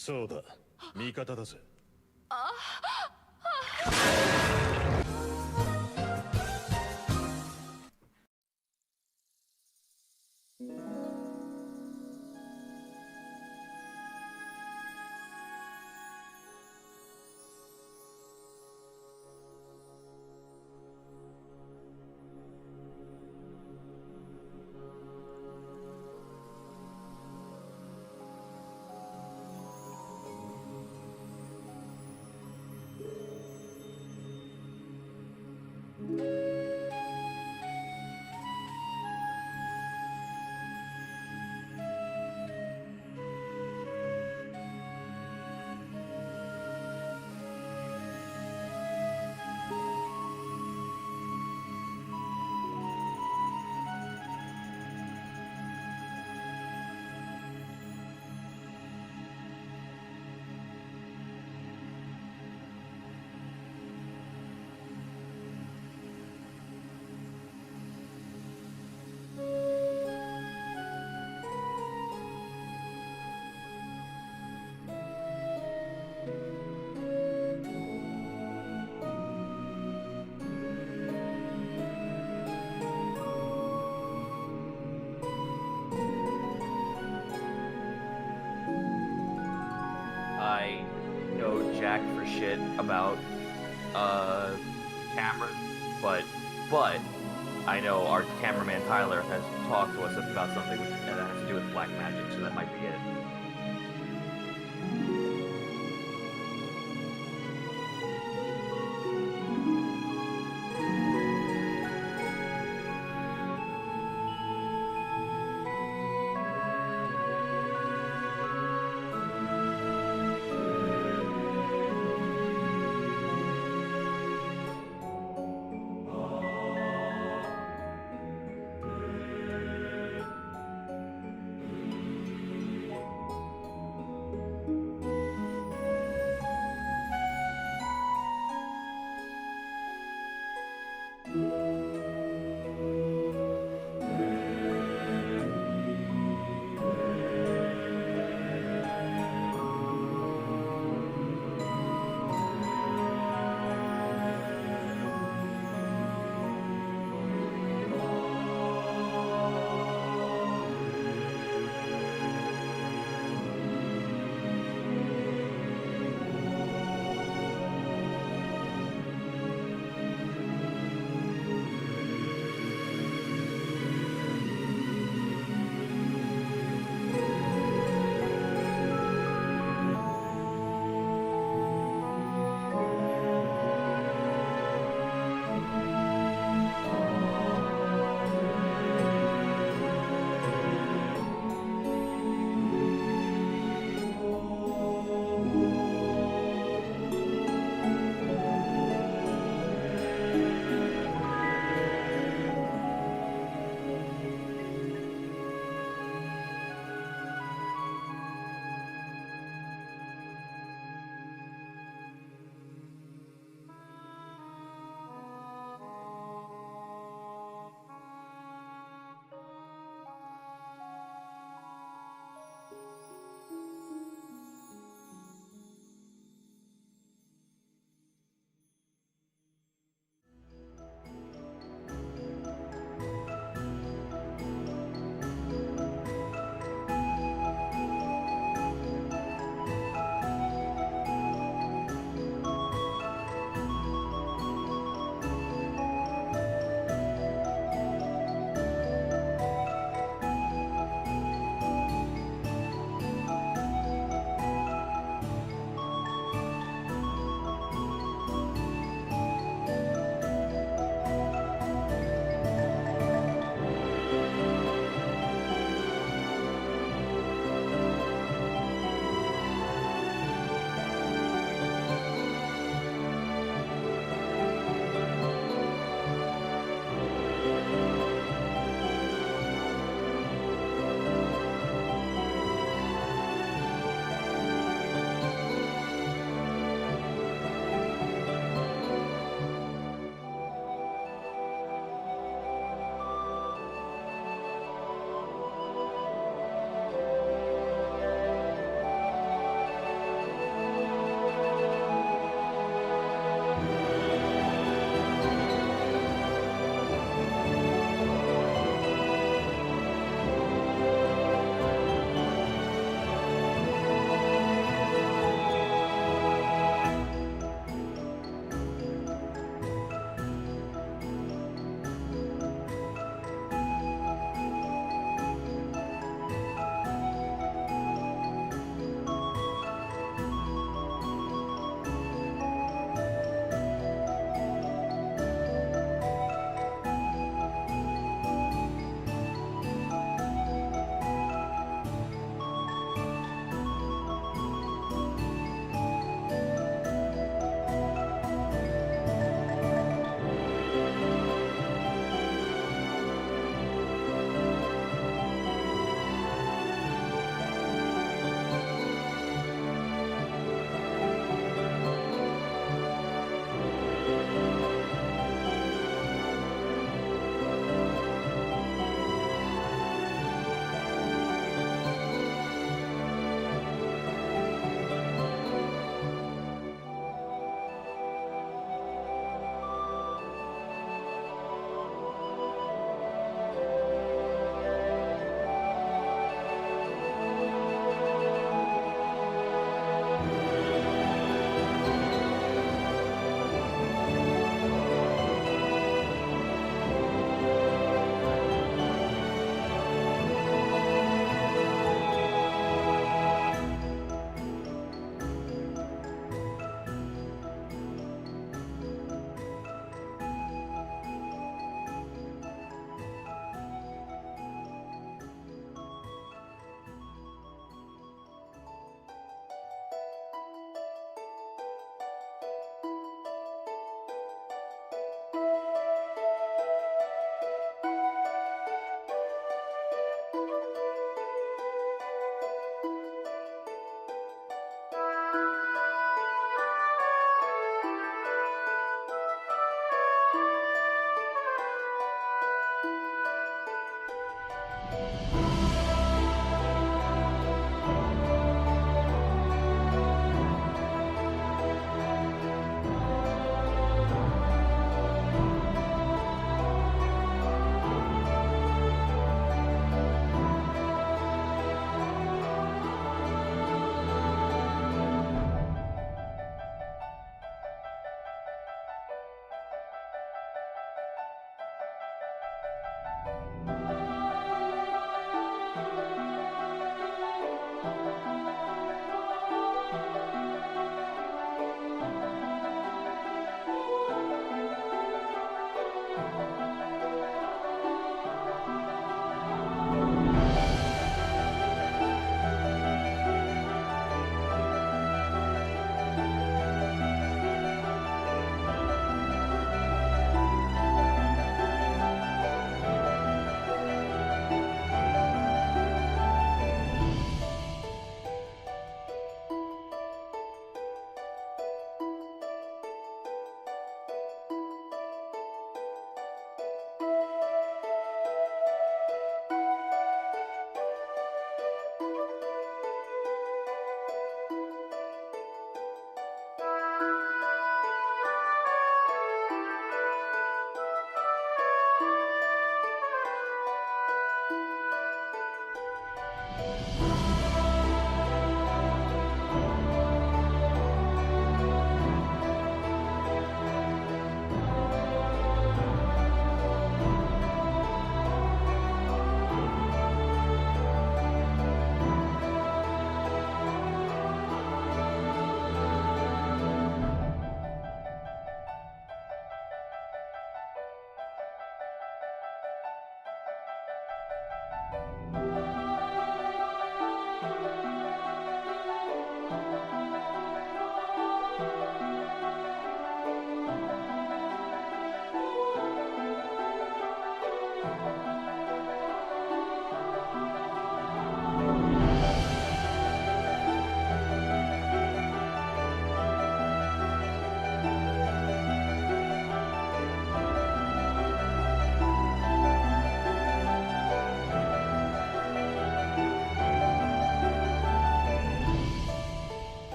そうだ、味方だぜ。I know jack for shit about cameras, but I know our cameraman Tyler has talked to us about something that has to do with black magic, so that might be it.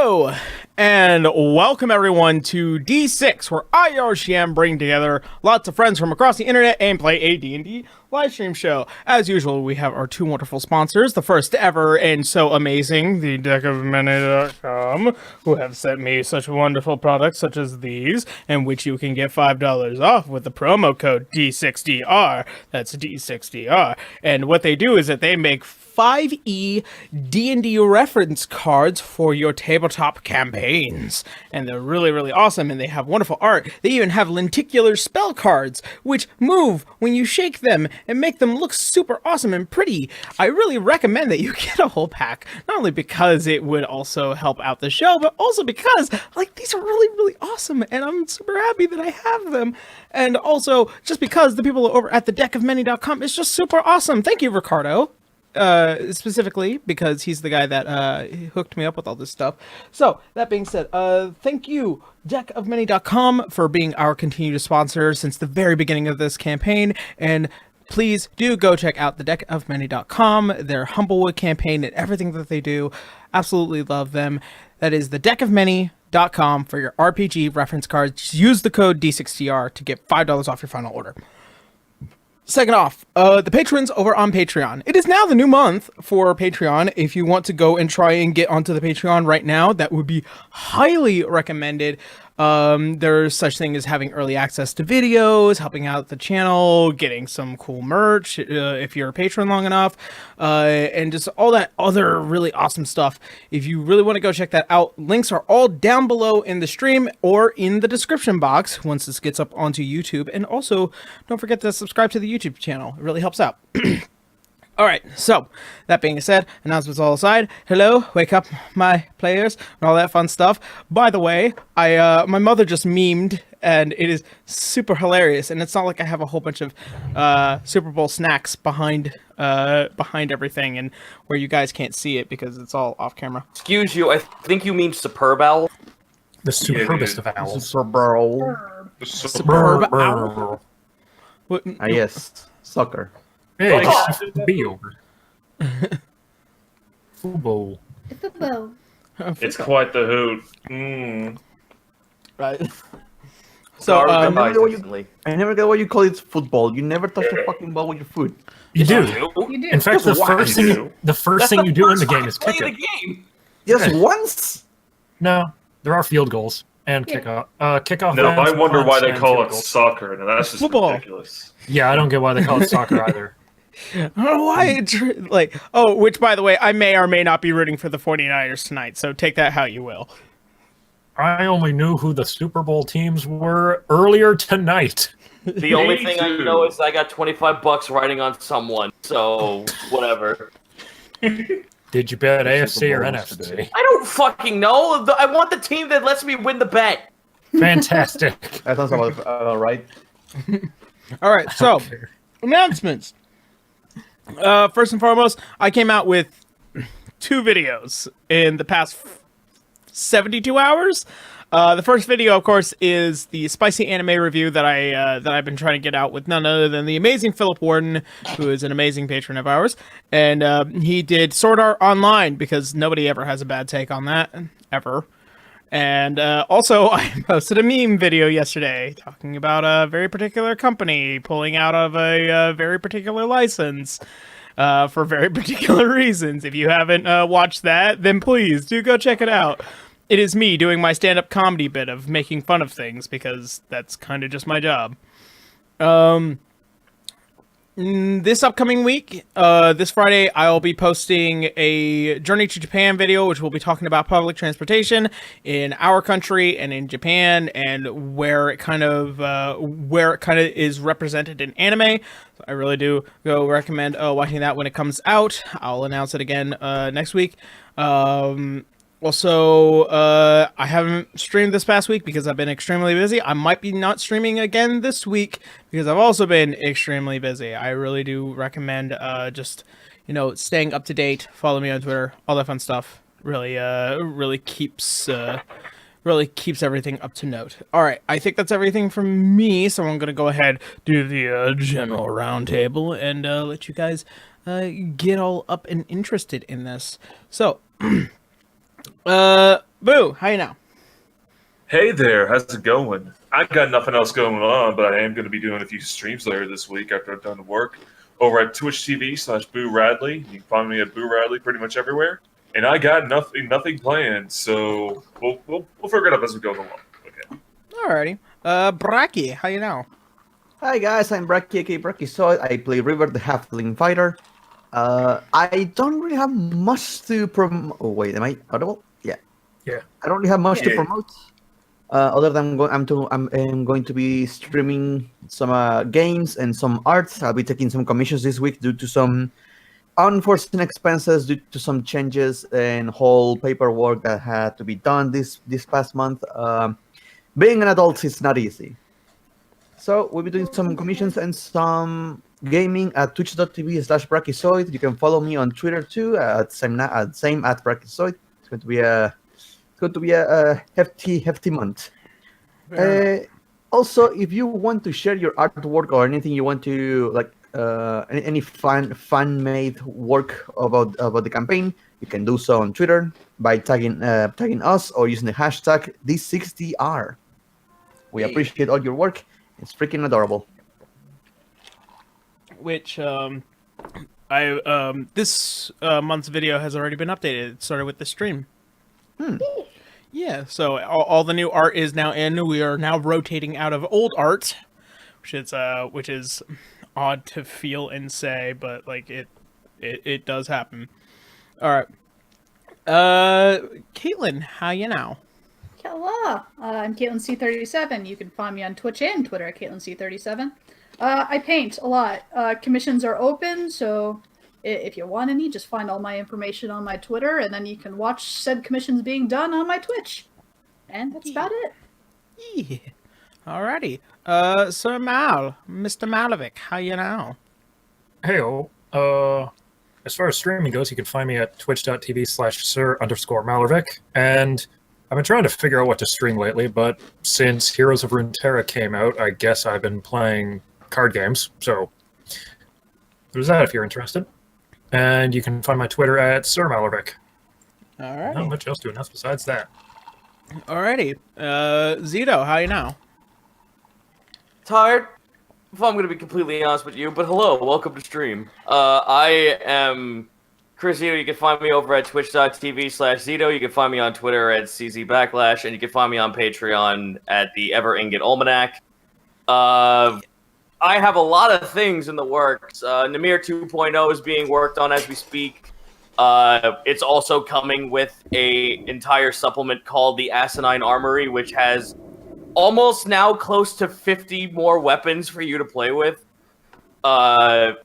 Hello, and welcome everyone to D6, where I, RCM, bring together lots of friends from across the internet and play a D&D live stream show. As usual, we have our two wonderful sponsors, the first ever and so amazing, the deckofmany.com, who have sent me such wonderful products such as these, and which you can get $5 off with the promo code D6DR. That's D6DR. And what they do is that they make 5e D&D reference cards for your tabletop campaigns. And they're really, really awesome, and they have wonderful art. They even have lenticular spell cards, which move when you shake them and make them look super awesome and pretty. I really recommend that you get a whole pack, not only because it would also help out the show, but also because, like, these are really, really awesome, and I'm super happy that I have them. And also, just because the people over at the deckofmany.com is just super awesome. Thank you, Ricardo. Specifically because he's the guy that hooked me up with all this stuff. So that being said, thank you deckofmany.com for being our continued sponsor since the very beginning of this campaign, and please do go check out the deckofmany.com, their Humblewood campaign, and everything that they do. Absolutely love them. That is the deckofmany.com for your RPG reference cards. Just use the code D6TR to get $5 off your final order. Second off, the patrons over on Patreon. It is now the new month for Patreon. If you want to go and try and get onto the Patreon right now, that would be highly recommended. There's such thing as having early access to videos, helping out the channel, getting some cool merch if you're a patron long enough, and just all that other really awesome stuff. If you really want to go check that out, links are all down below in the stream or in the description box once this gets up onto YouTube. And also, don't forget to subscribe to the YouTube channel. It really helps out. Alright, so, that being said, announcements all aside, hello, wake up, my players, and all that fun stuff. By the way, my mother just memed, and it is super hilarious, and it's not like I have a whole bunch of, Super Bowl snacks behind everything, and where you guys can't see it, because it's all off camera. Excuse you, I think you mean superb owl. The superbest of owls. Superb owl. Yes, soccer. Hey, just be over. Football. Football. It's quite the hoot. Right. So, I never get why you call it football. You never touch the fucking ball with your foot. You do. You do. In fact, the first thing you do in the game is kick it. Yes, once. No, there are field goals and kickoff. Kickoff. No, I wonder why they call it goals. soccer. No, that's just Football. ridiculous. Yeah, I don't get why they call it soccer either. I don't know why it's which, by the way, I may or may not be rooting for the 49ers tonight, so take that how you will. I only knew who the Super Bowl teams were earlier tonight. The only thing I know is I got $25 riding on someone, so whatever. Did you bet AFC or NFC? I don't fucking know. I want the team that lets me win the bet. Fantastic. That sounds about right. All right, so announcements. First and foremost, I came out with 2 videos in the past 72 hours. The first video, of course, is the spicy anime review that I've been trying to get out with none other than the amazing Philip Warden, who is an amazing patron of ours, and he did Sword Art Online because nobody ever has a bad take on that ever. And also, I posted a meme video yesterday talking about a very particular company pulling out of a very particular license for very particular reasons. If you haven't watched that, then please do go check it out. It is me doing my stand-up comedy bit of making fun of things, because that's kind of just my job. This upcoming week, this Friday, I'll be posting a Journey to Japan video, which will be talking about public transportation in our country and in Japan, and where it kind of is represented in anime. So I really do recommend watching that when it comes out. I'll announce it again next week. Also, I haven't streamed this past week because I've been extremely busy. I might be not streaming again this week because I've also been extremely busy. I really do recommend just, staying up to date. Follow me on Twitter, all that fun stuff. Really keeps everything up to note. All right, I think that's everything from me. So I'm gonna go ahead, do the general roundtable, and let you guys get all up and interested in this. So. Boo, how you know? Hey there, how's it going? I've got nothing else going on, but I am going to be doing a few streams later this week after I've done work over at Twitch TV/Boo Radley. You can find me at Boo Radley pretty much everywhere. And I got nothing planned, so we'll figure it out as we go along. Okay. Alrighty. Bracky, how you know? Hi guys, I'm Bracky, aka Bracky Soy. I play River, the Halfling Fighter. I don't really have much to promote. Oh wait, am I audible? Yeah. Yeah. I don't really have much to Yeah. promote. Other than I'm going to be streaming some games and some arts. I'll be taking some commissions this week due to some unforeseen expenses, due to some changes and whole paperwork that had to be done this past month. Being an adult is not easy. So we'll be doing some commissions and some gaming at twitch.tv/Brachyzoid. You can follow me on Twitter too at same at Brachyzoid. It's going to be a hefty month. Also, if you want to share your artwork or anything you want to like, any fan made work about the campaign, you can do so on Twitter by tagging us or using the hashtag D60R. We appreciate all your work. It's freaking adorable. Which this month's video has already been updated. It started with the stream. Yeah, so all the new art is now in. We are now rotating out of old art, which is odd to feel and say, but like it does happen. All right, Caitlin, how you now? Hello, I'm Caitlin C37. You can find me on Twitch and Twitter at Caitlin C37. I paint a lot. Commissions are open, so if you want any, just find all my information on my Twitter, and then you can watch said commissions being done on my Twitch. And that's about it. Yeah. Alrighty. Sir Mr. Malovic, how you now? Heyo. As far as streaming goes, you can find me at twitch.tv/Sir_Malovic. And I've been trying to figure out what to stream lately, but since Heroes of Runeterra came out, I guess I've been playing card games. So there's that if you're interested. And you can find my Twitter at Sir Malovic. Alrighty. Not much else to announce besides that. Alrighty. Zito, how you now? Tired, if I'm going to be completely honest with you, but hello, welcome to stream. I am Chris Zito. You can find me over at twitch.tv/Zito. You can find me on Twitter at CZ_Backlash, and you can find me on Patreon at the Ever Ingot Almanac. I have a lot of things in the works. Namir 2.0 is being worked on as we speak. It's also coming with a entire supplement called the Asinine Armory, which has almost now close to 50 more weapons for you to play with. That,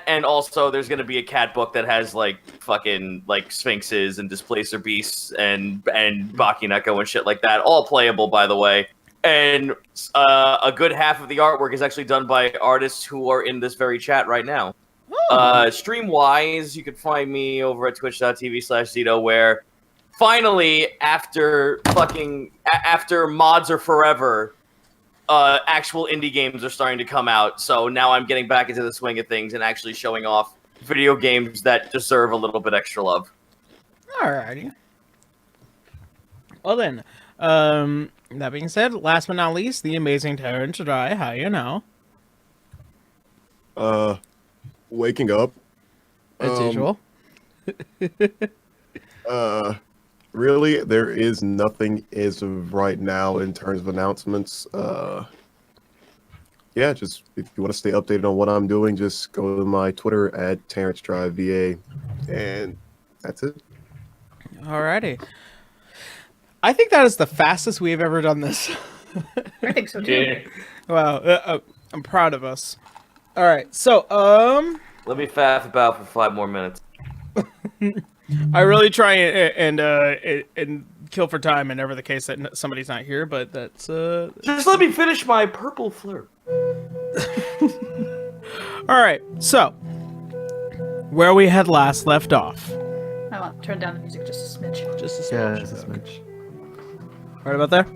and also there's going to be a cat book that has like fucking like sphinxes and displacer beasts and Bakineko and shit like that, all playable, by the way. And a good half of the artwork is actually done by artists who are in this very chat right now. Stream-wise, you can find me over at twitch.tv/Zito, where finally, after mods are forever, actual indie games are starting to come out. So now I'm getting back into the swing of things and actually showing off video games that deserve a little bit extra love. Alrighty. Well then, that being said, last but not least, the amazing Terrence Dry, how you know? Waking up. As usual. Really, there is nothing as of right now in terms of announcements. Yeah, just if you want to stay updated on what I'm doing, just go to my Twitter at Terrence Drive VA, and that's it. Alrighty. I think that is the fastest we have ever done this. I think so too. Yeah. Wow, I'm proud of us. All right, so Let me faff about for 5 more minutes. I really try and kill for time, and never the case that somebody's not here, but that's Just let me finish my purple flirt. all right. So where we had last left off, I want to turn down the music just a smidge. just a Yeah, smidge. it's a smidge. Right about there.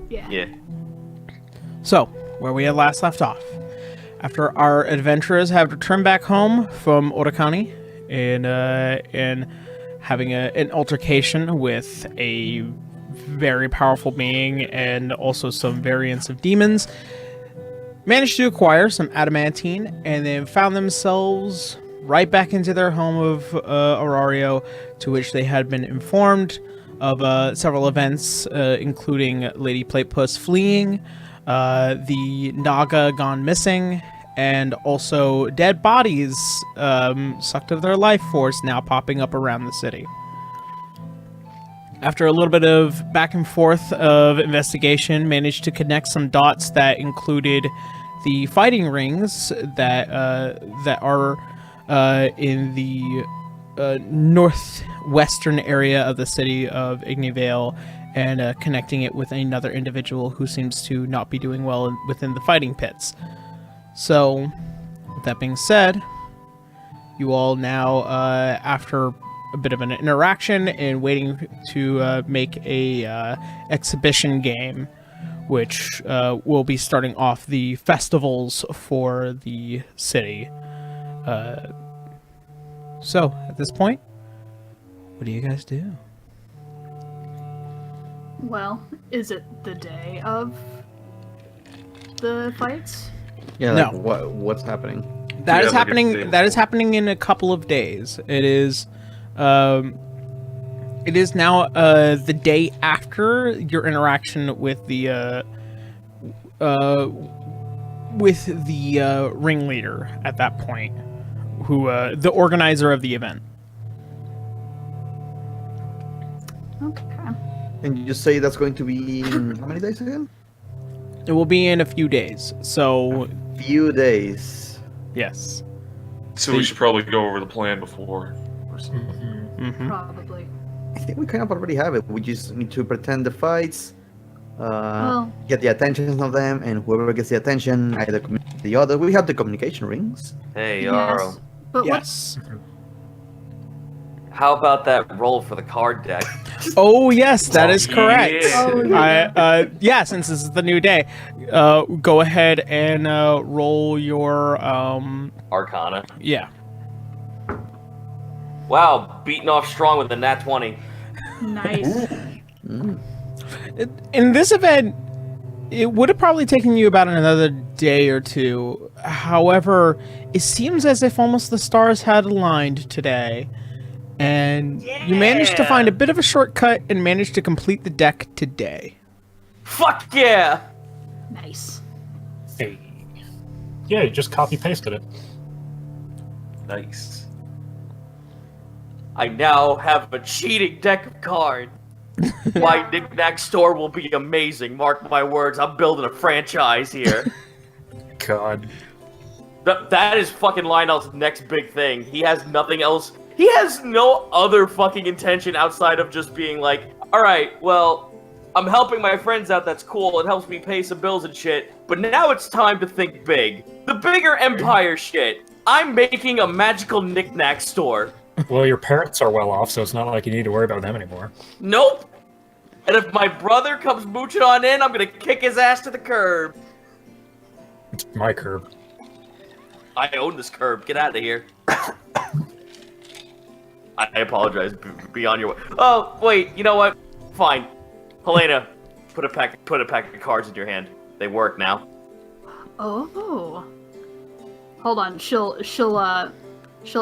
Yeah. Yeah. So, where we had last left off, after our adventurers have returned back home from Orakani and having an altercation with a very powerful being and also some variants of demons. Managed to acquire some adamantine and then found themselves right back into their home of Aurario, to which they had been informed of several events, including Lady Platepuss fleeing, the Naga gone missing, and also dead bodies sucked of their life force now popping up around the city. After a little bit of back and forth of investigation, managed to connect some dots that included the fighting rings that are in the northwestern area of the city of Ignievale, and connecting it with another individual who seems to not be doing well within the fighting pits. So, with that being said, you all now, after a bit of an interaction and waiting to make a exhibition game, which will be starting off the festivals for the city. So, at this point, what do you guys do? Well, is it the day of the fights? Yeah, No. like what's happening? That Yeah, is like happening. a day That is happening in a couple of days. It is now the day after your interaction with the ringleader at that point, who the organizer of the event. Okay. And you just say that's going to be in how many days again? It will be in a few days. So Few days. yes. So we should probably go over the plan before. Or something. Mm-hmm. Probably. I think we kind of already have it. We just need to pretend the fights, Well- get the attention of them, and whoever gets the attention, either communicate the other. We have the communication rings. Hey, Yarrow. Yes. But Yes. How about that roll for the card deck? Oh yes, that is correct. Yeah. Oh, yeah. Yeah, since this is the new day, go ahead and roll your Arcana. yeah. Wow, beating off strong with the nat 20. Nice. In this event, it would have probably taken you about another day or two. However, it seems as if almost the stars had aligned today, and you managed to find a bit of a shortcut and managed to complete the deck today. Fuck yeah! Nice. Hey. Yeah, you just copy pasted it. Nice. I now have a cheating deck of cards. My knick-knack store will be amazing. Mark my words, I'm building a franchise here. God. That is fucking Lionel's next big thing. He has nothing else. He has no other fucking intention outside of just being like, alright, well, I'm helping my friends out, that's cool, it helps me pay some bills and shit, but now it's time to think big. The bigger empire shit. I'm making a magical knick-knack store. Well, your parents are well off, so it's not like you need to worry about them anymore. Nope. And if my brother comes mooching on in, I'm gonna kick his ass to the curb. It's my curb. I own this curb. Get out of here. I apologize. Be on your way. Oh, wait. You know what? Fine. Helena, put a pack of cards in your hand. They work now. Oh. Hold on. She'll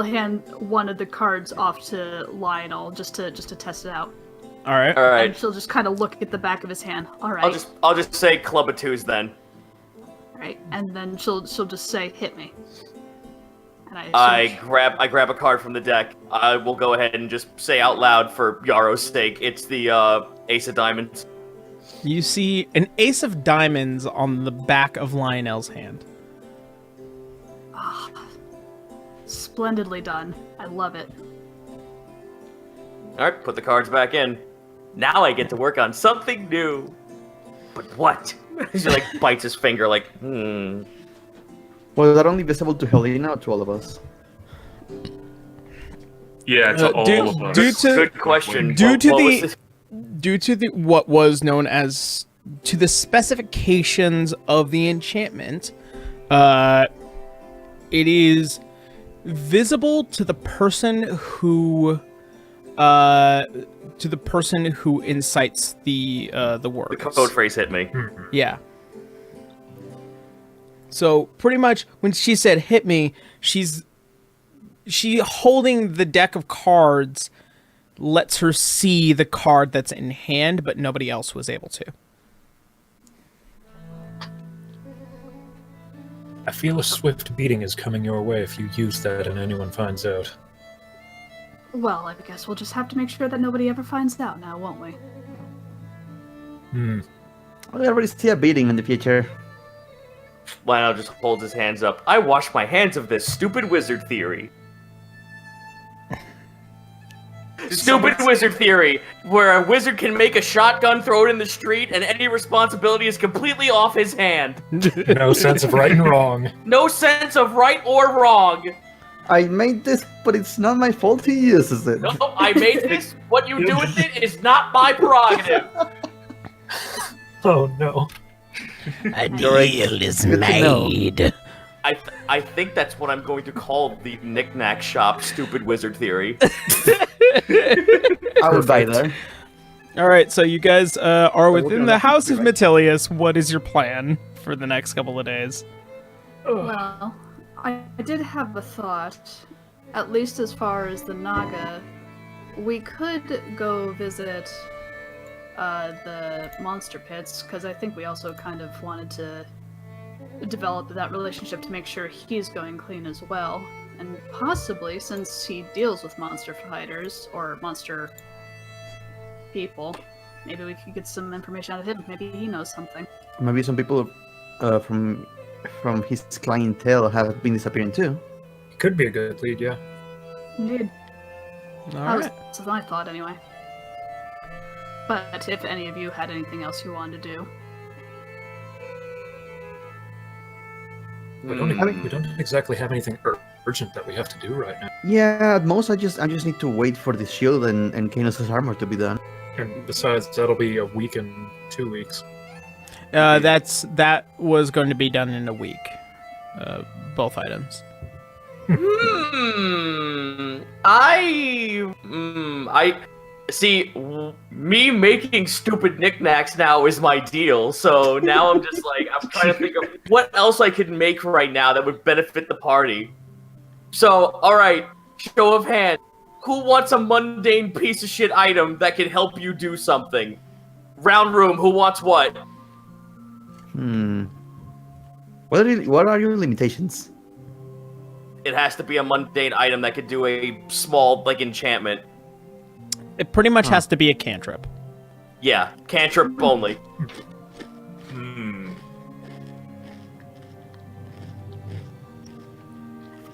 hand one of the cards off to Lionel just to test it out. All right. All right. And she'll just kind of look at the back of his hand. All right. I'll just say club of twos then. All right. And then she'll just say, "Hit me." And I grab a card from the deck. I will go ahead and just say out loud for Yarrow's sake. It's the Ace of Diamonds. You see an ace of diamonds on the back of Lionel's hand. Splendidly done. I love it. All right, put the cards back in. Now I get to work on something new. But what? He like bites his finger like, Was that only visible to Helena or to all of us? Yeah, it's all of us. due to- Good question. Due to What was the this? due to the what was known as to the specifications of the enchantment, it is visible to the person who to the person who incites the words. The code phrase hit me. Yeah. So pretty much when she said hit me, she holding the deck of cards lets her see the card that's in hand, but nobody else was able to. I feel a swift beating is coming your way if you use that and anyone finds out. Well, I guess we'll just have to make sure that nobody ever finds out now, won't we? We already see a beating in the future. Lionel just holds his hands up. I wash my hands of this stupid wizard theory. Stupid wizard theory, where a wizard can make a shotgun, throw it in the street, and any responsibility is completely off his hand. No sense of right and wrong. No sense of right or wrong. I made this, but it's not my fault he uses it. No, I made this. What you do with it is not my prerogative. Oh no. A deal is made. I think that's what I'm going to call the knick-knack shop, stupid wizard theory. I would buy there. All right, so you guys are within the House of Metilius. What is your plan for the next couple of days? Well, I did have a thought, at least as far as the Naga. We could go visit the monster pits, because I think we also kind of wanted to develop that relationship to make sure he's going clean as well. And possibly, since he deals with monster fighters, or monster people, maybe we could get some information out of him. Maybe he knows something. Maybe some people from his clientele have been disappearing too. Could be a good lead, yeah. Indeed. All That right. was my thought, anyway. But if any of you had anything else you wanted to do. We don't exactly have anything urgent that we have to do right now. Yeah, at most I just need to wait for the shield and Kanos' armor to be done. And besides, that'll be a week and 2 weeks. That was going to be done in a week. Both items. I see. Me making stupid knickknacks now is my deal. So now I'm just like, I'm trying to think of what else I could make right now that would benefit the party. So, all right, show of hand. Who wants a mundane piece of shit item that can help you do something? Round room. Who wants what? What are your limitations? It has to be a mundane item that could do a small, like, enchantment. It pretty much has to be a cantrip. Yeah, cantrip only. I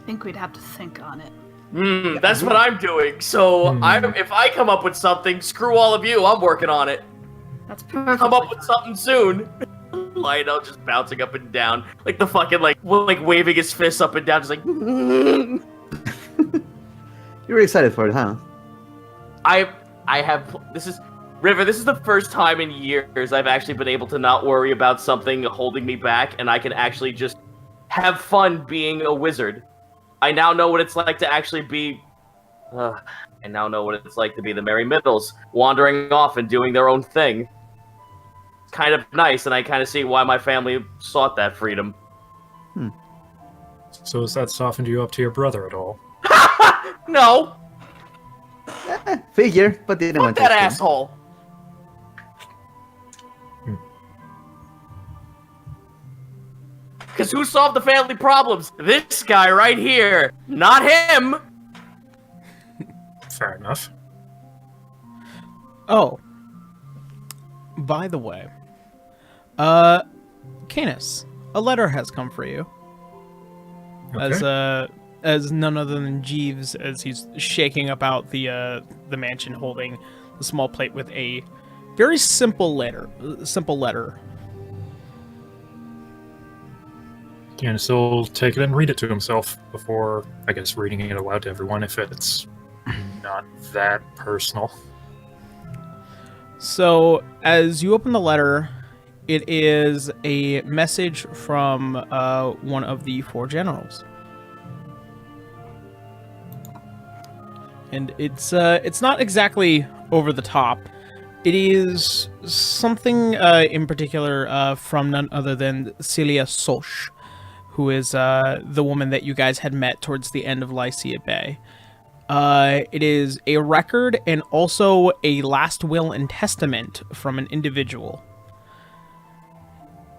think we'd have to think on it. That's what I'm doing. So if I come up with something, screw all of you. I'm working on it. That's perfect. Come up with something soon. Lionel just bouncing up and down, like the fucking like waving his fists up and down, just like. You're excited for it, huh? I have. This is River. This is the first time in years I've actually been able to not worry about something holding me back, and I can actually just have fun being a wizard. I now know what it's like to actually be. I now know what it's like to be the Merry Middles, wandering off and doing their own thing. It's kind of nice, and I kind of see why my family sought that freedom. So has that softened you up to your brother at all? No, Figure, but didn't fuck want that to. asshole. Because who solved the family problems? This guy right here, not him. Fair enough. Oh. By the way, Canis, a letter has come for you. Okay. As none other than Jeeves, as he's shaking about the mansion, holding the small plate with a very simple letter. And so he'll take it and read it to himself before, I guess, reading it aloud to everyone if it's not that personal. So, as you open the letter, it is a message from one of the 4 generals. and it's not exactly over the top. It is something in particular from none other than Celia Soch, who is the woman that you guys had met towards the end of Lycia Bay. It is a record and also a last will and testament from an individual.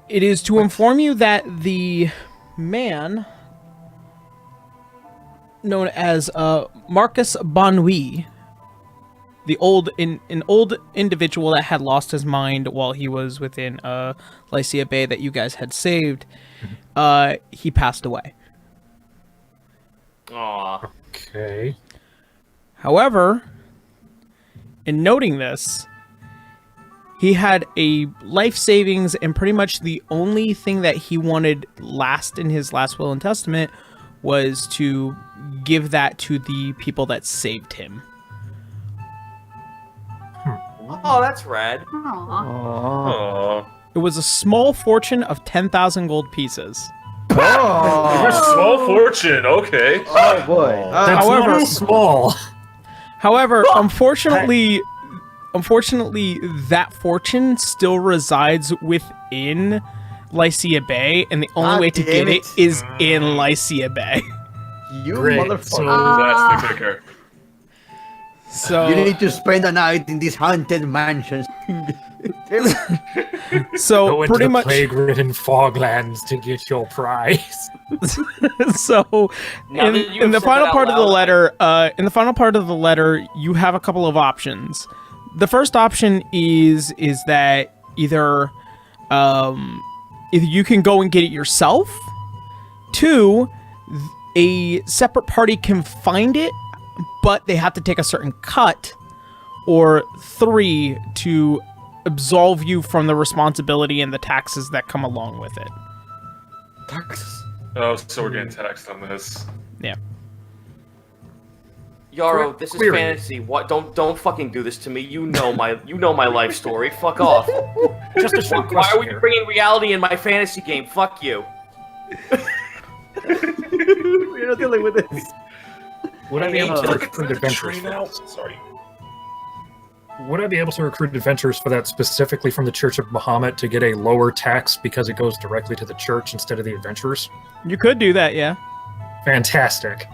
It is to inform you that the man known as Marcus Bonui, an old individual that had lost his mind while he was within Lycia Bay that you guys had saved, he passed away. Aw. Okay. However, in noting this, he had a life savings, and pretty much the only thing that he wanted last in his last will and testament was to give that to the people that saved him. Oh, that's rad. Aw. Oh. It was a small fortune of 10,000 gold pieces. Oh, Small fortune. Okay. oh boy. That's however- not small. However, unfortunately, that fortune still resides within Lycia Bay, and the only God way to damn get it it. is in Lycia Bay. You Great. motherfucker. So That's the kicker. So, You need to spend a night in these haunted mansions. so go into pretty the much, plague-ridden foglands to get your prize. so Now in, that you've in the said final that part out of the loud, letter, you have a couple of options. The first option is that either you can go and get it yourself. 2, a separate party can find it, but they have to take a certain cut. Or 3, to absolve you from the responsibility and the taxes that come along with it. Oh, so we're getting taxed on this. Yeah. Yarrow, this is Query. fantasy. What? Don't fucking do this to me. You know my life story. Fuck off. Just a short Why question are we here. bringing reality in my fantasy game? Fuck you. We're not dealing with this. Would I be able to Oh. recruit adventurers for that? Sorry. Would I be able to recruit adventurers for that specifically from the Church of Bahamut to get a lower tax because it goes directly to the church instead of the adventurers? You could do that, yeah. Fantastic.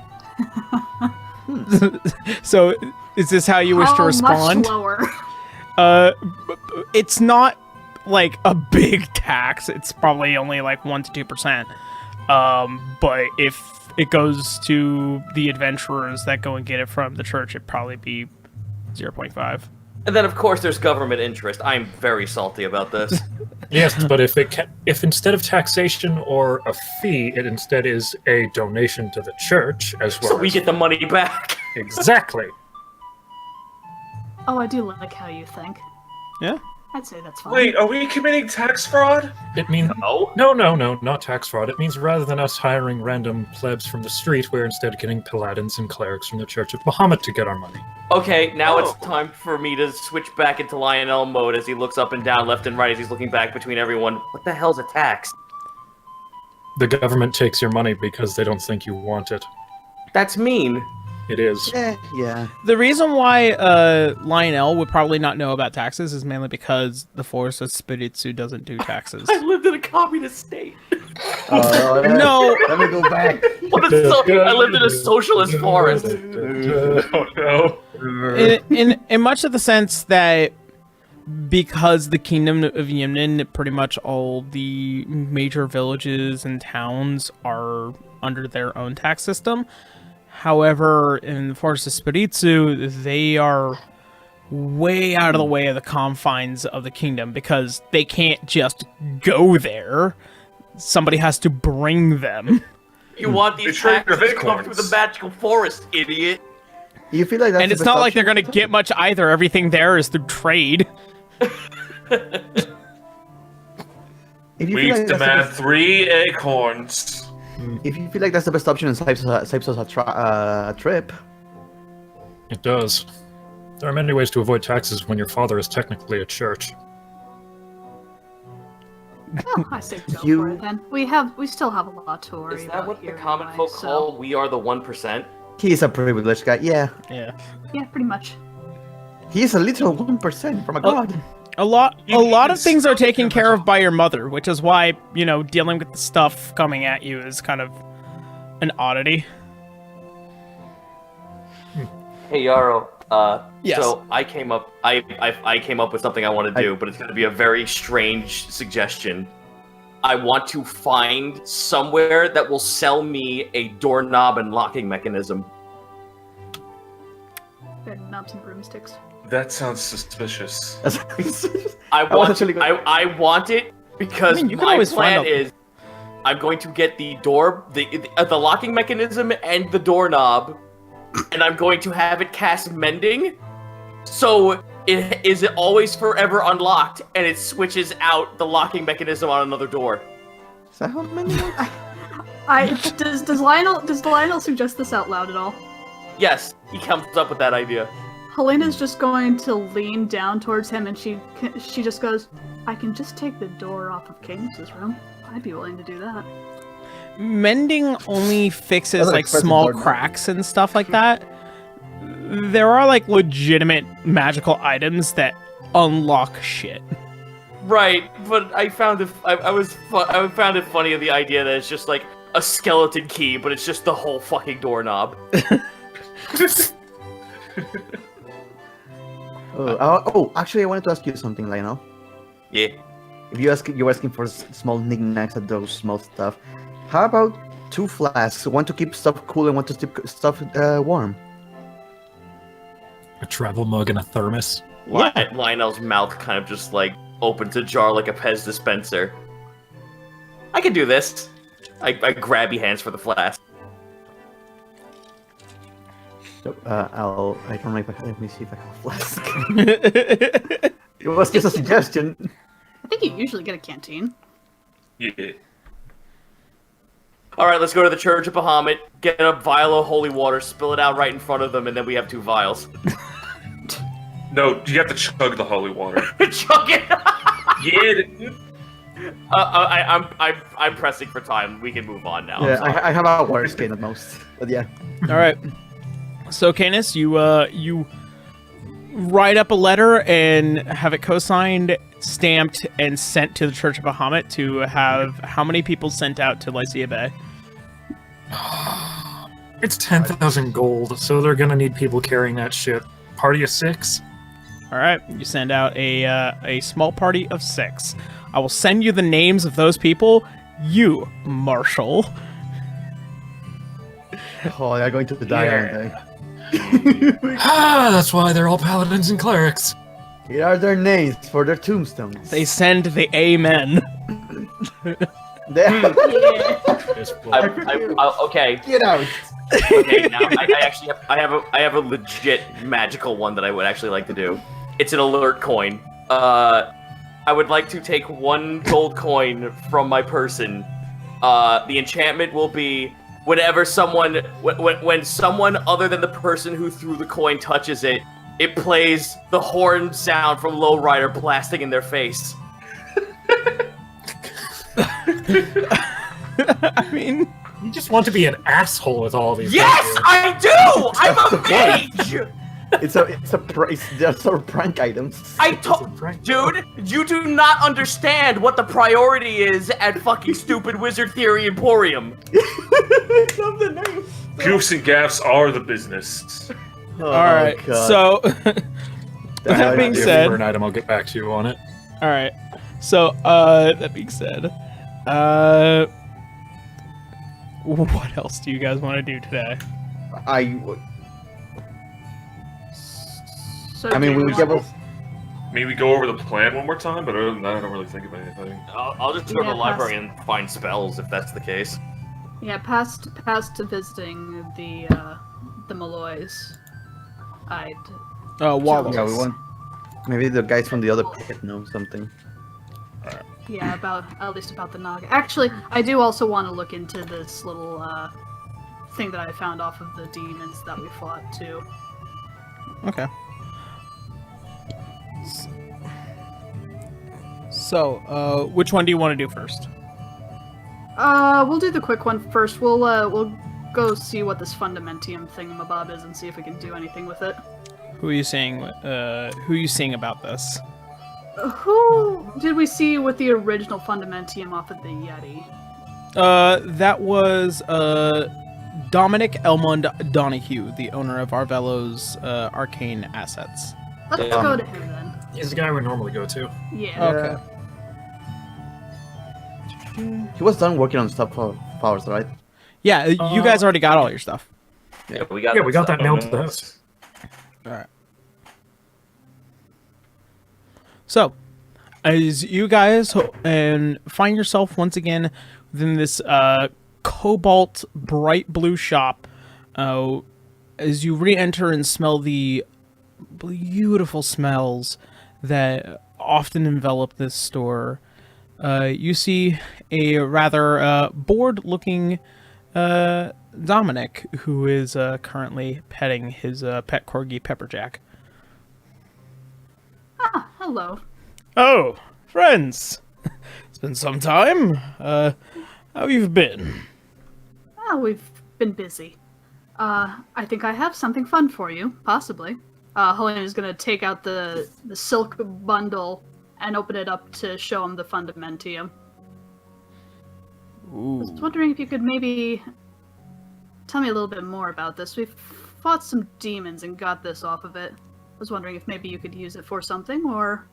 So, is this how you wish to respond? Much lower. It's not like a big tax. It's probably only like 1 to 2%. But if it goes to the adventurers that go and get it from the church, it'd probably be 0.5. And then of course there's government interest. I'm very salty about this. Yes, but if instead of taxation or a fee, it instead is a donation to the church as well. So we get the money back. Exactly. Oh, I do like how you think. Yeah. I'd say that's fine. Wait, are we committing tax fraud? It means No. no, not tax fraud. It means rather than us hiring random plebs from the street, we're instead getting paladins and clerics from the Church of Bahamut to get our money. Okay, now it's Oh. time for me to switch back into Lionel mode as he looks up and down, left and right, as he's looking back between everyone. What the hell's a tax? The government takes your money because they don't think you want it. That's mean. It is. Yeah. The reason why Lionel would probably not know about taxes is mainly because the Forest of Spiritsu doesn't do taxes. I lived in a communist state. No. Let me go back. I lived in a socialist forest. Oh no. in much of the sense that because the Kingdom of Yimnin, pretty much all the major villages and towns are under their own tax system. However, in the Forest of Spiritsu, they are way out of the way of the confines of the kingdom because they can't just go there. Somebody has to bring them. You want They these trade your taxes to come through acorns. the magical forest, idiot. You feel like that's And the it's best not like option? they're going to get much either. Everything there is through trade. If you We feel like that's the demand best- 3 acorns. If you feel like that's the best option and saves us a trip, It does. There are many ways to avoid taxes when your father is technically a church. Oh, I say go You- for it then. We still have a lot to worry Is about that what the here common anyway, folk so- call we are the 1%? He's a privileged guy. Yeah, Yeah. Yeah, pretty much. he's a little 1% from a god. A lot of things are taken care of of by your mother, which is why, you know, dealing with the stuff coming at you is kind of an oddity. Hey Yarrow, Yes. so I came up with something I want to do, but it's going to be a very strange suggestion. I want to find somewhere that will sell me a doorknob and locking mechanism. And knobs and broomsticks. That sounds suspicious. I was want actually going- I want it because I mean, you can my always plan find is I'm going to get the locking mechanism and the doorknob, and I'm going to have it cast mending, so it is always forever unlocked, and it switches out the locking mechanism on another door. Is that how many works? Does Lionel suggest this out loud at all? Yes, he comes up with that idea. Helena's just going to lean down towards him, and she just goes, "I can just take the door off of King's room. I'd be willing to do that." Mending only fixes Other like expensive small doorknob. cracks and stuff like that. There are like legitimate magical items that unlock shit. Right, but I found it. I found it funny the idea that it's just like a skeleton key, but it's just the whole fucking doorknob. Actually, I wanted to ask you something, Lionel. Yeah. If you're asking for small knickknacks and those small stuff, how about 2 flasks? One to keep stuff cool and one to keep stuff warm. A travel mug and a thermos. Lionel's mouth kind of just like opens ajar like a Pez dispenser. I can do this. I grab your hands for the flask. So, I don't know if let me see if I have a flask. It was just a suggestion. I think you usually get a canteen. Yeah. All right, let's go to the Church of Bahamut, get a vial of holy water, spill it out right in front of them, and then we have 2 vials. No, you have to chug the holy water. Chug it. Yeah. I'm pressing for time. We can move on now. I'm Yeah, sorry. I have a water skin at most, but yeah. All right. So, Canis, you write up a letter and have it co-signed, stamped, and sent to the Church of Bahamut to have how many people sent out to Lycia Bay? It's 10,000 gold, so they're gonna need people carrying that shit. Party of 6? All right, you send out a small party of 6. I will send you the names of those people. You, Marshall. Oh, they're going to die, aren't they? That's why they're all paladins and clerics. Here are their names for their tombstones. They send the Amen. Okay. Get out. Okay, now I actually have a legit magical one that I would actually like to do. It's an alert coin. I would like to take 1 gold coin from my person. The enchantment will be whenever someone when someone other than the person who threw the coin touches it, it plays the horn sound from Lowrider blasting in their face. I mean, You just want to be an asshole with all these. Yes, I do. I'm a mage. It's they're sort of prank items. Dude, you do not understand what the priority is at fucking stupid Wizard Theory Emporium. I love the name. Goofs and gaffs are the business. Oh, all right. God. So, that being If you said, for an item, I'll get back to you on it. all right. So, that being said, what else do you guys want to do today? So I mean, do we you give want- us. Maybe go over the plan one more time, but other than that, I don't really think of anything. I'll just go to the Yeah, library and find spells if that's the case. Yeah, past visiting the Malloys, I'd Wallace. Yeah, we want. Maybe the guys from the other pit know something. yeah at least about the Naga. Actually, I do also want to look into this little thing that I found off of the demons that we fought too. Okay. So, which one do you want to do first? We'll do the quick one first. We'll go see what this fundamentium thingamabob is and see if we can do anything with it. Who are you seeing? Who are you seeing about this? Who did we see with the original fundamentium off of the Yeti? That was Dominic Elmond Donahue, the owner of Arvello's Arcane assets. Let's go to him then. He's the guy we normally go to. Yeah. Okay. He was done working on stuff for ours, right? Yeah, you guys already got all your stuff. Yeah, we got that mailed to the house. All right. So, as you guys find yourself once again within this cobalt bright blue shop, as you re-enter and smell the beautiful smells that often envelop this store, you see a rather bored-looking Dominic, who is currently petting his pet corgi Pepperjack. Ah, hello. Oh, friends! It's been some time. How you've been? Oh, we've been busy. I think I have something fun for you, possibly. Helena's gonna take out the silk bundle and open it up to show him the fundamentium. Ooh. I was wondering if you could maybe tell me a little bit more about this. We've fought some demons and got this off of it. I was wondering if maybe you could use it for something, or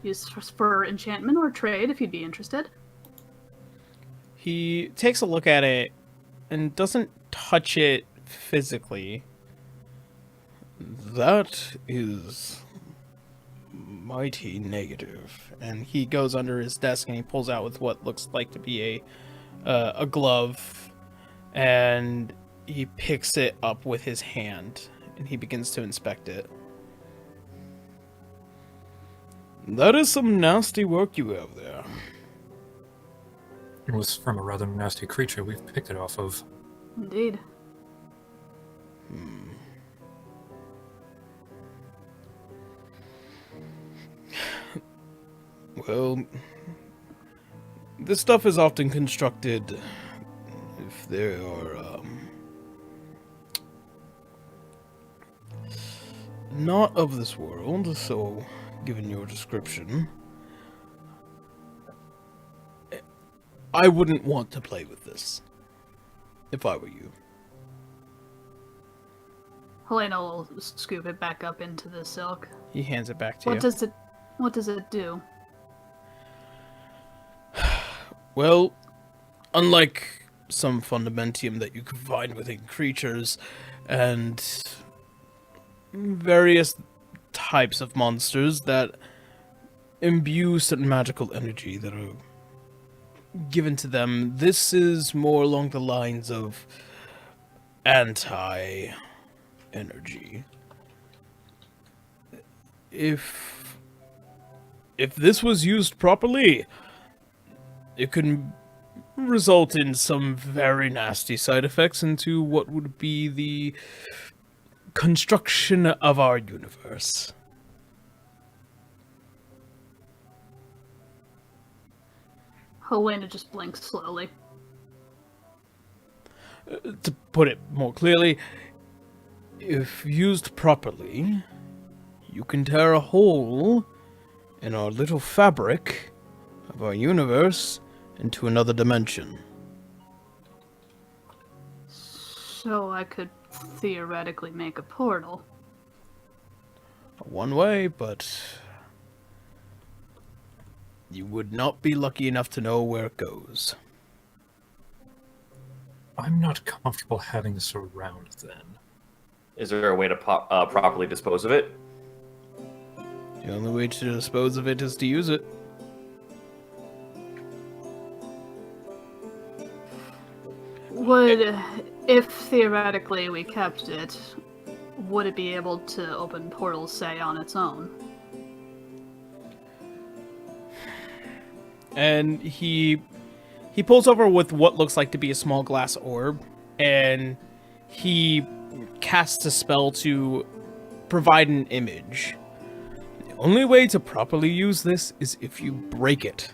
use for enchantment or trade, if you'd be interested. He takes a look at it and doesn't touch it physically. That is mighty negative. And he goes under his desk and he pulls out with what looks like to be a glove, and he picks it up with his hand and he begins to inspect it. That is some nasty work you have there. It was from a rather nasty creature we've picked it off of. Indeed. Well, this stuff is often constructed if there are, not of this world, so given your description, I wouldn't want to play with this, if I were you. Helena will scoop it back up into the silk. He hands it back to you. What does it do? Well, unlike some fundamentium that you can find within creatures and various types of monsters that imbue certain magical energy that are given to them, this is more along the lines of anti-energy. If this was used properly, it could result in some very nasty side effects into what would be the construction of our universe. Helena just blinks slowly. To put it more clearly, if used properly, you can tear a hole in our little fabric of our universe into another dimension. So I could theoretically make a portal. One way, but you would not be lucky enough to know where it goes. I'm not comfortable having this around then. Is there a way to properly dispose of it? The only way to dispose of it is to use it. If theoretically we kept it, would it be able to open portals, say, on its own? And he pulls over with what looks like to be a small glass orb, and he casts a spell to provide an image. The only way to properly use this is if you break it.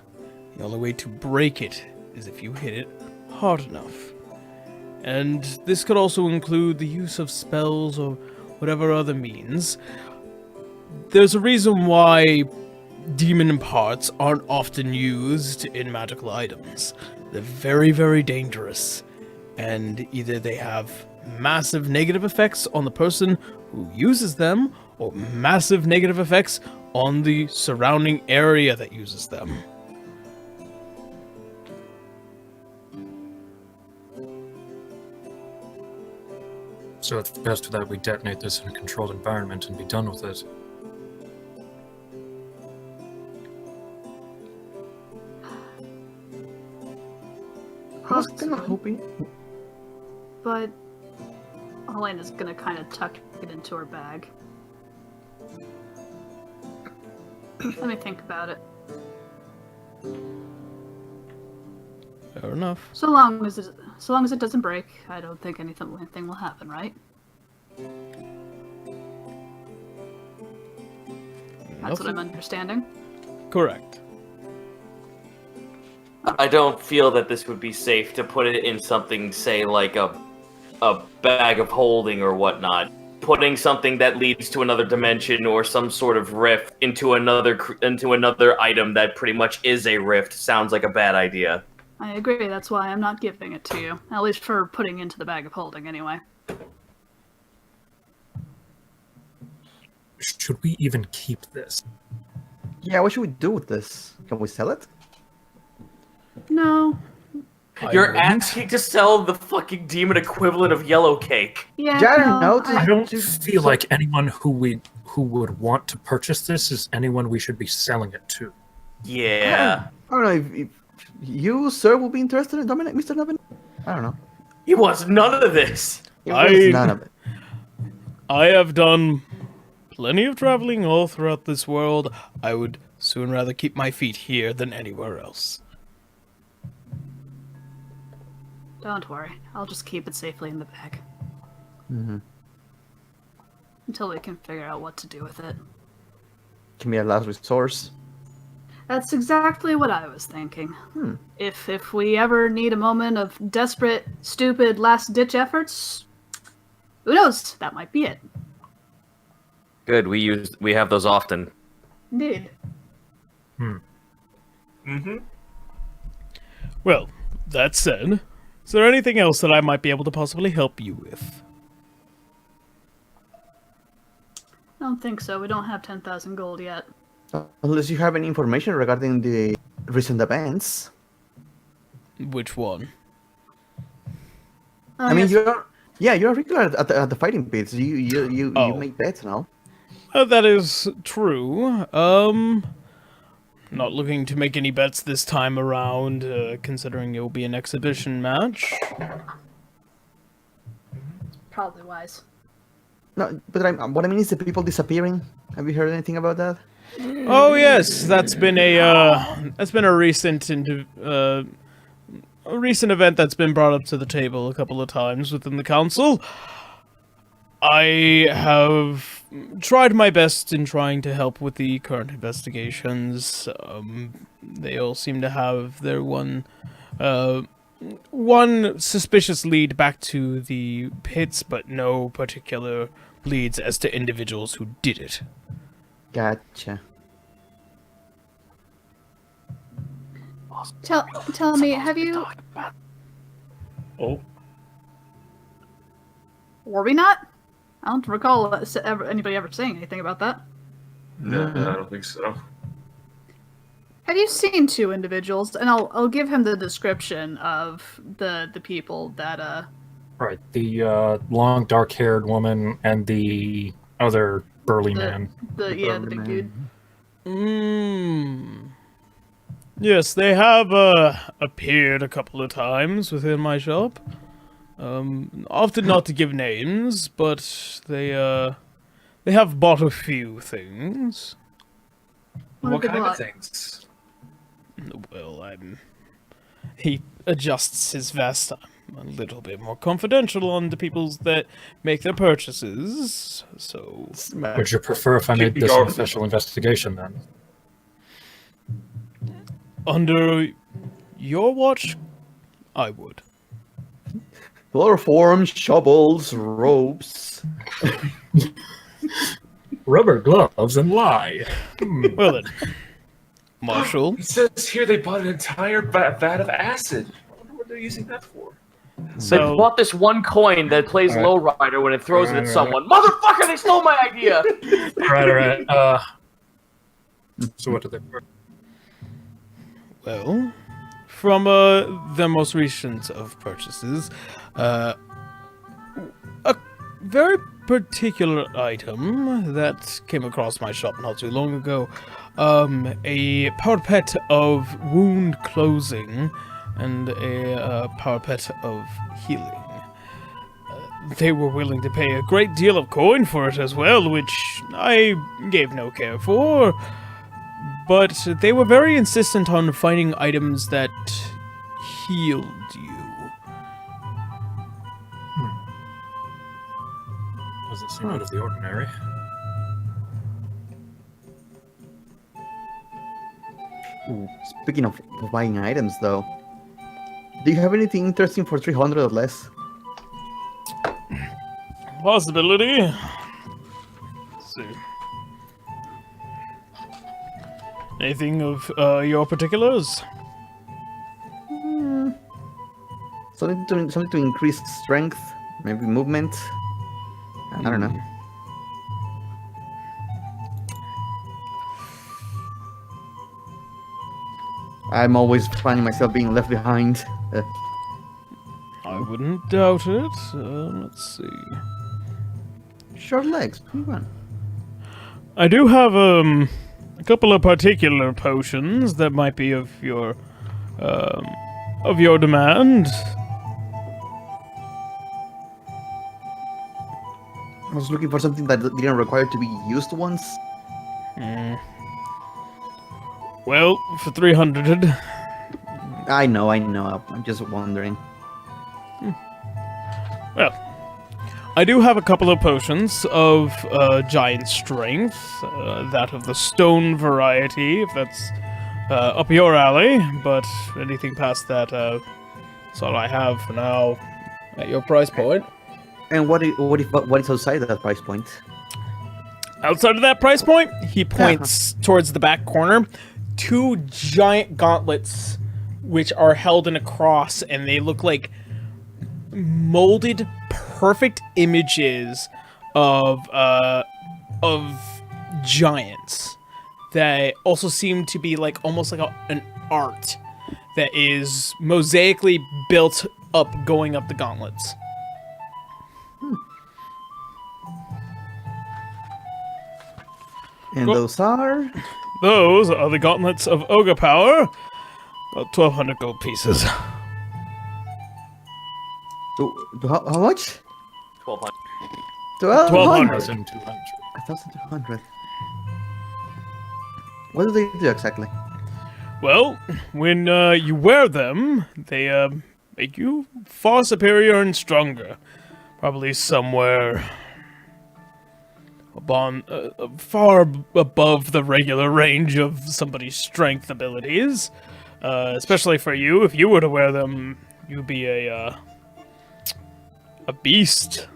The only way to break it is if you hit it hard enough. And this could also include the use of spells or whatever other means. There's a reason why demon parts aren't often used in magical items. They're very, very dangerous. And either they have massive negative effects on the person who uses them, or massive negative effects on the surrounding area that uses them. So it's best that we detonate this in a controlled environment and be done with it. I was kind of hoping. But Helena's gonna kind of tuck it into her bag. Let me think about it. Fair enough. So long as it doesn't break, I don't think anything will happen, right? That's what I'm understanding. Correct. I don't feel that this would be safe to put it in something, say, like a bag of holding or whatnot. Putting something that leads to another dimension or some sort of rift into another item that pretty much is a rift sounds like a bad idea. I agree, that's why I'm not giving it to you. At least for putting into the bag of holding, anyway. Should we even keep this? Yeah, what should we do with this? Can we sell it? No. You're asking to sell the fucking demon equivalent of yellow cake. Yeah, Yeah, I don't know. I don't feel like anyone who would want to purchase this is anyone we should be selling it to. Yeah. I don't know if you, sir, will be interested in Dominic, Mr. Dominic. I don't know. He wants none of this. It was none of it. I have done plenty of traveling all throughout this world. I would soon rather keep my feet here than anywhere else. Don't worry. I'll just keep it safely in the bag. Mm-hmm. Until we can figure out what to do with it. Can be a last resource. That's exactly what I was thinking. If we ever need a moment of desperate, stupid, last-ditch efforts, who knows? That might be it. Good, we have those often. Indeed. Mm-hmm. Well, that said, is there anything else that I might be able to possibly help you with? I don't think so. We don't have 10,000 gold yet. Unless you have any information regarding the recent events. Which one? I mean, yes. you're a regular at the fighting pits. You make bets now. That is true. Not looking to make any bets this time around, considering it will be an exhibition match. Probably wise. No, but what I mean is the people disappearing. Have you heard anything about that? Oh yes, that's been a recent event that's been brought up to the table a couple of times within the council. I have tried my best in trying to help with the current investigations. They all seem to have their one suspicious lead back to the pits, but no particular leads as to individuals who did it. Gotcha. Tell me, have you... Oh. Were we not? I don't recall anybody ever saying anything about that. No, I don't think so. Have you seen two individuals? And I'll give him the description of the people that Right, the long dark-haired woman and the other burly man. the big dude. Yes, they have appeared a couple of times within my shop. Often not to give names, but they have bought a few things. What What have they kind of bought? things? Well, he adjusts his vest. I'm a little bit more confidential on the peoples that make their purchases, so... Would you prefer if I made this an official investigation, then? Under your watch, I would. Chloroform, shovels, ropes. Rubber gloves and lie. Well then, Marshall. It says here they bought an entire vat of acid. I wonder what they're using that for. They So bought this one coin that plays lowrider when it throws it at someone. Motherfucker, they stole my idea! Alright. So what do they... well, from the most recent of purchases, a very particular item that came across my shop not too long ago, a power pet of wound closing and a power pet of healing. They were willing to pay a great deal of coin for it as well, which I gave no care for, but they were very insistent on finding items that healed you. Doesn't seem out of the ordinary. Ooh, speaking of buying items, though, do you have anything interesting for 300 or less? Possibility. Let's see. Anything of your particulars? Something to increase strength, maybe movement. I don't know. I'm always finding myself being left behind. I wouldn't doubt it. Let's see. Short legs, pretty fun. I do have a couple of particular potions that might be of your demand. I was looking for something that didn't require to be used once. Well, for 300. I know. I'm just wondering. Well, I do have a couple of potions of giant strength, that of the stone variety, if that's up your alley, but anything past that, that's all I have for now at your price point. And what is outside that price point? Outside of that price point, he points towards the back corner. 2 giant gauntlets, which are held in a cross, and they look like molded, perfect images of giants. That also seem to be like almost like an art that is mosaically built up, going up the gauntlets. And Cool. those are... Those are the gauntlets of ogre power. About 1,200 gold pieces. How much? 1,200. 1,200. 1,200. 1,200. What do they do exactly? Well, when you wear them, they make you far superior and stronger. Probably somewhere far above the regular range of somebody's strength abilities. Especially for you, if you were to wear them, you'd be a beast.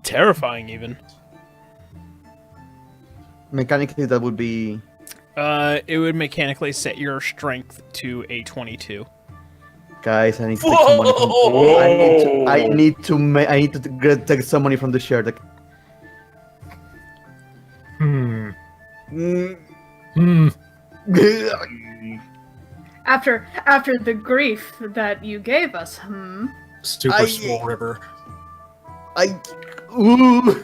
Terrifying, even. Mechanically, that would be... It would mechanically set your strength to a 22. Guys, I need to take some money from... I need to take some money from the share deck. After the grief that you gave us, Super small river. Ooh.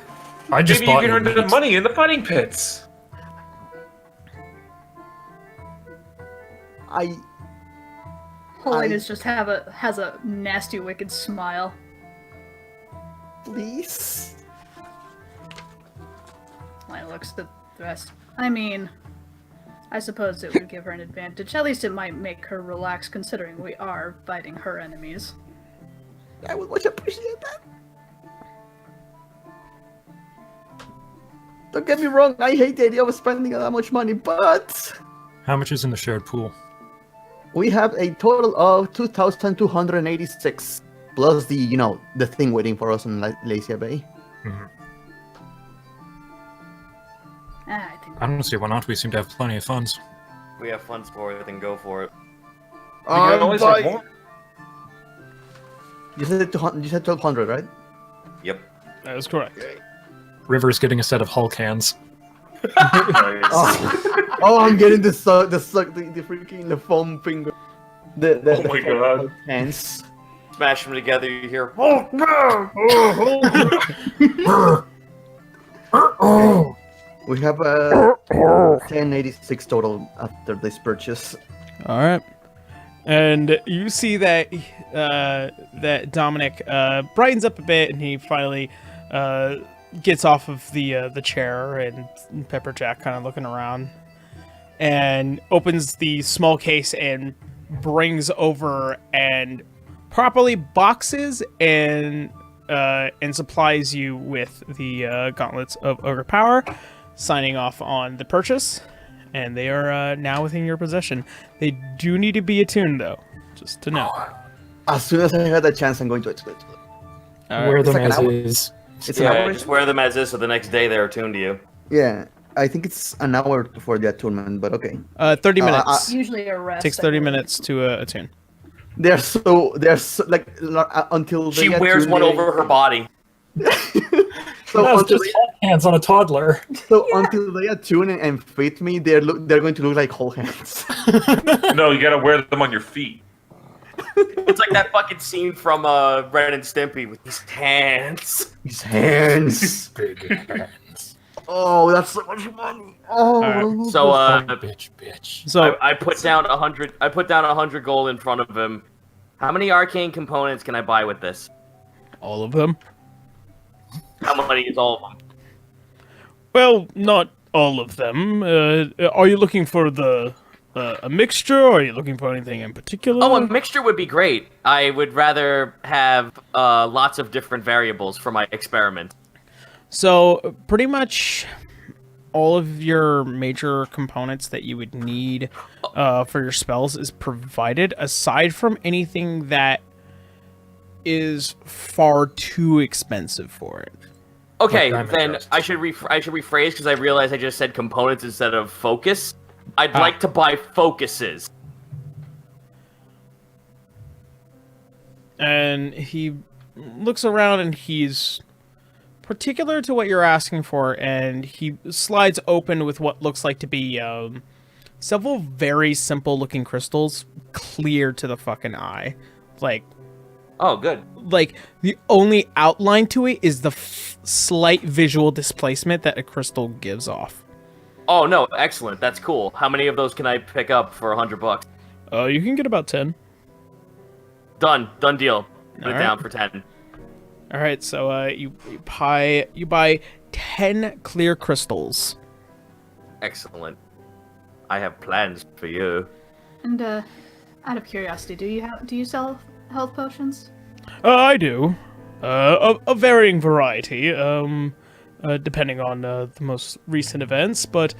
I just Maybe you bought can you earn the meat. money in the fighting pits. Holiness just has a nasty, wicked smile. Please. I looks at the rest. I mean, I suppose it would give her an advantage. At least it might make her relax, considering we are fighting her enemies. I would much appreciate that. Don't get me wrong, I hate the idea of spending that much money, but... How much is in the shared pool? We have a total of 2,286 plus the thing waiting for us in Lacia Bay. I think I don't see why not. We seem to have plenty of funds. We have funds for it, then go for it. We can always have more. You said 200, you said 1,200, right? Yep. That is correct. River's getting a set of Hulk hands. Nice. Oh, I'm getting the freaking the foam finger. The Oh my God. hands. Smash them together, you hear, We have 1086 total after this purchase. All right. And you see that that Dominic brightens up a bit, and he finally gets off of the chair, and Pepperjack kind of looking around, and opens the small case and brings over and properly boxes and supplies you with the gauntlets of Ogre Power, signing off on the purchase. And they are now within your possession. They do need to be attuned, though, just to know. As soon as I have the chance, I'm going to explain to them. Wear them It's like as an hour. is. It's an hour. just wear them as is, so the next day they're attuned to you. Yeah, I think it's an hour before the attunement, but okay. 30 minutes. usually a rest. Takes 30 minutes to attune. They're so like until they She wears attune, one they- over her body. So No, it's until just Hulk hands on a toddler. until they attune and fit me, they're going to look like whole hands. No, you gotta wear them on your feet. It's like that fucking scene from Ren and Stimpy with his hands. His hands. Big hands. Oh, that's so much money. Oh. Alright, So Bitch. So I put down 100. I put down 100 gold in front of him. How many arcane components can I buy with this? all of them. How many is all of them? Well, not all of them. Are you looking for a mixture, or are you looking for anything in particular? Oh, a mixture would be great. I would rather have lots of different variables for my experiment. So, pretty much all of your major components that you would need for your spells is provided, aside from anything that is far too expensive for it. Okay, Like diamond then dust. I should rephrase because I realized I just said components instead of focus. I'd like to buy focuses. And he looks around, and he's particular to what you're asking for, and he slides open with what looks like to be several very simple looking crystals, clear to the fucking eye. Oh, good. Like the only outline to it is the slight visual displacement that a crystal gives off. Oh no, excellent. That's cool. How many of those can I pick up for $100? You can get about 10. Done deal. Put it Alright. down for 10. All right, so you buy 10 clear crystals. Excellent. I have plans for you. And out of curiosity, do you sell health potions? I do. A varying variety, depending on the most recent events, but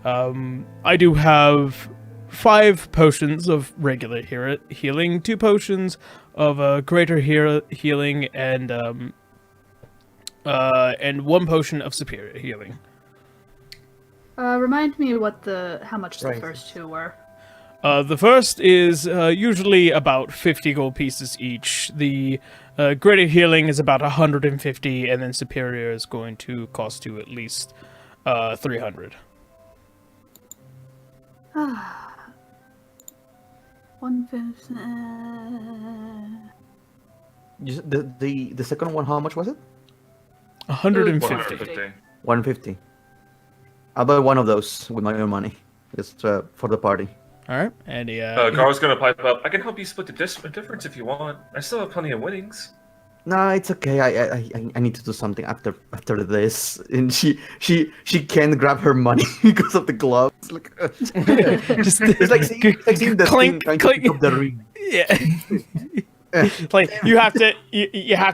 I do have 5 potions of regular healing, 2 potions of greater healing, and 1 potion of superior healing. Remind me how much the Right. first 2 were. The first is usually about 50 gold pieces each. The greater healing is about 150, and then superior is going to cost you at least 300. 150. The second one, how much was it? 150. 150. 150. I'll buy one of those with my own money, just for the party. All right, and Carl's gonna pipe up. I can help you split the difference if you want. I still have plenty of winnings. No, it's okay. I need to do something after this. And she can't grab her money because of the gloves. Like, just it's like seeing the thing clink, trying to clink. pick up the ring. Yeah. Like you have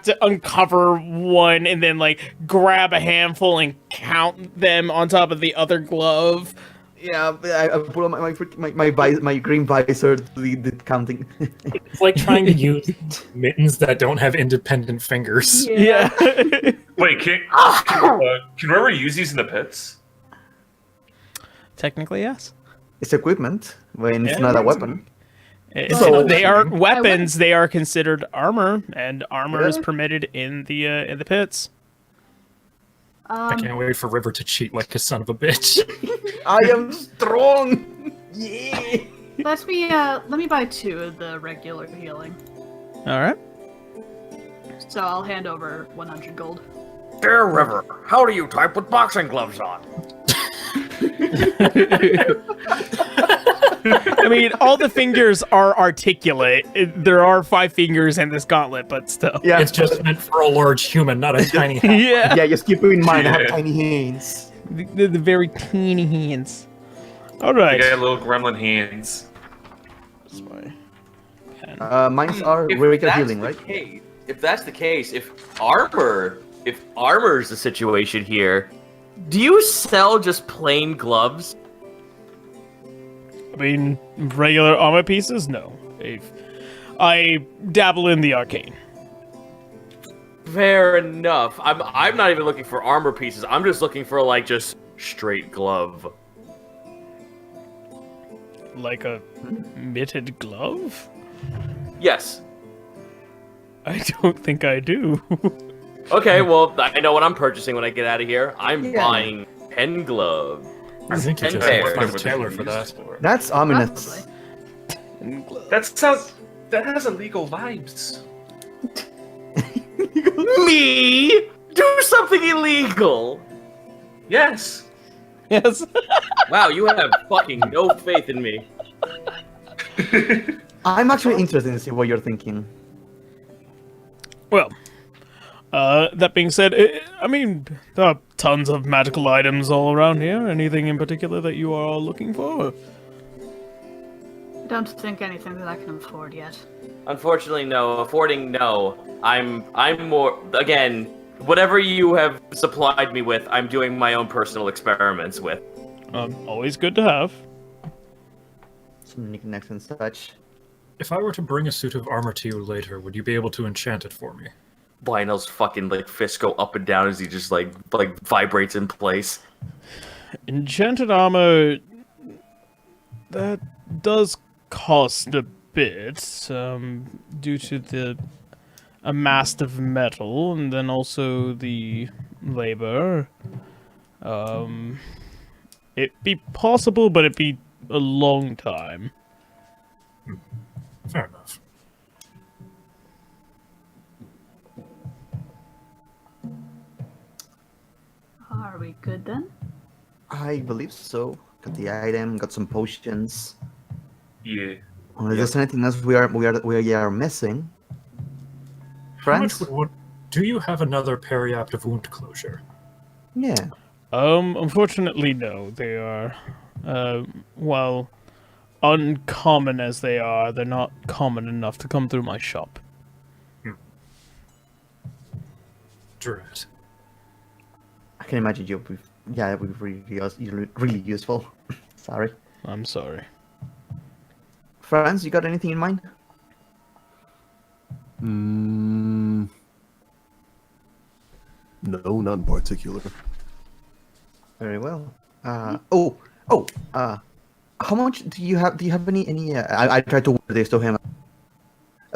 to uncover one and then like grab a handful and count them on top of the other glove. Yeah, I put on my green visor to the counting. It's like trying to use mittens that don't have independent fingers. Yeah. Wait, can Rubber use these in the pits? Technically, yes. It's equipment when it's Yeah, not a weapon. So they aren't weapons; they are considered armor, and armor is Yeah. permitted in the pits. I can't wait for River to cheat like a son of a bitch. I am strong. Yeah. Let me buy 2 of the regular healing. All right. So I'll hand over 100 gold. Dear River, how do you type with boxing gloves on? I mean, all the fingers are articulate. There are 5 fingers in this gauntlet, but still. Yeah, It's just meant for a large human, not a tiny hand. Yeah. yeah. Just keep in mind, I have tiny hands. The very teeny hands. All I right. got little gremlin hands. That's my pen. Mines are If regular that's healing, the right? case- if that's the case, if armor's the situation here, do you sell just plain gloves? I mean, regular armor pieces? No. I dabble in the arcane. Fair enough. I'm not even looking for armor pieces. I'm just looking for like just straight glove. Like a mitted glove? Yes. I don't think I do. Okay, well I know what I'm purchasing when I get out of here. I'm Yeah. buying pen glove. I think you And just fair. have to find a tailor for that. That's ominous. That has illegal vibes. Me? Do something illegal. Yes. Yes. Wow, you have fucking no faith in me. I'm actually interested in see what you're thinking. Well, that being said, I mean, there are tons of magical items all around here. Anything in particular that you are looking for? Don't think anything that I can afford yet. Unfortunately, no. Affording, no. I'm more again. Whatever you have supplied me with, I'm doing my own personal experiments with. Always good to have. Some knickknacks and such. If I were to bring a suit of armor to you later, would you be able to enchant it for me? Lionel's fucking like fist go up and down as he just like vibrates in place. Enchanted armor, that does cost a bit, due to the amassed of metal, and then also the labor. It'd be possible, but it'd be a long time. Fair enough. Are we good then? I believe so. Got the item, got some potions. Yeah. Unless there's anything else we are missing. How much Friends? do you have another periaptive wound closure? Yeah. Unfortunately, no. They are, well, uncommon as they are, they're not common enough to come through my shop. Dread. I can imagine you. Yeah, it would be really useful. Sorry. I'm sorry. Franz, you got anything in mind? No, not in particular. Very well. How much do you have? Do you have any? I tried to word this to him.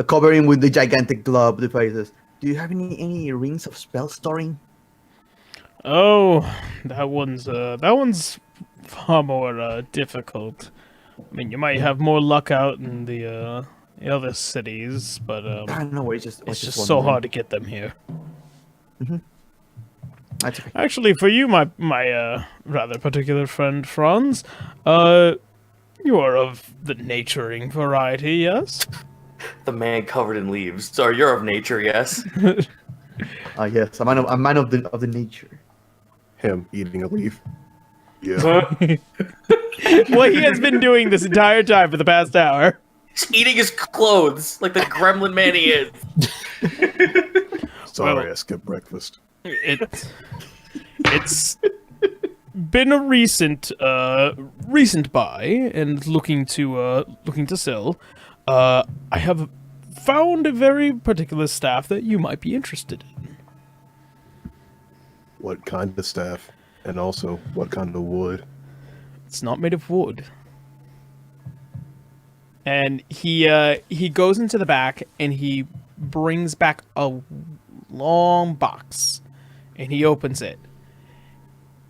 Covering with the gigantic globe devices. Do you have any rings of spell storing? Oh, that one's far more difficult. I mean, you might have more luck out in the other cities, but I don't know. It's it's just so hard to get them here. That's okay. Actually, for you, my rather particular friend Franz, you are of the naturing variety, yes? The man covered in leaves. So you're of nature, yes. Yes, a man of the nature. Him eating a leaf. Yeah. What he has been doing this entire time for the past hour. He's eating his clothes like the gremlin man he is. Sorry, Well- I skipped breakfast. It's been a recent recent buy and looking to sell, I have found a very particular staff that you might be interested in. What kind of staff? And also, what kind of wood? It's not made of wood. And he goes into the back and he brings back a long box and he opens it.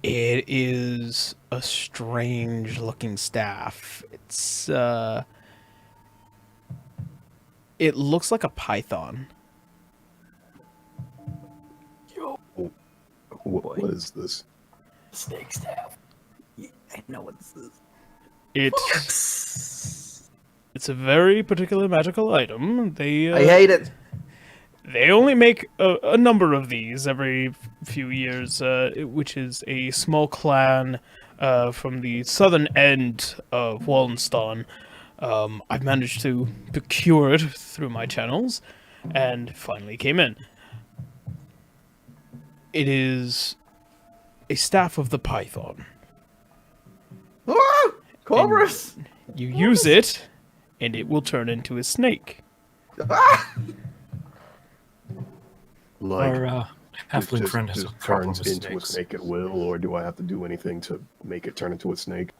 It is a strange looking staff. It's it looks like a python. What is this? Snake staff. Yeah, I know what this is. It's a very particular magical item. I hate it. They only make a number of these every few years, which is a small clan from the southern end of Wallenstein. I've managed to procure it through my channels, and finally came in. It is a staff of the python. Ah! Cobras! You use it, and it will turn into a snake. Ah! Like, Our halfling friend has a just problem turns with into snakes. a snake at will, or do I have to do anything to make it turn into a snake?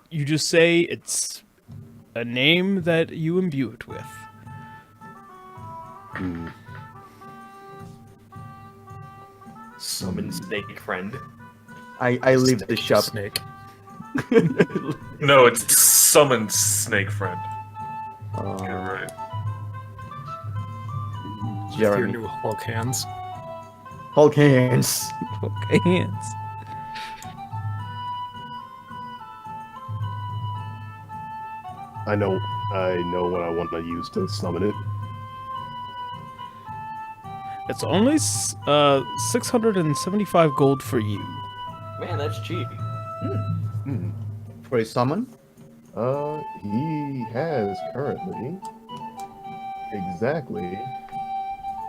You just say it's a name that you imbue it with. Summon snake friend. I leave the shop. Snake. No, it's summon snake friend. Uh, You're right. With your Jeremy. new Hulk hands. Hulk hands. Okay, hands. I know what I want to use to summon it. It's only 675 gold for you. Man, that's cheap. For a summon? He has currently exactly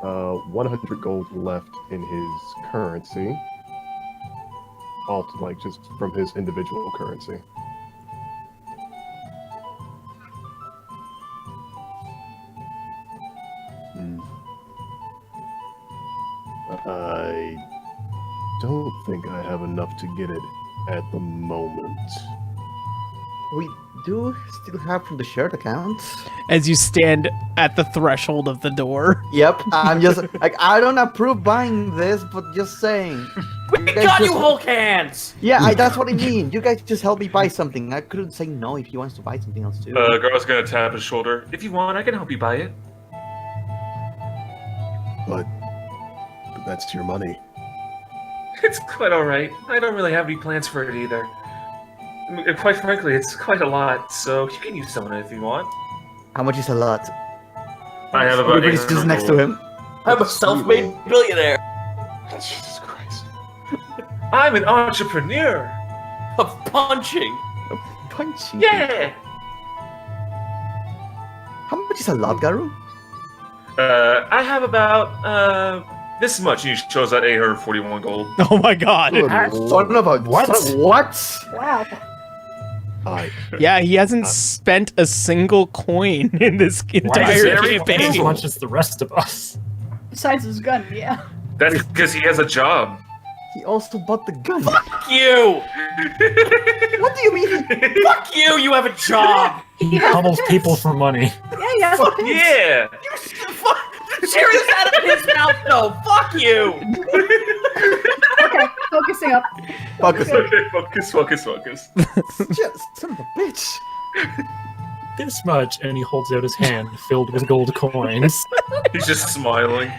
100 gold left in his currency. All like just from his individual currency. I don't think I have enough to get it at the moment. We do still have from the shared account. As you stand at the threshold of the door. Yep, I'm just like I don't approve buying this, but just saying. We got you, Hulk hands. Yeah, that's what I mean. You guys just help me buy something. I couldn't say no if he wants to buy something else too. Gar's gonna tap his shoulder. If you want, I can help you buy it. But that's your money. It's quite alright. I don't really have any plans for it either. Quite frankly, it's quite a lot, so you can use some of it if you want. How much is a lot? I have about Everybody's just 800 next to gold. him. I'm a self-made billionaire Jesus Christ. I'm an entrepreneur! of punching. Punchy. Yeah! How much is a lot, Garu? I have about, this much. You shows that 841 gold. Oh my god. Son of a What? What? Wow. I Yeah, he hasn't spent a single coin in this Why entire does he every have as campaign. much as the rest of us? Besides his gun, yeah. That's because he has a job. He also bought the gun. Fuck you! What do you mean? Fuck you! You have a job. He pummels people for money. Yeah, yeah. Yeah! Serious out of his mouth, though. Fuck you! Okay, focusing up. Focus. Okay, focus. Just son of a bitch. This much, and he holds out his hand filled with gold coins. He's just smiling.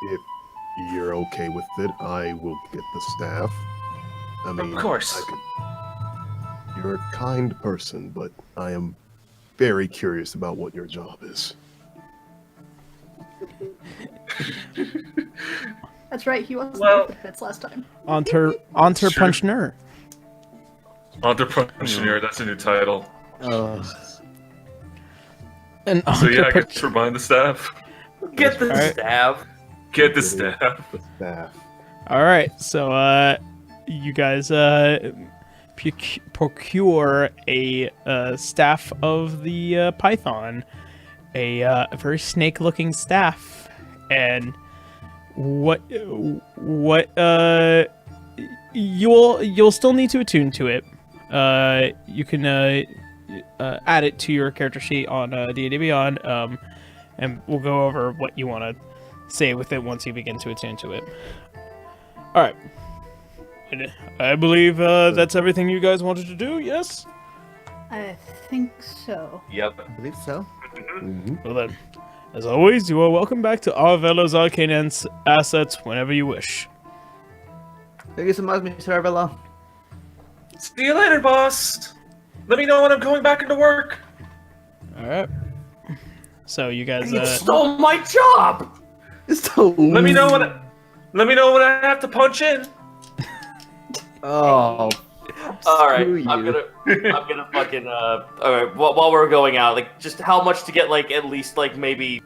If you're okay with it, I will get the staff. I mean, Of course. You're a kind person, but I am very curious about what your job is. That's right, he wasn't Well- with the fits last time. Onter Sure. Punchner. Entrepreneur, that's a new title. And So yeah, I Onter guess we're buying the staff. Get the Alright. staff. Get the staff. The staff. All right, so you guys procure a staff of the python, a very snake-looking staff, and what you'll still need to attune to it. You can add it to your character sheet on D&D Beyond, and we'll go over what you want to say with it once you begin to attune to it. All right. I believe that's everything you guys wanted to do, yes? I think so. Yep. I believe so. Well then, as always, you are welcome back to Arvella's Arcane assets whenever you wish. Thank you so much, Mr. Arvella. See you later, boss. Let me know when I'm going back into work. Alright. So you guys You stole my job. So Let me know when I have to punch in. Oh. All right, Screw I'm you. gonna fucking all right. While we're going out, like, just how much to get like at least like maybe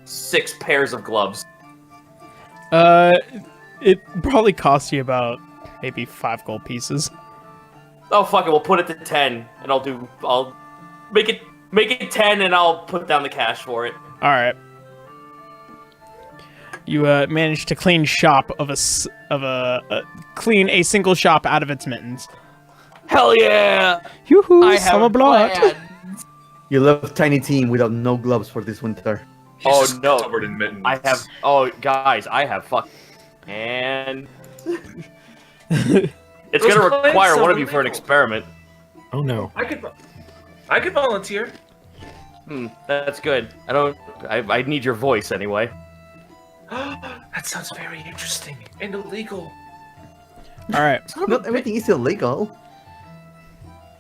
6 pairs of gloves? it probably costs you about maybe 5 gold pieces. Oh fuck it, we'll put it to 10, and I'll make it 10, and I'll put down the cash for it. Alright. You managed to clean clean a single shop out of its mittens. Hell yeah! Yoo-hoo, I have summer a blood. plan. You left Tiny Team without no gloves for this winter. He's Oh, just no. covered in mittens. I have. Oh, guys, I have fuck. And it's Those gonna plans require sound one of you for an illegal. experiment. Oh no. I could volunteer. That's good. I need your voice anyway. That sounds very interesting and illegal. Alright. Not everything is illegal.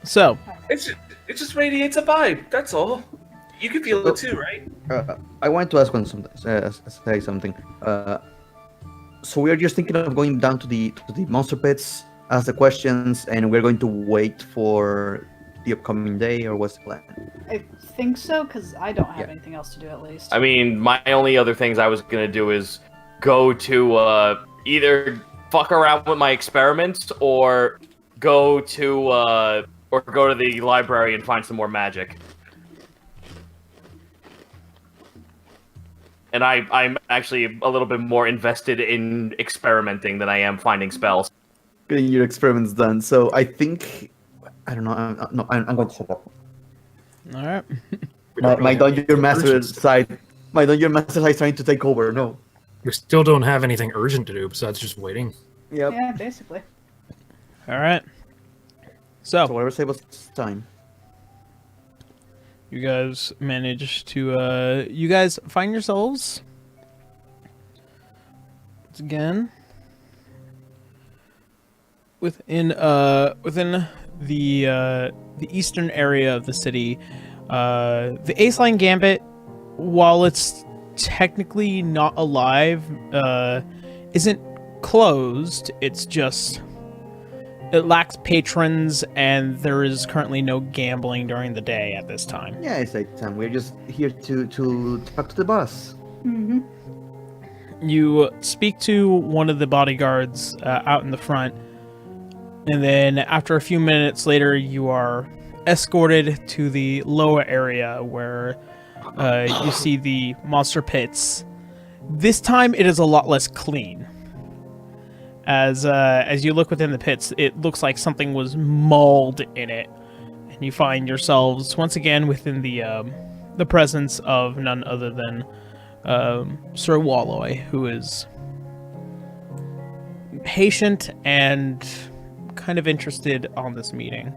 So, It just radiates a vibe. That's all. You can feel it too, right? I wanted to ask say something. So we are just thinking of going down to the monster pits, ask the questions, and we're going to wait for the upcoming day, or what's the plan? I think so, because I don't have Yeah. anything else to do at least. I mean, my only other things I was gonna do is go to either fuck around with my experiments or go to the library and find some more magic. And I'm actually a little bit more invested in experimenting than I am finding spells. Getting your experiments done. So I think I don't know. I'm going to shut up. alright. My dungeon master side. My dungeon master side is trying to take over. No. We still don't have anything urgent to do besides just waiting. Yep. Yeah, basically. Alright. So So, whatever saves us time. you guys managed to, you guys find yourselves, once again, within the eastern area of the city. The Ace Line Gambit, while it's technically not alive, isn't closed. It's just, it lacks patrons, and there is currently no gambling during the day at this time. Yeah, it's like time. We're just here to talk to the boss. Mm-hmm. You speak to one of the bodyguards out in the front, and then after a few minutes later, you are escorted to the lower area where you see the monster pits. This time, it is a lot less clean. As you look within the pits, it looks like something was mauled in it, and you find yourselves once again within the presence of none other than Sir Walloy, who is patient and kind of interested on this meeting.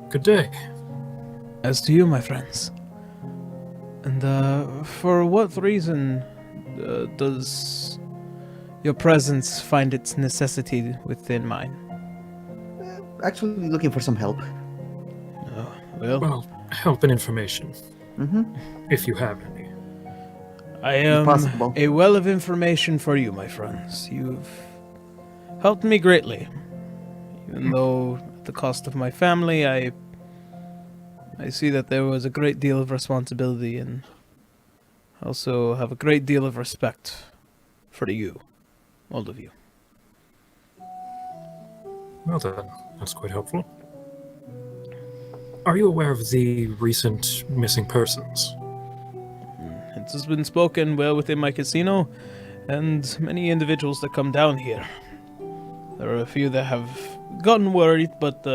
Good day. As to you, my friends. And for what reason does your presence find its necessity within mine? Actually, looking for some help. Oh, well, Well, help and information, Mm-hmm. if you have any. I am possible. a well of information for you, my friends. You've helped me greatly. Even though at the cost of my family, I see that there was a great deal of responsibility, and also have a great deal of respect for you. all of you. Well then, that's quite helpful. Are you aware of the recent missing persons? It has been spoken well within my casino, and many individuals that come down here. There are a few that have gotten worried, but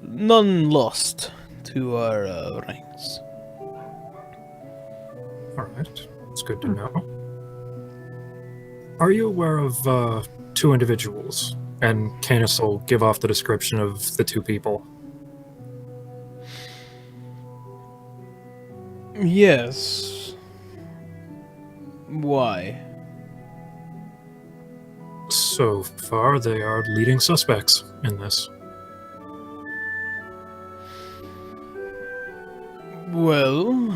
none lost to our ranks. Alright, that's good to know. Are you aware of two individuals? And Canis will give off the description of the two people. Yes. Why? So far, they are leading suspects in this. Well,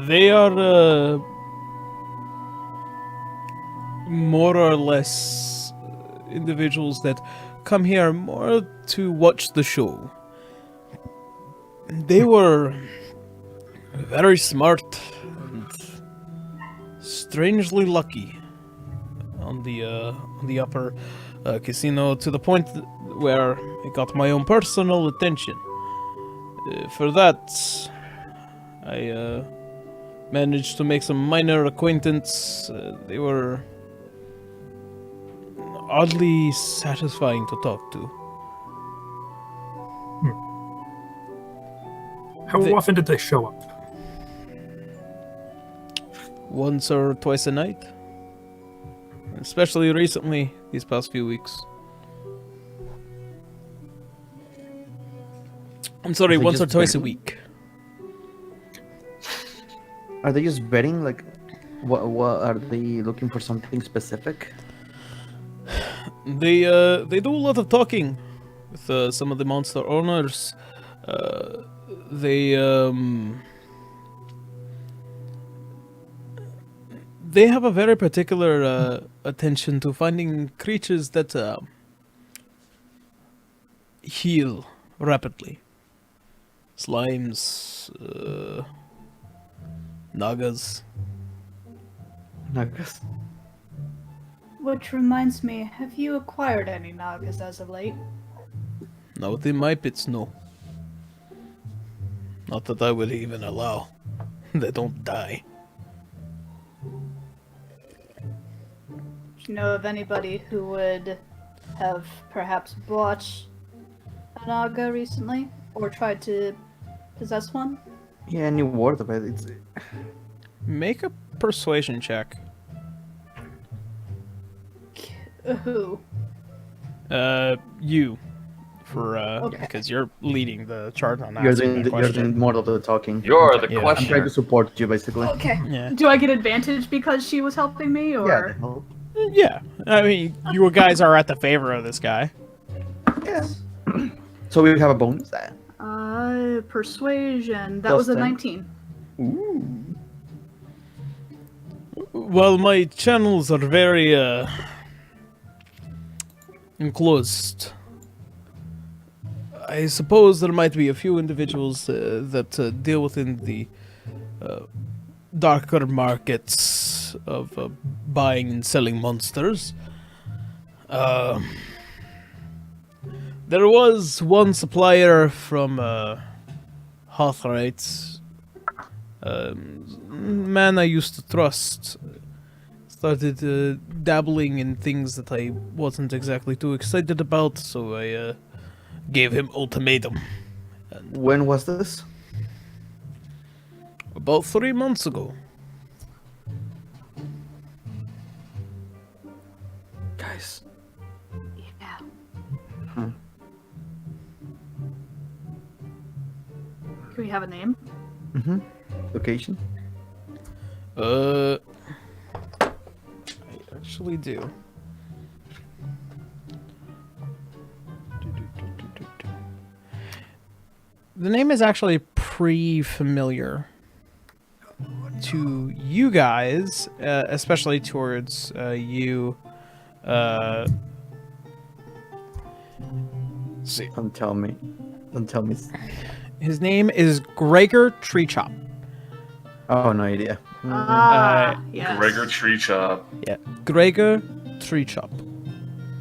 they are more or less individuals that come here more to watch the show. They were very smart and strangely lucky on the upper casino, to the point where I got my own personal attention. For that, I managed to make some minor acquaintance. They were oddly satisfying to talk to. How often did they show up? Once or twice a night. Especially recently, these past few weeks. I'm sorry, Are they once or just twice a betting? week. Are they just betting? Like, what are they looking for something specific? They do a lot of talking with some of the monster owners. They have a very particular attention to finding creatures that heal rapidly. Slimes, Nagas. Nagas. Which reminds me, have you acquired any Nagas as of late? Not within my pits, no. Not that I would even allow. They don't die. Do you know of anybody who would have perhaps bought a Naga recently? Or tried to possess one? Yeah, any word of it? It's Make a persuasion check. Who? You. For, Okay. because you're leading the charge on that. you're doing more of the talking. You're the Yeah. I'm trying questioner. to support you, basically. Okay. Yeah. Do I get advantage because she was helping me, or? Yeah. the hell. Yeah. I mean, you guys are at the favor of this guy. Yeah. So we have a bonus there. Persuasion. That was a Plus 10. 19. Ooh. Well, my channels are very, enclosed. I suppose there might be a few individuals that deal within the darker markets of buying and selling monsters. There was one supplier from Rite, man I used to trust. Started dabbling in things that I wasn't exactly too excited about, so I gave him ultimatum. When was this? About 3 months ago. Guys. Yeah. Can we have a name? Mm-hmm. Location? I actually do. The name is actually pretty familiar to you guys, especially towards you. See, Don't tell me. Don't tell me. his name is Gregor Treechop. Oh, no idea. Yes. Gregor Tree Chop. Yeah, Gregor Treechop.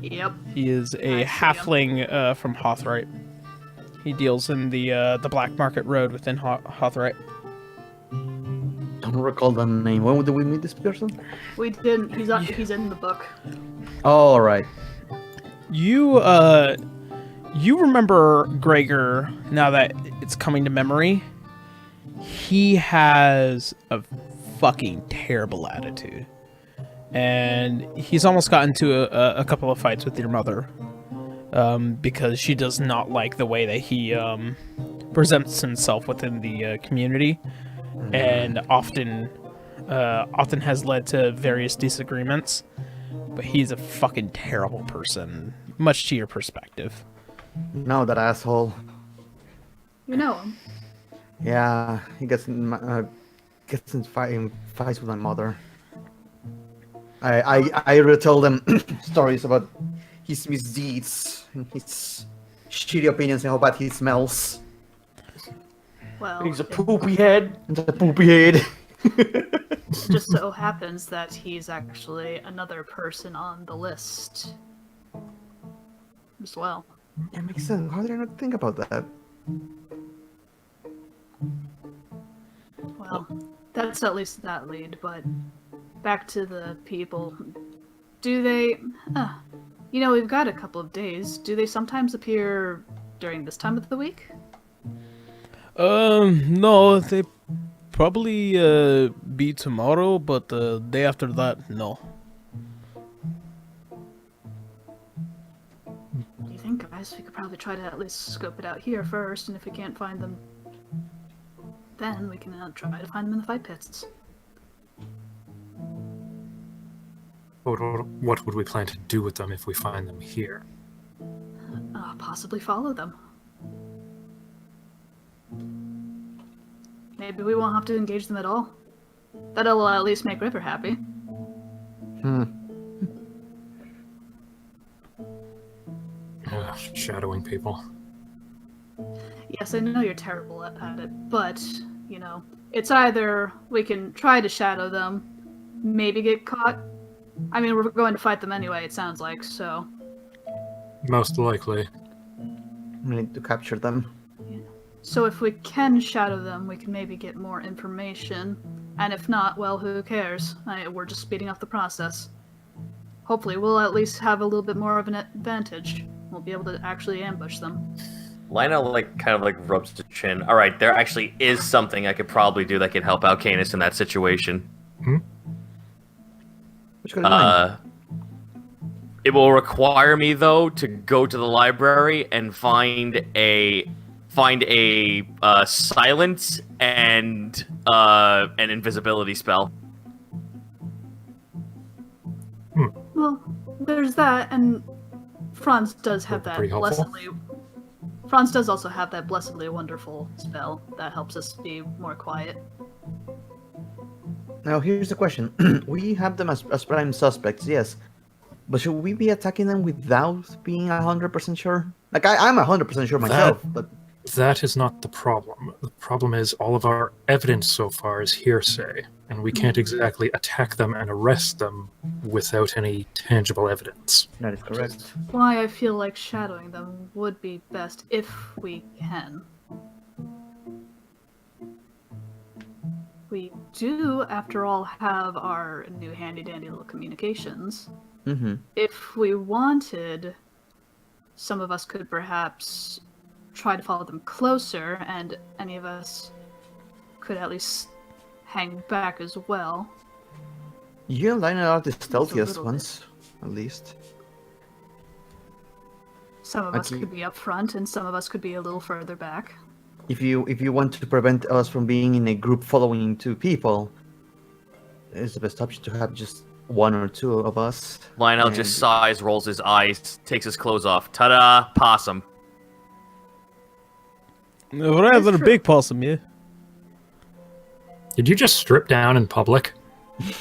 Yep. He is I a see halfling from Rite. He deals in the Black Market Road within Rite. Don't recall the name. When did we meet this person? We didn't. He's in the book. All right. You remember Gregor now that it's coming to memory. He has a fucking terrible attitude. And he's almost gotten into a couple of fights with your mother. Because she does not like the way that he presents himself within the community. And often has led to various disagreements. But he's a fucking terrible person, much to your perspective. No, that asshole. You know him. Yeah, he gets in fights with my mother. I retell them stories about his misdeeds and his shitty opinions and how bad he smells. Well, He's a poopy head. And a poopy head. it just so happens that he's actually another person on the list as well. That makes sense. How did I not think about that? Well, that's at least that lead, but back to the people. Do they... you know, we've got a couple of days. Do they sometimes appear during this time of the week? No, they probably be tomorrow, but the day after that, no. What do you think, guys? We could probably try to at least scope it out here first, and if we can't find them, then we can try to find them in the fight pits. What would we plan to do with them if we find them here? Possibly follow them. Maybe we won't have to engage them at all. That'll at least make River happy. Shadowing people. Yes, I know you're terrible at it, but, you know, it's either we can try to shadow them, maybe get caught. I mean, we're going to fight them anyway, it sounds like, so... Most likely. We need to capture them. So if we can shadow them, we can maybe get more information. And if not, well, who cares? We're just speeding up the process. Hopefully, we'll at least have a little bit more of an advantage. We'll be able to actually ambush them. Lionel kind of rubs his chin. All right, there actually is something I could probably do that could help out Canis in that situation. Which could be mine. It will require me though to go to the library and find a silence and an invisibility spell. Well, there's that, and Franz does have that Pretty helpful. Franz does also have that blessedly wonderful spell that helps us be more quiet. Now, here's the question. We have them as prime suspects, yes. But should we be attacking them without being 100% sure? Like, I'm 100% sure myself, but... That is not the problem. The problem is all of our evidence so far is hearsay, and we can't exactly attack them and arrest them without any tangible evidence. That is correct. Why I feel like shadowing them would be best if we can. We do, after all, have our new handy-dandy little communications. Mm-hmm. If we wanted, some of us could perhaps try to follow them closer, and any of us could at least hang back as well. You and Lionel are the stealthiest little ones, at least. Some of us Okay. could be up front, and some of us could be a little further back. If you want to prevent us from being in a group following two people, it's the best option to have just one or two of us. Lionel And- just sighs, rolls his eyes, takes his clothes off. Ta-da! Possum. Rather That's a big possum, yeah. Did you just strip down in public? Yeah.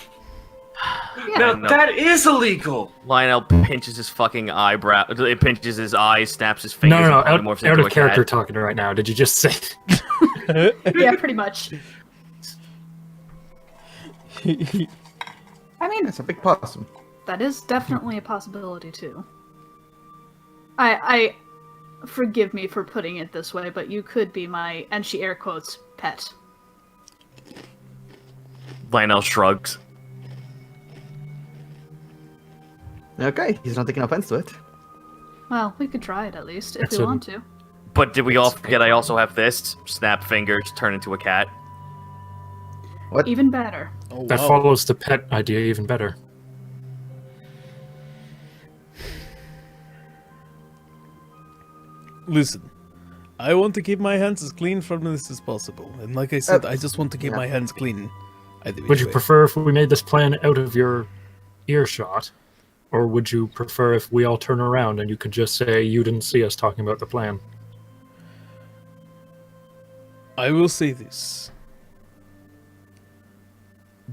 Now No. that is illegal. Lionel pinches his fucking eyebrow. It pinches his eyes, snaps his fingers, No, and out polymorphs of into a character cat. talking right now. Did you just say... Yeah, pretty much. I mean, It's a big possum. that is definitely a possibility too. I forgive me for putting it this way, but you could be my, and she air quotes, pet. Lionel shrugs. Okay, he's not taking offense to it. Well, we could try it at least, if It's we a- want to. But did we all forget I also have this? Snap fingers, turn into a cat. What? Even better. Oh, That wow. follows the pet idea even better. Listen, I want to keep my hands as clean from this as possible. And like I said, I just want to keep yeah. my hands clean. Either Would which you way. prefer if we made this plan out of your earshot? Or would you prefer if we all turn around and you could just say you didn't see us talking about the plan? I will say this.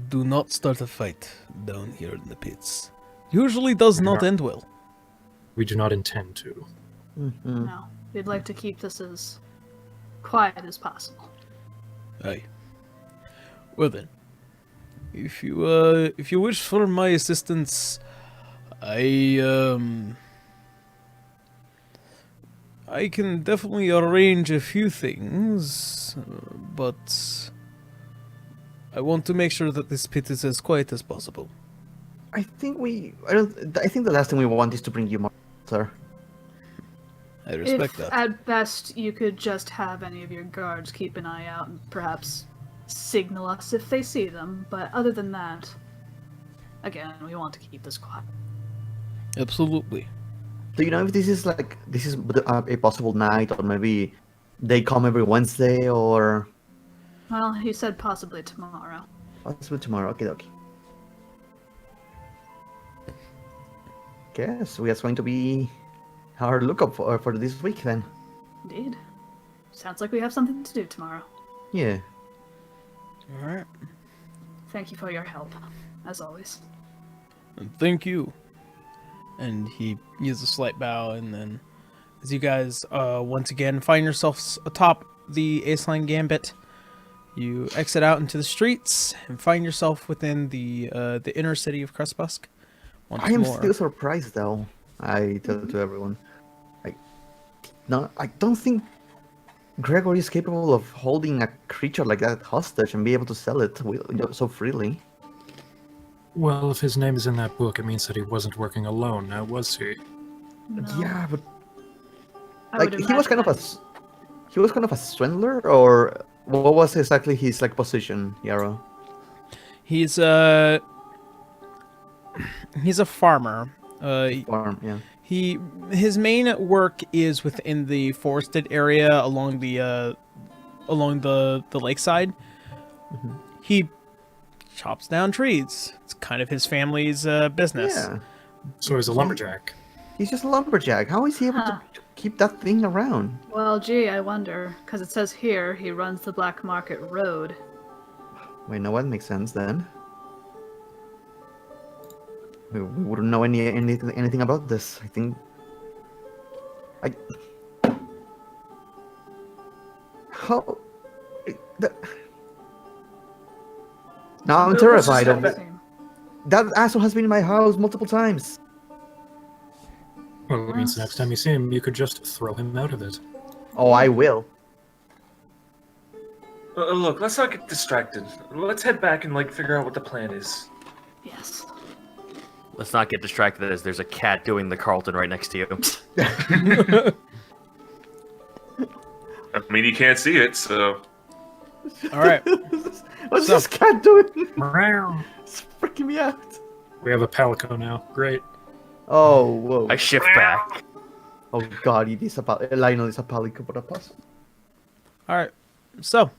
Do not start a fight down here in the pits. Usually does not end well. We do not intend to. Mm-hmm. No, we'd like to keep this as quiet as possible. Aye. Well then, if you wish for my assistance, I can definitely arrange a few things, but I want to make sure that this pit is as quiet as possible. I think the last thing we want is to bring you more, sir. I respect If that. at best you could just have any of your guards keep an eye out and perhaps signal us if they see them, but other than that, again, we want to keep this quiet. Absolutely. Do you know if this is a possible night, or maybe they come every Wednesday, or Well, he said possibly tomorrow. possibly tomorrow? Okay, okay. Guess we are going to be our lookup for this week then. Indeed. Sounds like we have something to do tomorrow. Yeah. Alright. Thank you for your help, as always. And thank you. And he gives a slight bow, and then as you guys once again find yourselves atop the Aceline Gambit, you exit out into the streets and find yourself within the inner city of Crestbusk. Once I am more. still surprised though. I tell to everyone. I don't think Gregory is capable of holding a creature like that hostage and be able to sell it so freely. Well, if his name is in that book, it means that he wasn't working alone, now was he? No, Yeah, but I like would he was kind of imagine he was kind of a swindler, or what was exactly his position, Yarrow? He's a farmer. Farm, yeah. His main work is within the forested area along the lakeside. Mhm. He chops down trees. It's kind of his family's business. Yeah. So he's a lumberjack. He's just a lumberjack. How is he able Huh. to keep that thing around? Well, gee, I wonder, because it says here he runs the Black Market Road. Wait, no, that makes sense then. We wouldn't know anything about this. I think. How? Now I'm terrified of that. That asshole has been in my house multiple times. Well, it means the next time you see him, you could just throw him out of it. Oh, I will. Look, let's not get distracted. Let's head back and figure out what the plan is. Yes. Let's not get distracted as there's a cat doing the Carlton right next to you. I mean, you can't see it, so All right. What's So- this cat doing? Meow. It's freaking me out. We have a palico now. Great. Oh, whoa. I shift back. Oh god, Lionel is a palico for a puzzle. All right. So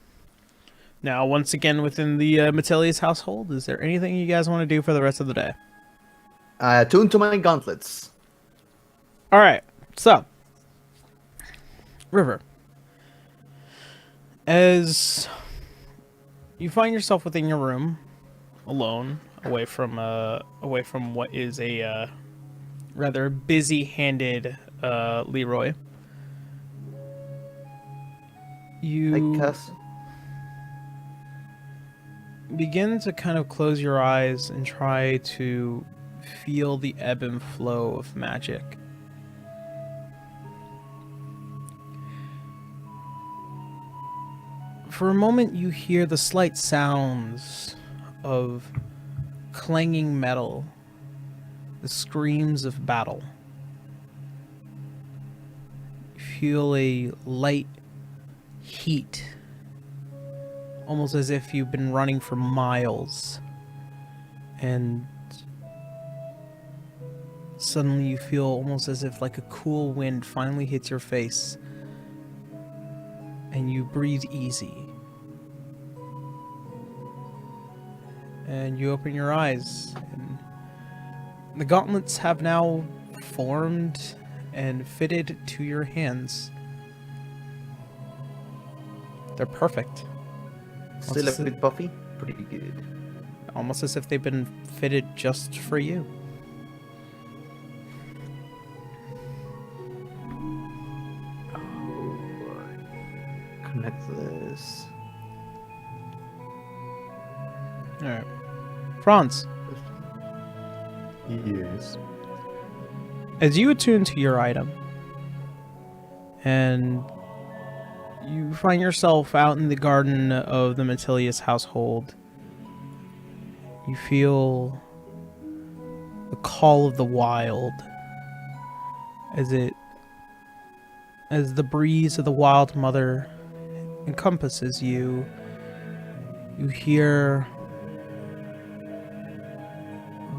now, once again, within the Metelius household, is there anything you guys want to do for the rest of the day? Tune to my gauntlets. All right. So, River, as you find yourself within your room, alone, away from what is a rather busy-handed Leroy, I cuss. begin to kind of close your eyes and try to feel the ebb and flow of magic. For a moment, you hear the slight sounds of clanging metal, the screams of battle. You feel a light heat, almost as if you've been running for miles, and suddenly you feel almost as if like a cool wind finally hits your face, and you breathe easy. And you open your eyes, and the gauntlets have now formed and fitted to your hands. They're perfect. Still a bit puffy? Pretty good. Almost as if they've been fitted just for you. Connect this. Alright. Franz, Yes. as you attune to your item, and you find yourself out in the garden of the Metilius household, you feel the call of the wild as the breeze of the wild mother encompasses you. You hear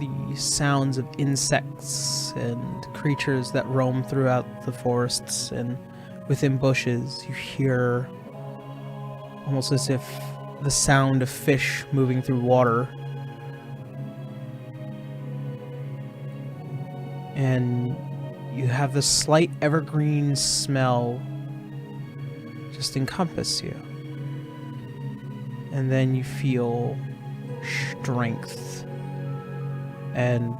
the sounds of insects and creatures that roam throughout the forests, and within bushes you hear almost as if the sound of fish moving through water. And you have this slight evergreen smell just encompass you. And then you feel strength, and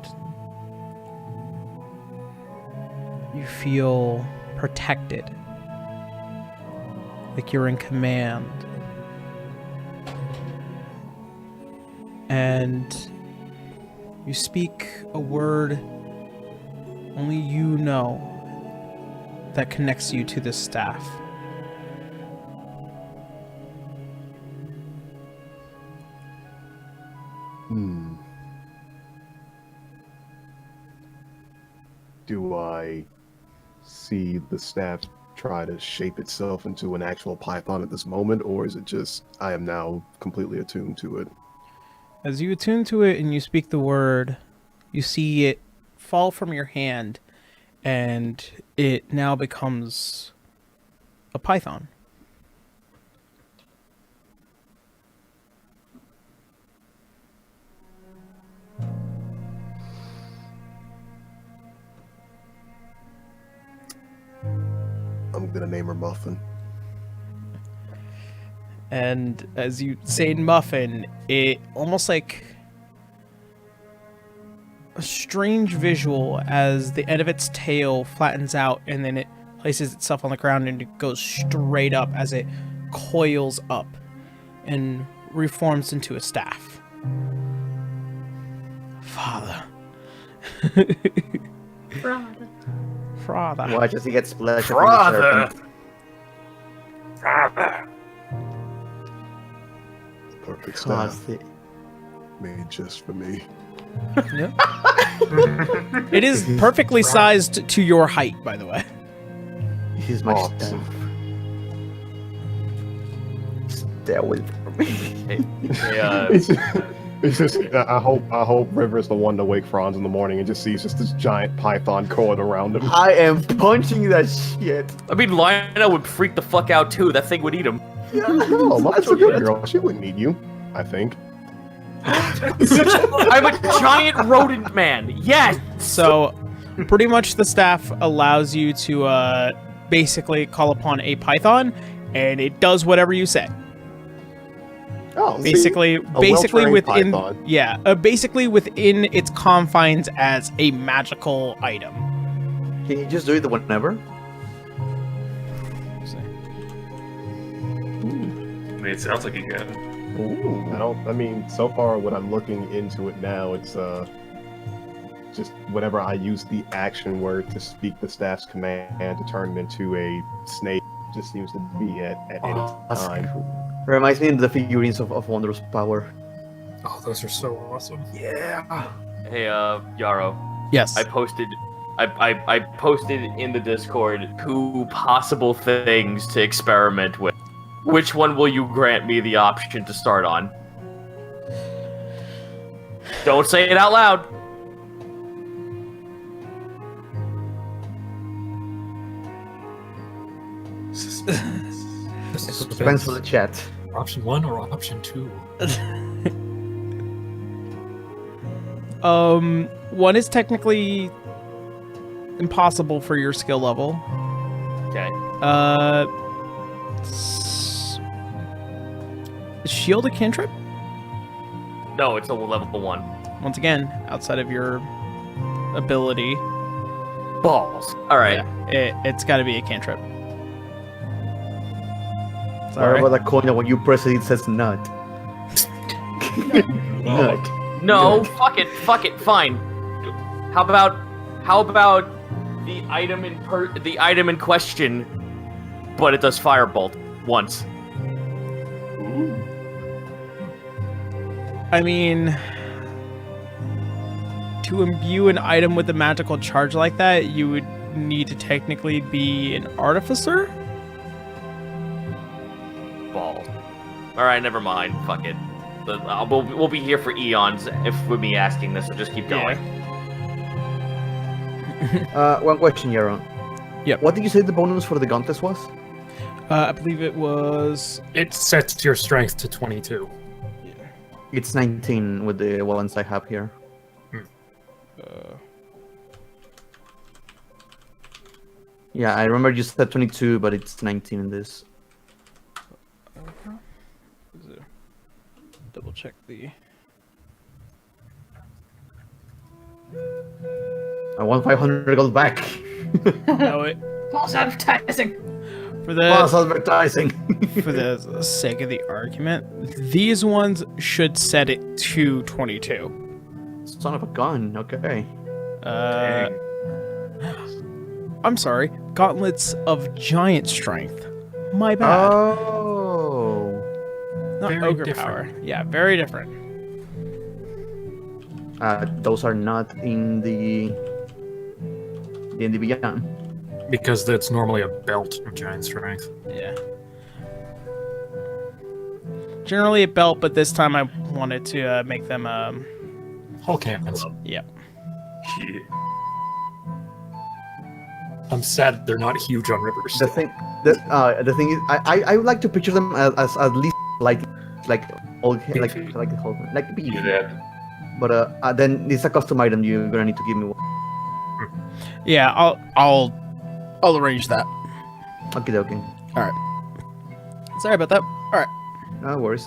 you feel protected, like you're in command. And you speak a word only you know that connects you to this staff. Do I see the staff try to shape itself into an actual python at this moment, or is it just I am now completely attuned to it? As you attune to it and you speak the word, you see it fall from your hand, and it now becomes a python. I'm gonna name her Muffin. And as you say Muffin, it almost like a strange visual as the end of its tail flattens out, and then it places itself on the ground and it goes straight up as it coils up and reforms into a staff. Father. Brother. Father. Watch as he gets splashed. Brother! Brother! Perfect staff Classic. made just for me. Yep. It is perfectly sized to your height, by the way. This is my Awesome. staff. Stay away from me. It's just I hope River is the one to wake Franz in the morning and just sees just this giant python coiled around him. I am punching that shit. I mean, Lionel would freak the fuck out too. That thing would eat him. No, Muffin's a good girl. She wouldn't need you, I think. I'm a giant rodent man. Yes. So, pretty much the staff allows you to basically call upon a python, and it does whatever you say. Oh, Basically well-trained within python. basically within its confines as a magical item. Can you just do it whenever? I mean, It sounds like you can. Ooh. I mean, so far when I'm looking into it now, it's just whenever I use the action word to speak the staff's command to turn it into a snake, just seems to be at any That's time. cool. Reminds me of the figurines of Wondrous Power. Oh, those are so awesome. Yeah. Hey, Yarrow. Yes. I posted in the Discord 2 possible things to experiment with. Which one will you grant me the option to start on? Don't say it out loud. Suspense for the chat. Option 1 or option 2? One is technically impossible for your skill level. Okay. Is shield a cantrip? No, it's a level 1. Once again, outside of your ability. Balls. Alright. Yeah, it's got to be a cantrip. What Sorry. about that coin that when you press it, it says nut? Nut. No, fuck it, fine. How about the item in question, but it does firebolt once. I mean, to imbue an item with a magical charge like that, you would need to technically be an artificer? Ball. Alright, never mind. Fuck it. We'll be here for eons with me asking this, so just keep going. One question, Yaron. Yep. What did you say the bonus for the Gauntlet was? I believe it was... It sets your strength to 22. It's 19 with the ones I have here. Yeah, I remember you said 22, but it's 19 in this. Double check the... I want 500 gold back. No, it... False advertising. For False the... advertising. For the sake of the argument, these ones should set it to 22. Son of a gun. Okay. I'm sorry. Gauntlets of Giant Strength. My bad. Oh. Not very ogre different. power. Yeah, very different. Those are not in the D&D Beyond. Because that's normally a belt of giant strength. Yeah. Generally a belt, but this time I wanted to make them Whole cannons. Yep. Yeah. I'm sad they're not huge on rivers. The thing is, I would like to picture them as at least like old like big. Yeah. But then it's a custom item. You're gonna need to give me one. Yeah, I'll arrange that. Okay, okay. Sorry about that. Alright. No worries.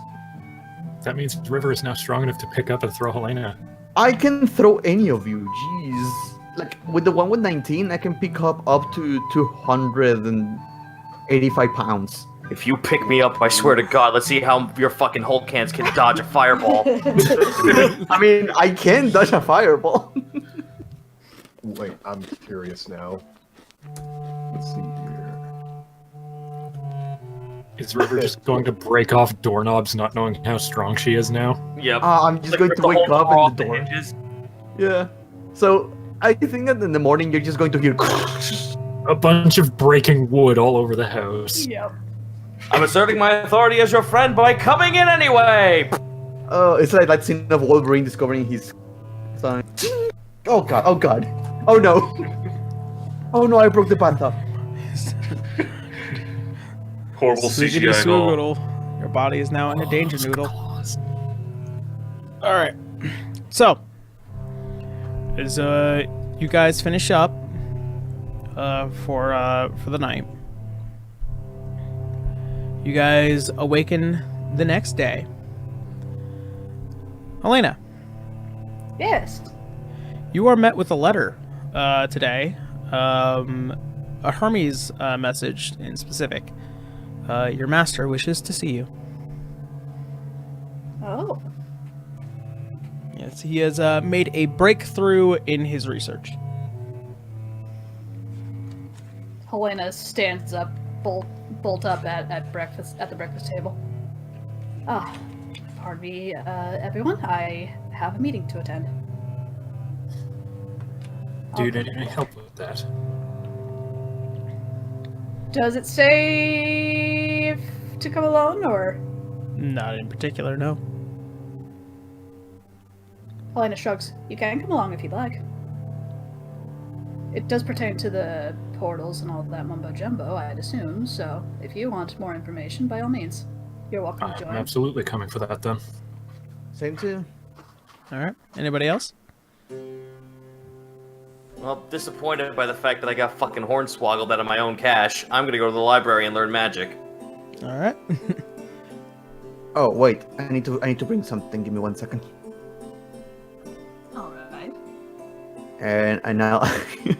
That means River is now strong enough to pick up and throw Helena. I can throw any of you. Jeez. Like with the one with 19, I can pick up to 285 pounds. If you pick me up, I swear to God, let's see how your fucking Hulk hands can dodge a fireball. I mean, I can dodge a fireball. Wait, I'm curious now. Let's see here. Is River just going to break off doorknobs, not knowing how strong she is now? Yep. I'm just going Rip to the wake whole up off in the door. hinges. Yeah. So I think that in the morning you're just going to hear. A bunch of breaking wood all over the house. Yep. I'm asserting my authority as your friend by coming in anyway! It's like that scene of Wolverine discovering his son. Oh god! Oh god! Oh no! Oh no! I broke the bathtub. Horrible Swiggity CGI and all. swiggle. Your body is now in a danger noodle. Alright. So, as you guys finish up for the night, you guys awaken the next day. Helena, Yes. you are met with a letter today, a Hermes message in specific. Your master wishes to see you. Oh. Yes, he has made a breakthrough in his research. Helena stands up, bolt up at the breakfast table. Ah, pardon me, everyone. I have a meeting to attend. Do you need any help with that? Does it say to come alone, or? Not in particular, no. Helena shrugs. You can come along if you'd like. It does pertain to the portals and all that mumbo jumbo, I'd assume, so if you want more information, by all means, you're welcome to I'm join. absolutely coming for that then. Same too. Alright. Anybody else? Well, disappointed by the fact that I got fucking hornswoggled out of my own cash, I'm gonna go to the library and learn magic. Alright. Oh wait, I need to bring something. Give me 1 second. Alright. And now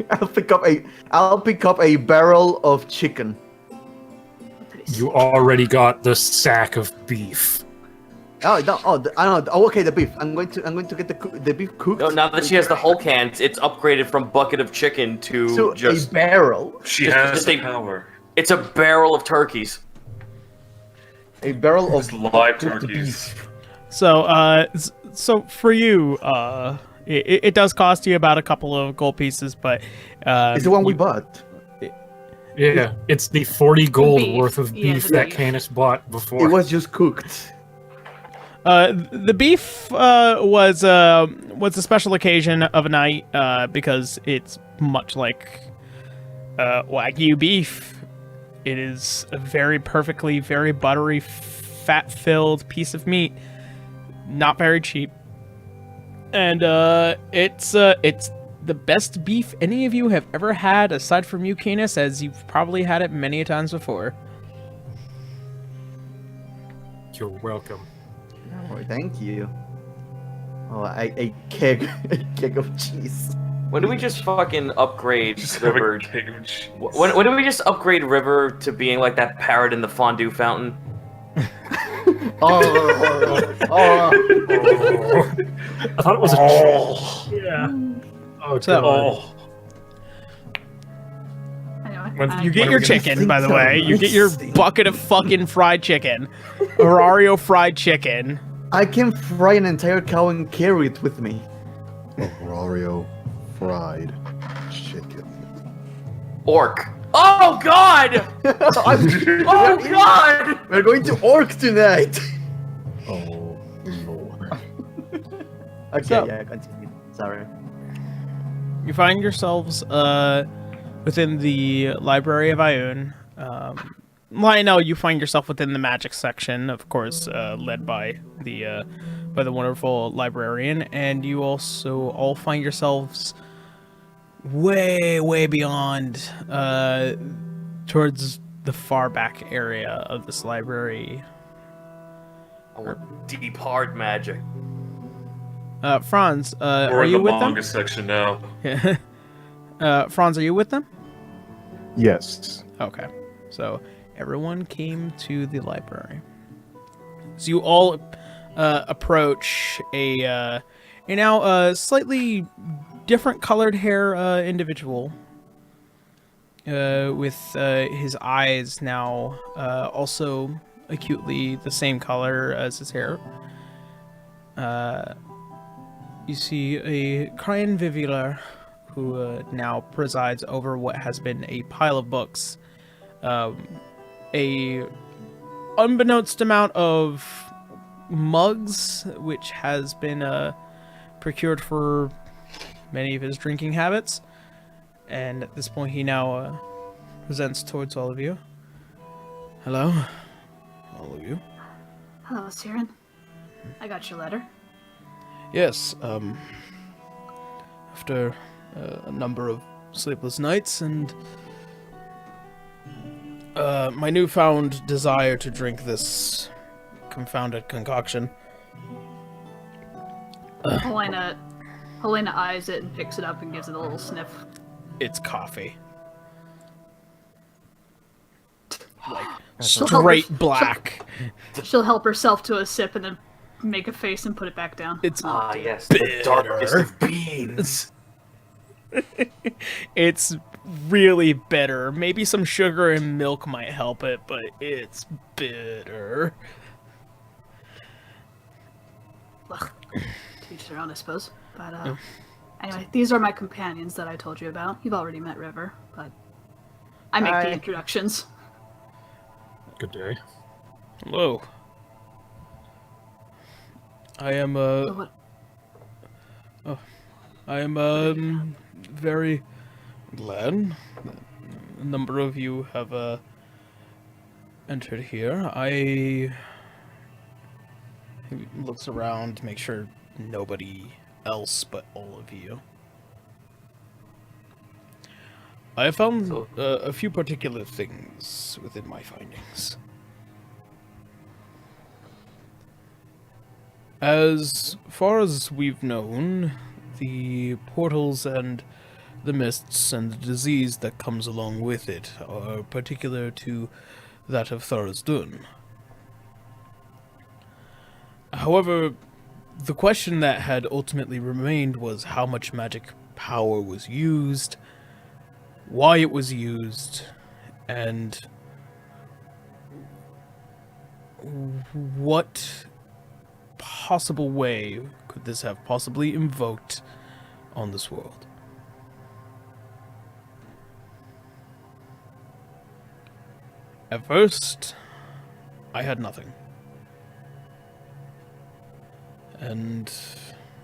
I'll pick up a barrel of chicken. You already got the sack of beef. Oh no! I know. Oh, okay, the beef. I'm going to get the beef cooked. No, now that she has the whole cans, it's upgraded from bucket of chicken to just a barrel. She Just- has just the a- power. It's a barrel of turkeys. A barrel It's of live cooked turkeys. beef. So for you, it does cost you about a couple of gold pieces, but It's the one we bought. Yeah, it's the 40 gold beef. worth of Yeah, beef the that beef. Canis bought before. It was just cooked. the beef was a special occasion of a night because it's much like Wagyu beef. It is a very buttery, fat-filled piece of meat. Not very cheap. And it's the best beef any of you have ever had, aside from you, Canis, as you've probably had it many a times before. You're welcome. Oh, thank you. Oh, a keg of cheese. When do we just fucking upgrade Just have River? a keg of cheese. When do we just upgrade River to being like that parrot in the fondue fountain? Oh. I thought it was a Yeah. Oh, So- God. Anyway, When You get When your are we gonna chicken, by the so way. You get your tasty. bucket of fucking fried chicken. Horario fried chicken. I can fry an entire cow and carry it with me. Aurario fried chicken. Orc. Oh god! Oh god! We're going to Orc tonight. Oh no. Okay, So- yeah, continue. Sorry. You find yourselves within the Library of Ioun. Lionel, you find yourself within the magic section, of course, led by the wonderful librarian, and you also all find yourselves way beyond towards the far back area of this library. I want deep hard magic. Franz, We're are in you the with manga section now. them? Franz, are you with them? Yes. Okay, so everyone came to the library. So you all approach a now slightly different colored hair individual with his eyes now also acutely the same color as his hair. You see a Cryan Vivilar who now presides over what has been a pile of books. A unbeknownst amount of mugs, which has been procured for many of his drinking habits. And at this point, he now presents towards all of you. Hello, all of you. hello, Siren. I got your letter. Yes, after a number of sleepless nights and my newfound desire to drink this confounded concoction. Helena eyes it and picks it up and gives it a little sniff. It's coffee. She'll help Straight black. She'll help herself to a sip and then make a face and put it back down. It's yes, the darkest of beans. it's really bitter. Maybe some sugar and milk might help it, but it's bitter. Ugh. To each their own, I suppose. But anyway, these are my companions that I told you about. You've already met River, but I make the introductions. Good day. Hello. I am very glad that a number of you have entered here. He looks around to make sure nobody else but all of you. I have found a few particular things within my findings. As far as we've known, the portals and the mists and the disease that comes along with it are particular to that of Tharizdun. However, the question that had ultimately remained was how much magic power was used, why it was used, and what possible way could this have possibly invoked on this world. At first, I had nothing. And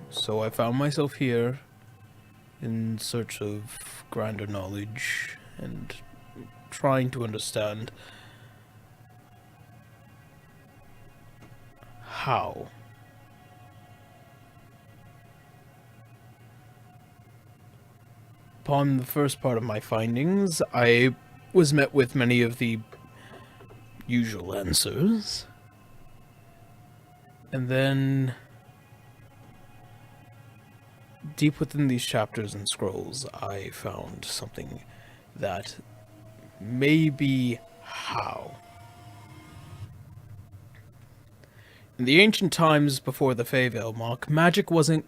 so I found myself here in search of grander knowledge and trying to understand how. Upon the first part of my findings, I was met with many of the usual answers. And then, deep within these chapters and scrolls, I found something that may be how. In the ancient times before the Feyveil Mark, magic wasn't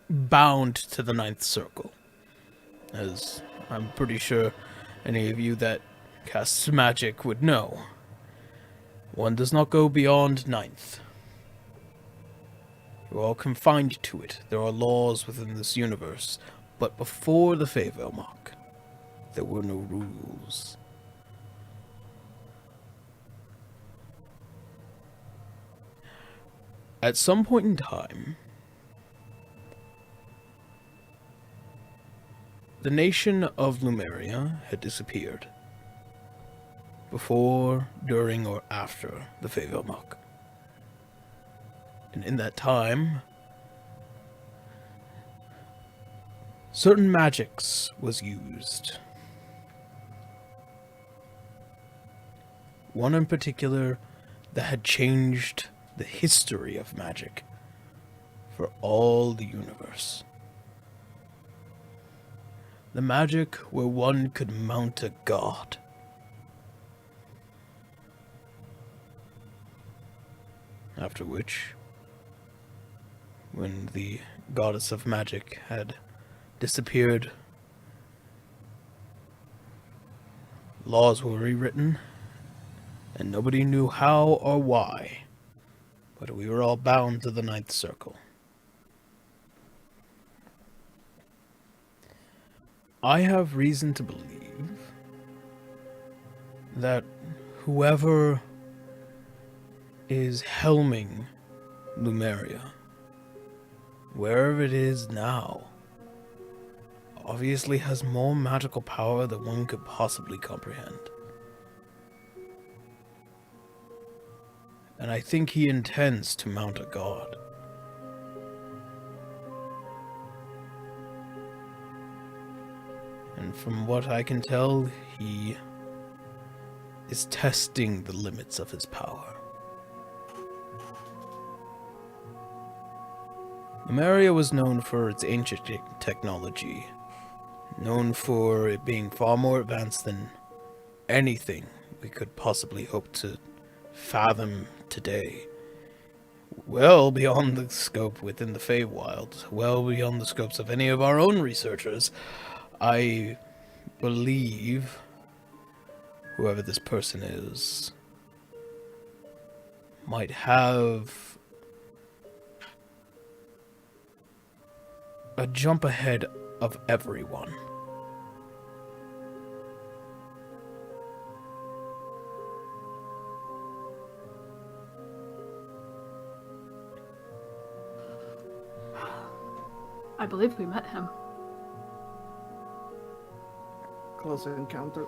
bound to the Ninth Circle. As I'm pretty sure any of you that casts magic would know. One does not go beyond Ninth. You are all confined to it. There are laws within this universe. But before the Feyveil Mark, there were no rules. At some point in time, the nation of Lumeria had disappeared. Before, during, or after the Feyveil Mark. And in that time, certain magics was used. One in particular that had changed the history of magic for all the universe. The magic where one could mount a god. After which, when the goddess of magic had disappeared, laws were rewritten, and nobody knew how or why, but we were all bound to the Ninth Circle. I have reason to believe that whoever is helming Lumeria, wherever it is now, obviously has more magical power than one could possibly comprehend. And I think he intends to mount a god. And from what I can tell, he is testing the limits of his power. Lumeria was known for its ancient technology, known for it being far more advanced than anything we could possibly hope to fathom today, well beyond the scope within the Feywild, well beyond the scopes of any of our own researchers. I believe whoever this person is might have a jump ahead of everyone. I believe we met him. Close encounter.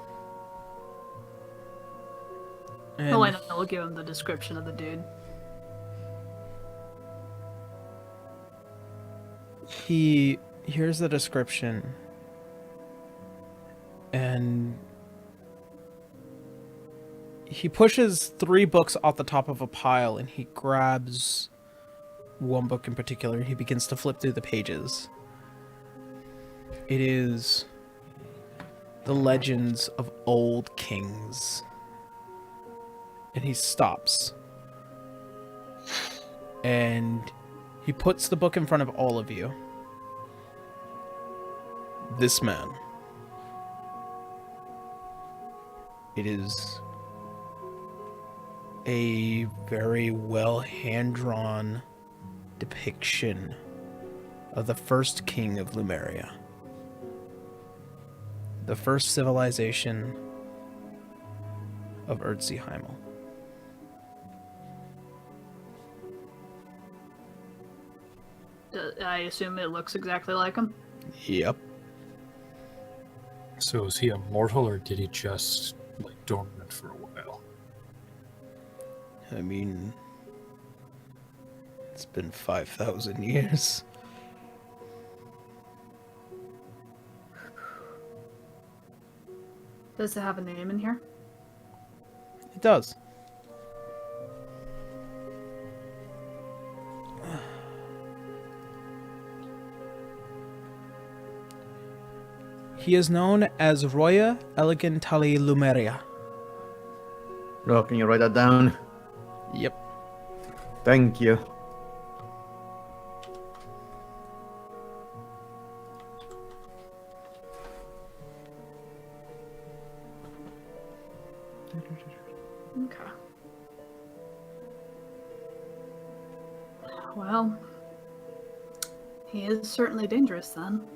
And Helena will give him the description of the dude. here's the description, and he pushes 3 books off the top of a pile, and he grabs one book in particular. He begins to flip through the pages. It is The Legends of Old Kings. And he stops. And he puts the book in front of all of you. This man. It is a very well hand-drawn depiction of the first king of Lumeria. The first civilization of Erdziheimel. I assume it looks exactly like him. Yep. So is he immortal, or did he just dormant for a while? I mean, it's been 5,000 years. Does it have a name in here? It does. He is known as Roya Elegantali Lumeria. Bro, can you write that down? Yep. Thank you. Okay. Well, he is certainly dangerous then.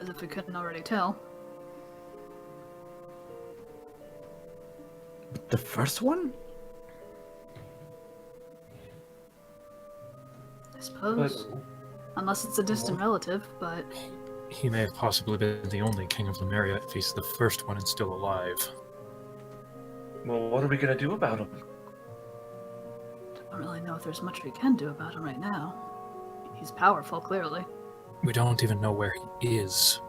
As if we couldn't already tell. The first one? I suppose. Unless it's a distant relative, but... He may have possibly been the only king of Lumeria if he's the first one and still alive. Well, what are we gonna do about him? I don't really know if there's much we can do about him right now. He's powerful, clearly. We don't even know where he is.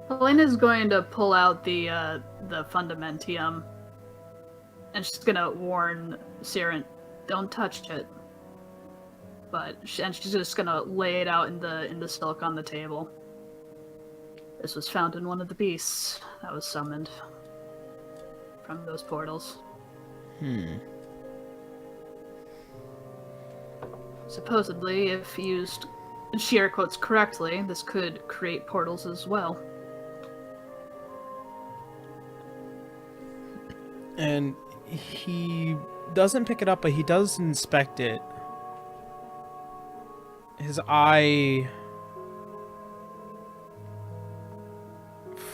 Helena's going to pull out the Fundamentium, and she's gonna warn Siren, don't touch it. And she's just gonna lay it out in the silk on the table. This was found in one of the beasts that was summoned from those portals. Supposedly, if used, she air quotes correctly, this could create portals as well. And he doesn't pick it up, but he does inspect it. His eye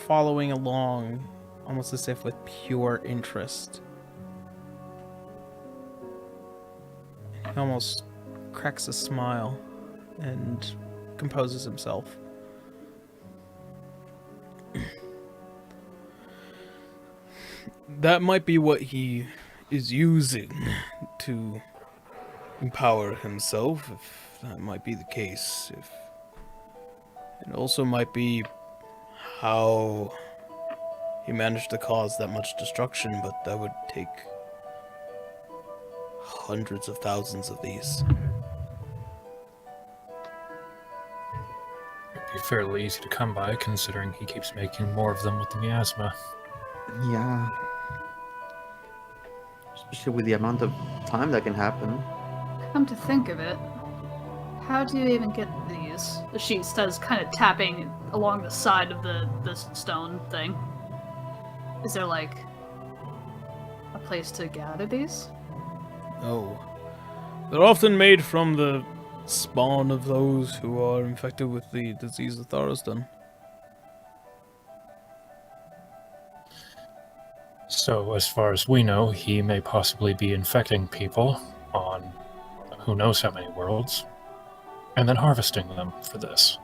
following along, almost as if with pure interest. He almost cracks a smile and composes himself. That might be what he is using to empower himself, if that might be the case. It also might be how he managed to cause that much destruction, but that would take hundreds of thousands of these. It'd be fairly easy to come by, considering he keeps making more of them with the miasma. Yeah. especially with the amount of time that can happen. Come to think of it, how do you even get these? She says, kind of tapping along the side of the stone thing. Is there like a place to gather these? Oh. They're often made from the spawn of those who are infected with the disease of Tharastan. So, as far as we know, he may possibly be infecting people on who knows how many worlds, and then harvesting them for this.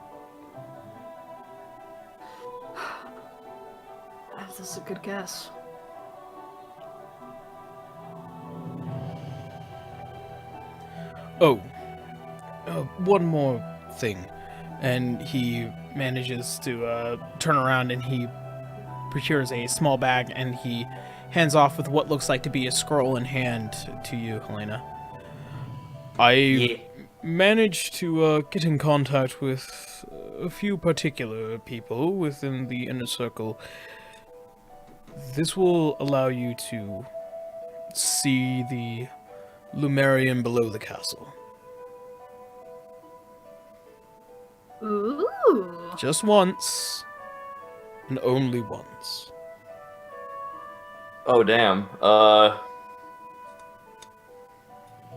This is a good guess. Oh. One more thing. And he manages to turn around and he procures a small bag and he hands off with what looks like to be a scroll in hand to you, Helena. I managed to get in contact with a few particular people within the inner circle. This will allow you to see the Lumerian below the castle. Ooh. Just once. And only once. Oh, damn.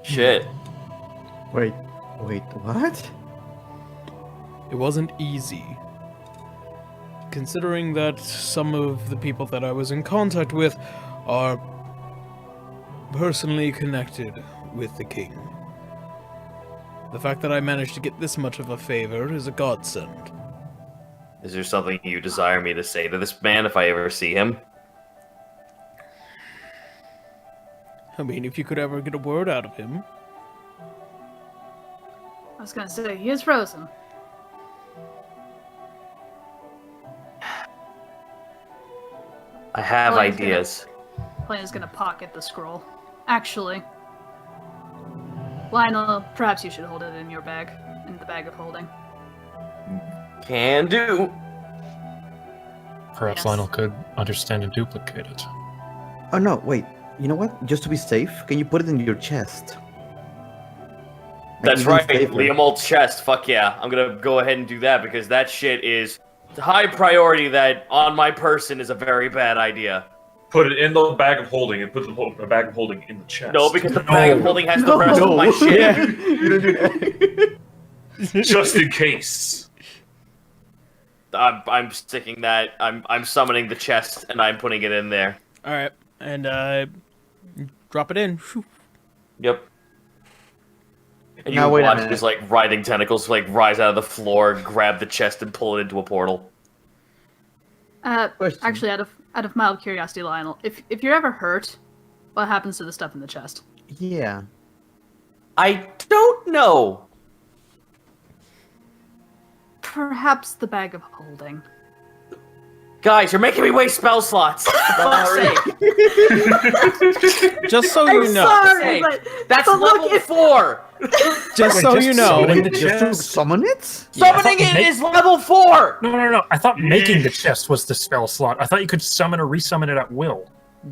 Shit. Wait, what? It wasn't easy. Considering that some of the people that I was in contact with are personally connected with the king. The fact that I managed to get this much of a favor is a godsend. Is there something you desire me to say to this man if I ever see him? I mean, if you could ever get a word out of him. I was gonna say, he is frozen. I have Well, ideas. Helena's gonna pocket the scroll. Actually, Lionel, perhaps you should hold it in your bag, in the bag of holding. Can do. Perhaps Yes. Lionel could understand and duplicate it. Oh no, wait. You know what? Just to be safe, can you put it in your chest? That's even right, safer. Liam Olt's chest. Fuck yeah. I'm gonna go ahead and do that because that shit is high priority that on my person is a very bad idea. Put it in the bag of holding and put the bag of holding in the chest. No, because the bag of holding has the rest of my shit. Yeah, you don't do that. Just in case. I'm sticking that. I'm summoning the chest and I'm putting it in there. Alright, and drop it in. Phew. Yep. And Now you wait a watch minute. his like writhing tentacles like rise out of the floor, grab the chest, and pull it into a portal. Question. Actually, out of mild curiosity, Lionel, if you're ever hurt, what happens to the stuff in the chest? Yeah. I don't know. Perhaps the bag of holding. Guys, you're making me waste spell slots. For fuck's sake. Just so you know. Hey, that's level 4. Just so you know. Summoning the Just to chest? summon it? Summoning it is level 4. No. I thought making the chest was the spell slot. I thought you could summon or resummon it at will.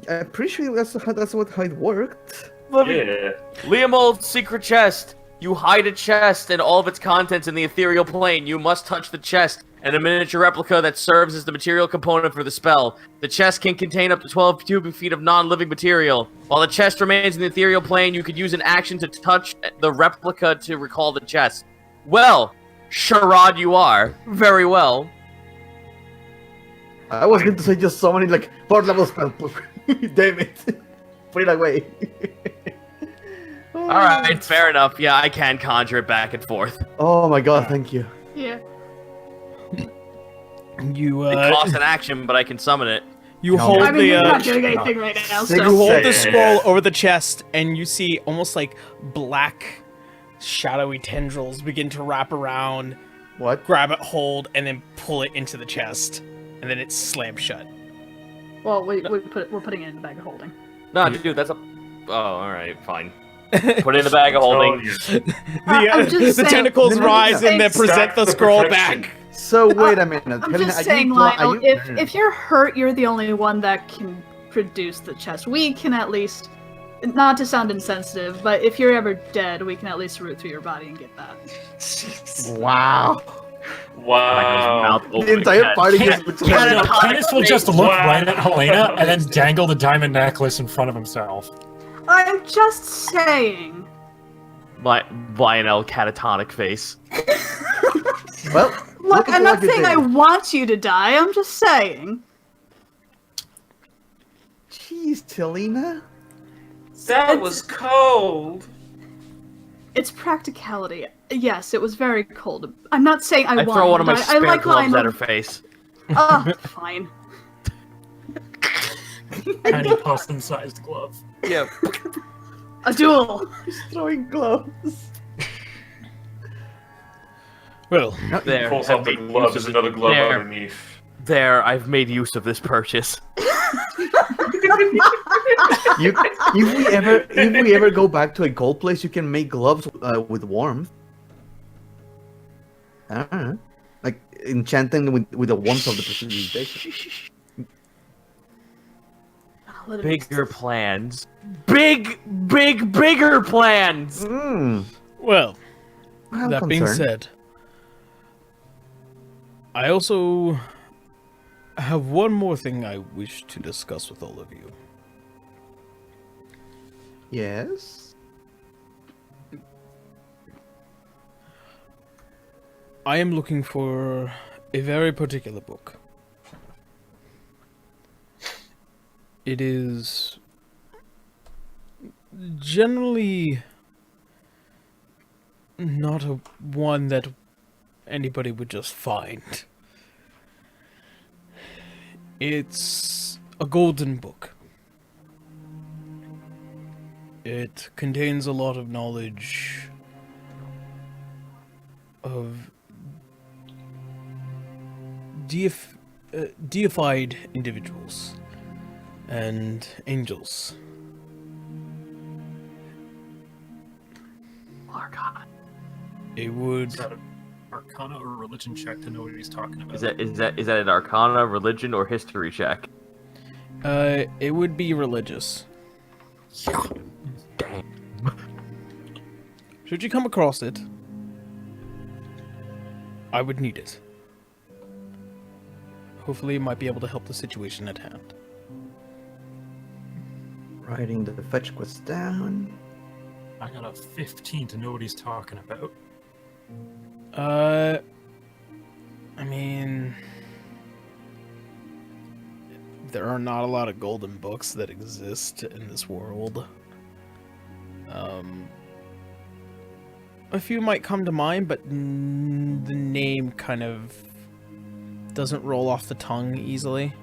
I'm pretty sure that's how it worked. Yeah. Liam Old's secret chest. You hide a chest and all of its contents in the ethereal plane. You must touch the chest and a miniature replica that serves as the material component for the spell. The chest can contain up to 12 cubic feet of non-living material. While the chest remains in the ethereal plane, you could use an action to touch the replica to recall the chest. Well, charade you are. Very well. I was going to say just summoning like 4th level spell. Damn it. Put it away. Alright, fair enough. Yeah, I can conjure it back and forth. Oh my god, thank you. Yeah. You It costs an action, but I can summon it. you No. hold I mean, the you're not doing anything right now, Sig- you so... hold the Yeah. scroll over the chest, and you see almost like black, shadowy tendrils begin to wrap around, What? grab it, hold, and then pull it into the chest, and then it's slammed shut. Well, we're putting it in the bag of holding. No, dude, that's a... Oh, alright, fine. Put it in the bag of holding. I'm just The saying- tentacles No, rise and then Thanks. present the Stack the scroll protection. back. So wait a minute. I'm Helena, just are saying, you Lionel, are you- if you're hurt, you're the only one that can produce the chest. We can at least Not to sound insensitive, but if you're ever dead, we can at least root through your body and get that. Wow. Wow. The entire party just Canis will just look right at Helena and then dangle the diamond necklace in front of himself. I'm just saying. Lionel catatonic face. Well, Look, I'm not saying I did. want you to die, I'm just saying. Jeez, Helena. That was cold. It's practicality. Yes, it was very cold. I'm not saying I I want throw one of my to die. spare I like gloves Lionel. at her face. Fine. Tiny possum-sized glove. Yeah. A duel. He's throwing gloves. Well, There. Pulls I've out the made glove. use There's of another glove there. underneath. There, I've made use of this purchase. If we ever go back to a gold place, you can make gloves with warmth. I don't know. Like enchanting with the warmth of the precipitation. Bigger plans. Bigger plans! well, I'm that being concerned. said, I also have one more thing I wish to discuss with all of you. Yes. I am looking for a very particular book. It is generally not one that anybody would just find. It's a golden book. It contains a lot of knowledge of deified individuals and angels. Arcana. It would. Is that an Arcana or religion check to know what he's talking about? Is that an Arcana, religion, or history check? It would be religious. Damn. Should you come across it, I would need it. Hopefully, it might be able to help the situation at hand. Writing the fetch quest down. I got a 15 to know what he's talking about. I mean, there are not a lot of golden books that exist in this world. A few might come to mind, but the name kind of doesn't roll off the tongue easily.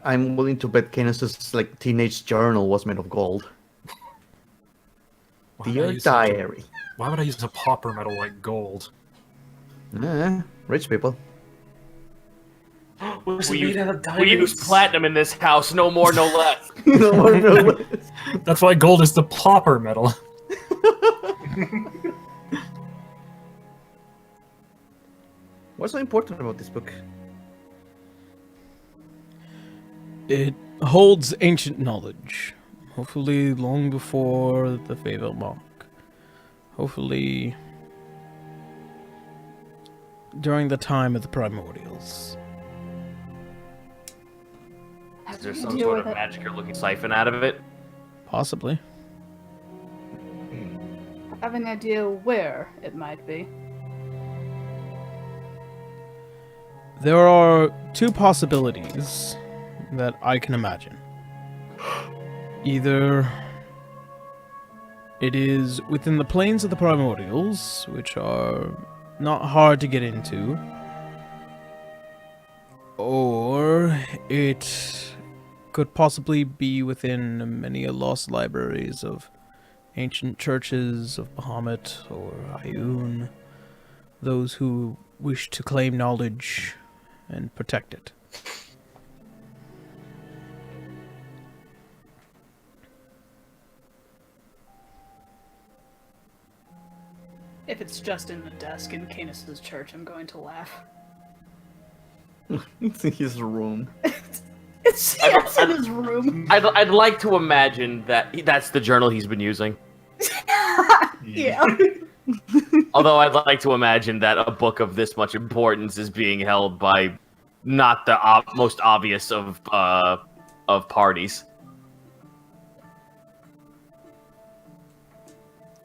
I'm willing to bet Canis's like teenage journal was made of gold. Why would I Dear use such a- diary. Why would I use a pauper metal like gold? Rich people. Was We it made out of use diamonds? platinum in this house, no more, no less. No. That's why gold is the pauper metal. What's so important about this book? It holds ancient knowledge, hopefully long before the Favor Mark. Hopefully during the time of the Primordials. Is there some sort of magic-looking siphon out of it? Possibly. Have any idea where it might be? There are two possibilities that I can imagine. Either it is within the planes of the Primordials, which are not hard to get into, or it could possibly be within many lost libraries of ancient churches of Bahamut or Ayun, those who wish to claim knowledge and protect it. If it's just in the desk in Canis's church, I'm going to laugh. It's in his room. It's It's in his room. I'd like to imagine that that's the journal he's been using. Yeah. Although I'd like to imagine that a book of this much importance is being held by not the most obvious of parties.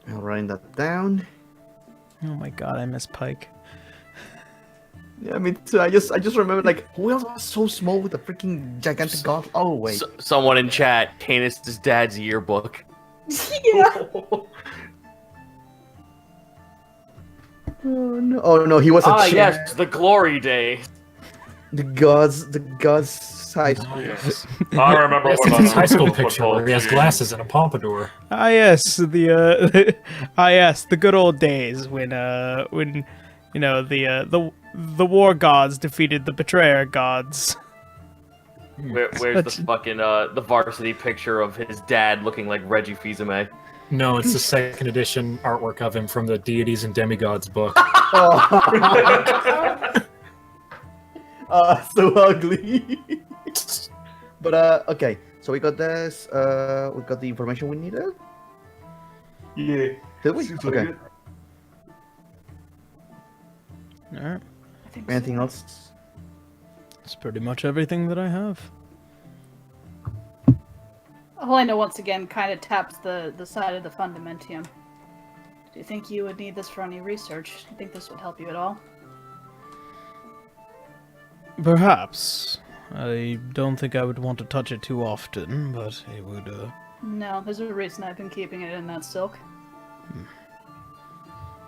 I'll write that down. Oh my god, I miss Pike. Yeah, me too. I just remember like who else was so small with a freaking gigantic god? Oh wait. Someone in chat, Canis' dad's yearbook. Yeah. Oh no, he was a child. Yes, the glory days. The gods size. Yes. I remember Yes, when it's his high school football picture where he has team- glasses and a pompadour. Ah yes, the the good old days when you know the war gods defeated the betrayer gods. Where's the fucking the varsity picture of his dad looking like Reggie Fils-Aimé? No, it's the second edition artwork of him from the Deities and Demigods book. So ugly. But okay, so we got this. We got the information we needed. Yeah. Did we? Seems like Okay. it. Alright. Anything else? That's pretty much everything that I have. Helena once again kind of taps the side of the fundamentium. Do you think you would need this for any research? Do you think this would help you at all? Perhaps. I don't think I would want to touch it too often, but it would, No, there's a reason I've been keeping it in that silk.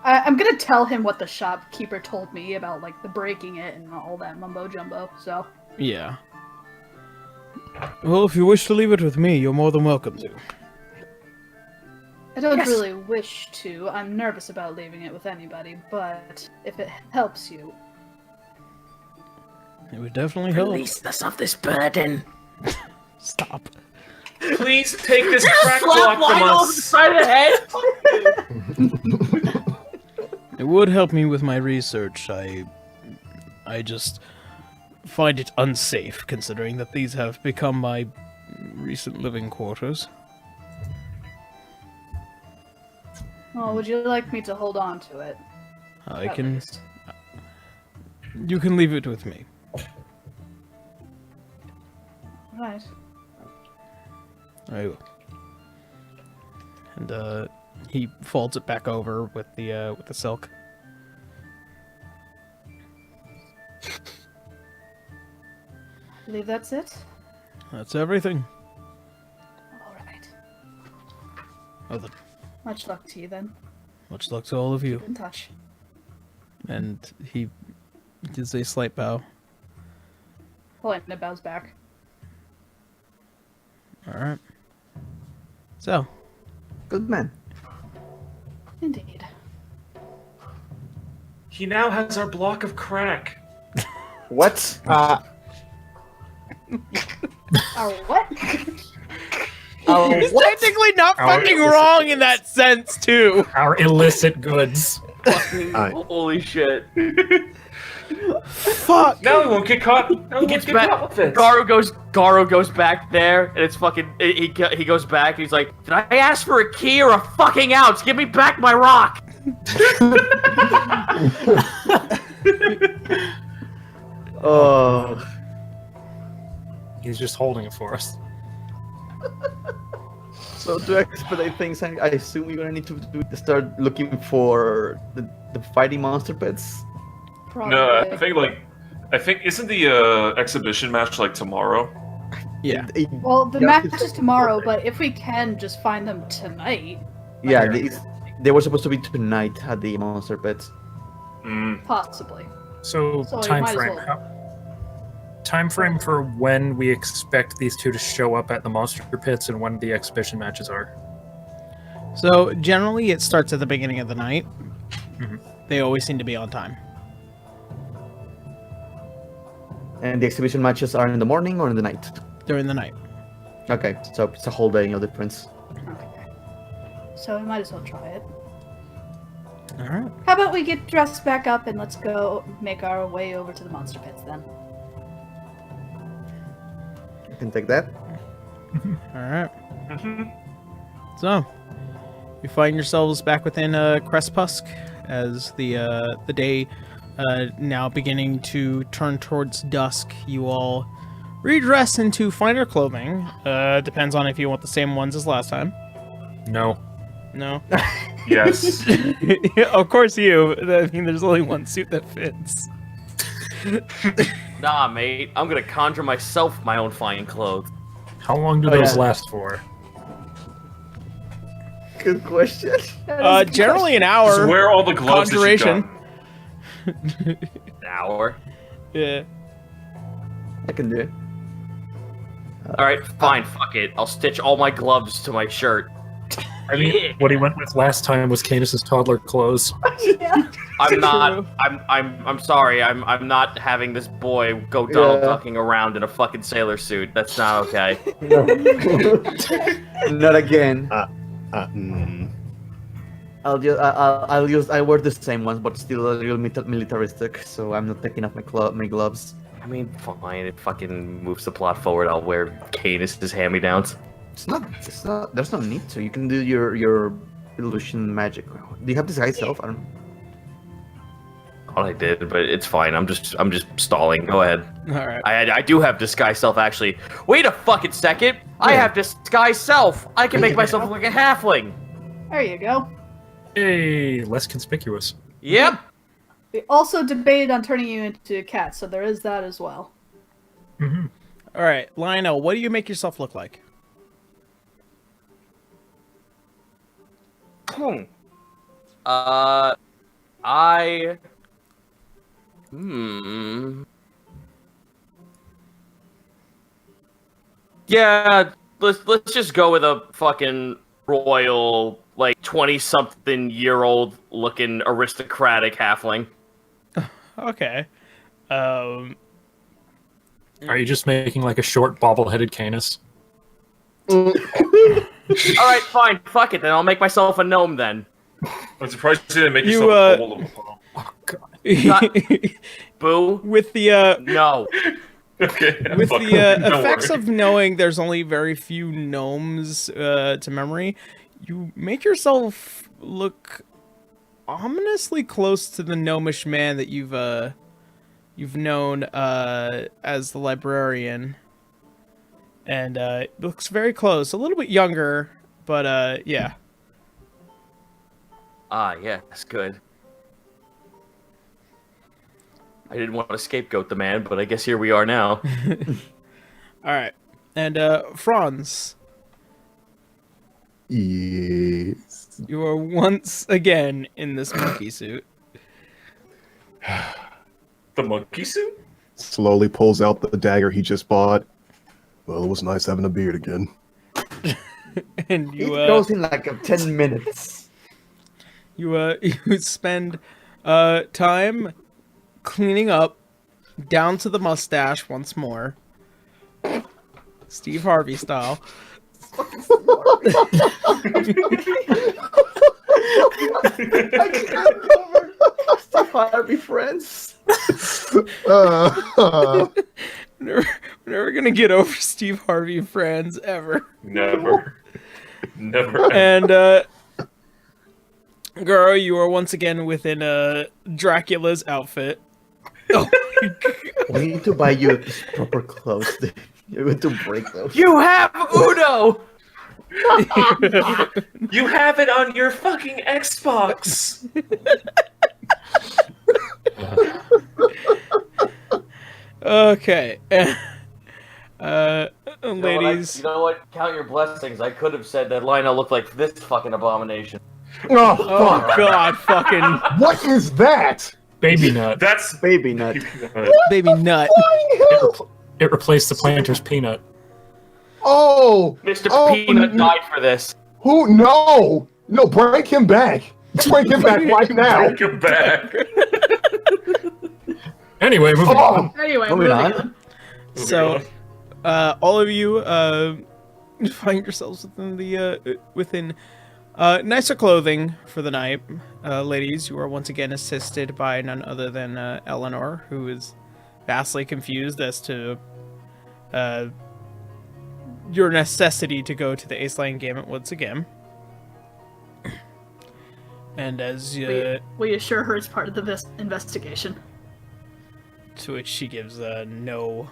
I'm gonna tell him what the shopkeeper told me about, like, the breaking it and all that mumbo-jumbo, so... Yeah. Well, if you wish to leave it with me, you're more than welcome to. I don't really wish to. I'm nervous about leaving it with anybody, but if it helps you... It would definitely help. Release us of this burden. Stop. Please take this crack Slap block from Lionel over the us. side of the head! It would help me with my research. I just find it unsafe, considering that these have become my recent living quarters. Well, would you like me to hold on to it? I At can. least? You can leave it with me. Right. I will. And he folds it back over with the silk. I believe that's it? That's everything. Alright. Oh, then. Much luck to you then. Much luck to all of you. Keep in touch. And he gives a slight bow. Helena bows back. Alright. So, Good man. Indeed. He now has our block of crack. What? Our what? he's technically not Our- fucking wrong in that sense, too. Our illicit goods. Fucking Alright. holy shit. Fuck. Now we won't get caught. Now we Gets won't get back. caught with it. Garo goes back there, and it's fucking. He goes back, and he's like, "Did I ask for a key or a fucking ounce? Give me back my rock." Oh. He's just holding it for us. So to expedite things, I assume we're gonna need to start looking for the fighting monster pits. Probably. No, I think isn't the exhibition match like tomorrow? Yeah. Well, the Yeah, match it's- is tomorrow, but if we can just find them tonight, Yeah, they were supposed to be tonight at the monster pits. possibly. So, So you time might as frame. well. Time frame for when we expect these two to show up at the monster pits and when the exhibition matches are. So, generally, it starts at the beginning of the night. Mhm. They always seem to be on time. And the exhibition matches are in the morning or in the night? During the night. Okay, so it's a whole day of difference. Okay. So we might as well try it. Alright. How about we get dressed back up and let's go make our way over to the monster pits then? can take that. All right. So, you find yourselves back within Crestpusk as the day now beginning to turn towards dusk. You all redress into finer clothing. Depends on if you want the same ones as last time. No. No. Yes. Of course you. I mean, there's only one suit that fits. Nah, mate. I'm gonna conjure myself my own fine clothes. How long do those last for? Good question. Generally an hour. Just wear all the gloves that you Conjuration. got. An hour. Yeah. I can do it. Alright, fine, fuck it. I'll stitch all my gloves to my shirt. I mean, what he went with last time was Canis's toddler clothes. I'm not. I'm sorry. I'm not having this boy go Donald Ducking around in a fucking sailor suit. That's not okay. Not again. Mm. I wear the same ones, but still a little militaristic. So I'm not taking off my gloves. I mean, fine. It fucking moves the plot forward. I'll wear Canis's hand-me-downs. It's not. There's no need to. You can do your illusion magic. Do you have disguise self? I don't. All I did, but it's fine. I'm just stalling. Go ahead. All right. I do have disguise self actually. Wait a fucking second. I have disguise self. I can make myself look like a halfling. There you go. Hey, less conspicuous. Yep. We also debated on turning you into a cat, so there is that as well. Mm-hmm. All right, Lionel, what do you make yourself look like? Yeah, let's just go with a fucking royal, like 20-something-year-old looking aristocratic halfling. Okay. Are you just making like a short bobble-headed Canis? All right, fine. Fuck it, then I'll make myself a gnome then. I'm surprised you didn't make yourself a bowl of a palm. Oh god. Boo. With the No. Okay. with fuck, the don't effects worry. of knowing there's only very few gnomes to memory, you make yourself look ominously close to the gnomish man that you've known as the librarian, and looks very close. A little bit younger, but yeah. Ah, yeah, that's good. I didn't want to scapegoat the man, but I guess here we are now. All right, and Franz, Yes. you are once again in this monkey suit. The monkey suit? Slowly pulls out the dagger he just bought. Well, it was nice having a beard again. And It you goes in like 10 minutes. you spend time cleaning up down to the mustache once more, Steve Harvey style. I can't cover. Steve Harvey friends. We're never gonna get over Steve Harvey friends ever. Never. Never. And Garo, you are once again within Dracula's outfit. Oh my God. We need to buy you proper clothes. You're going to break those. You have Uno! You have it on your fucking Xbox! Okay. Ladies. Ladies. You know what? Count your blessings. I could have said that Lionel looked like this fucking abomination. Oh, Oh God, fucking what is that? Baby nut. That's Baby nut. baby nut. It replaced the planter's peanut. Oh, Mr. Oh, Peanut died for this. who? No, no, bring him back. Bring him back right now. Take him back. Anyway, moving on. Anyway, Moving moving on. on. So, all of you find yourselves within nicer clothing for the night. Ladies, you are once again assisted by none other than Eleanor, who is vastly confused as to your necessity to go to the Ace Lane Gambit once again. And as we assure her it's part of the investigation. To which she gives no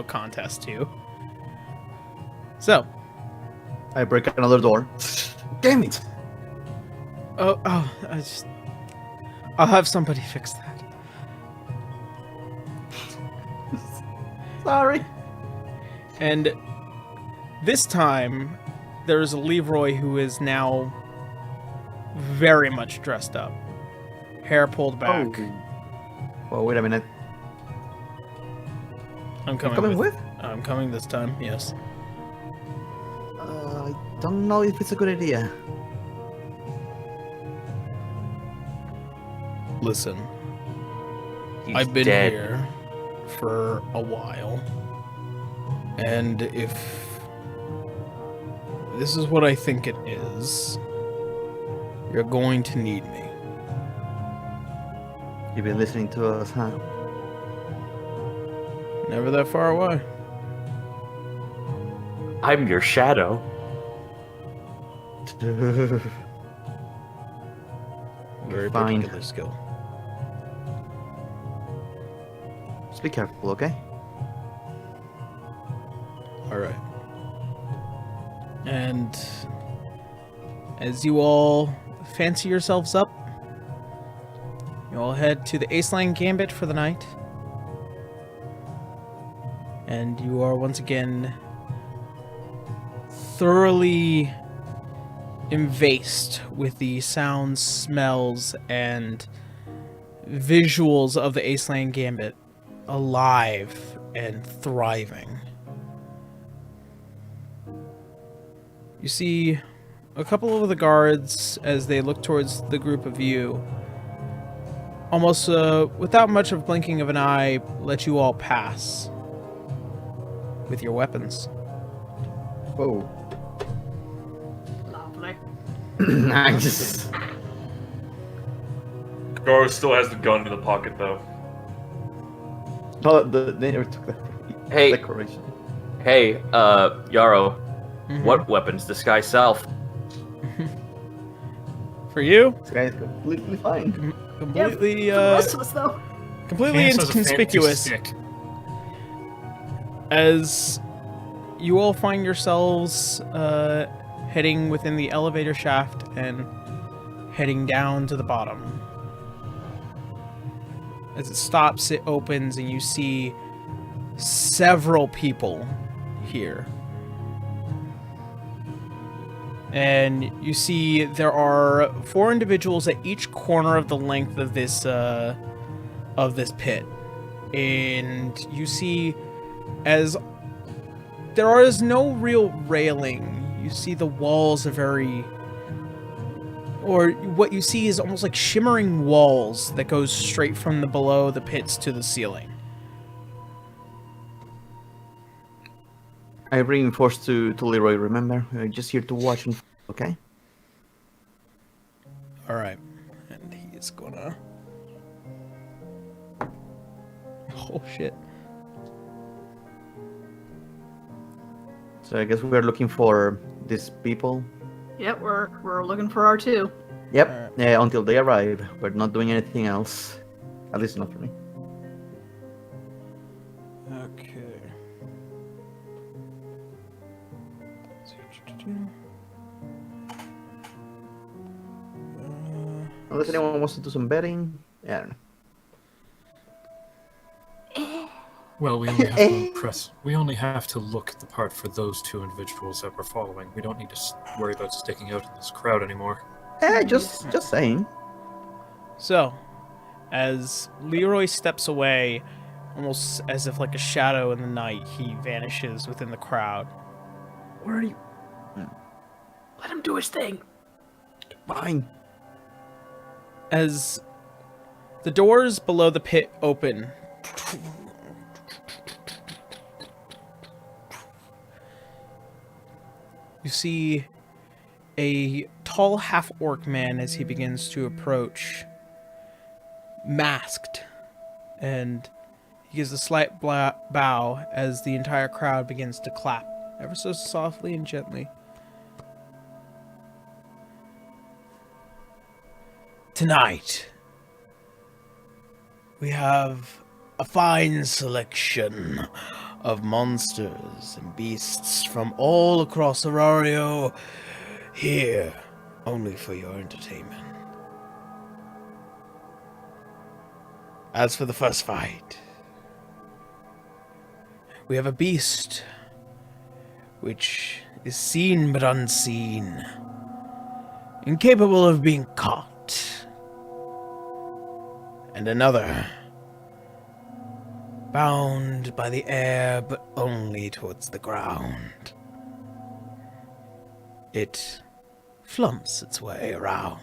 contest to. So, I break another door. Damn it! I'll have somebody fix that. Sorry. And this time, there's Leroy who is now very much dressed up. Hair pulled back. Well, wait a minute. I'm You're coming with? I'm coming this time, yes. I don't know if it's a good idea. Listen, He's I've been dead. here for a while. And if this is what I think it is, you're going to need me. You've been listening to us, huh? Never that far away. I'm your shadow. Very Fine. particular skill. Just be careful, okay? Alright. And as you all fancy yourselves up, you all head to the Ace Lane Gambit for the night. And you are once again thoroughly invased with the sounds, smells, and visuals of the Ace Lane Gambit, alive and thriving. You see a couple of the guards as they look towards the group of you, almost without much of blinking of an eye, let you all pass with your weapons. Whoa. Lovely. Nice. Garo still has the gun in the pocket, though. No, they never took that Hey. decoration. Hey, Yarrow, Mhm. what weapons disguise self? For you, This guy is completely fine. completely, For the rest of us, though. completely Vance has a fancy inconspicuous. stick. As you all find yourselves heading within the elevator shaft and heading down to the bottom. As it stops, it opens, and you see several people here. And you see there are 4 individuals at each corner of the length of this pit. And you see, as there is no real railing, you see the walls are very, or what you see is almost like shimmering walls that goes straight from the below the pits to the ceiling. I reinforced to Leroy, remember? We're just here to watch and okay? Alright. And he's gonna... Oh shit. So I guess we're looking for these people. Yep, we're looking for our two. Yep, until they arrive. We're not doing anything else. At least not for me. Okay. Unless anyone wants to do some betting. Yeah, I don't know. Well, we only have to impress. We only have to look the part for those 2 individuals that we're following. We don't need to worry about sticking out in this crowd anymore. Just saying. So, as Leroy steps away, almost as if like a shadow in the night, he vanishes within the crowd. Where are you? Let him do his thing. Fine. As the doors below the pit open, you see a tall half-orc man as he begins to approach, masked, and he gives a slight bow as the entire crowd begins to clap ever so softly and gently. Tonight, we have a fine selection of monsters and beasts from all across Aurario here, only for your entertainment. As for the first fight, we have a beast which is seen but unseen, incapable of being caught, and another bound by the air but only towards the ground. It flumps its way around.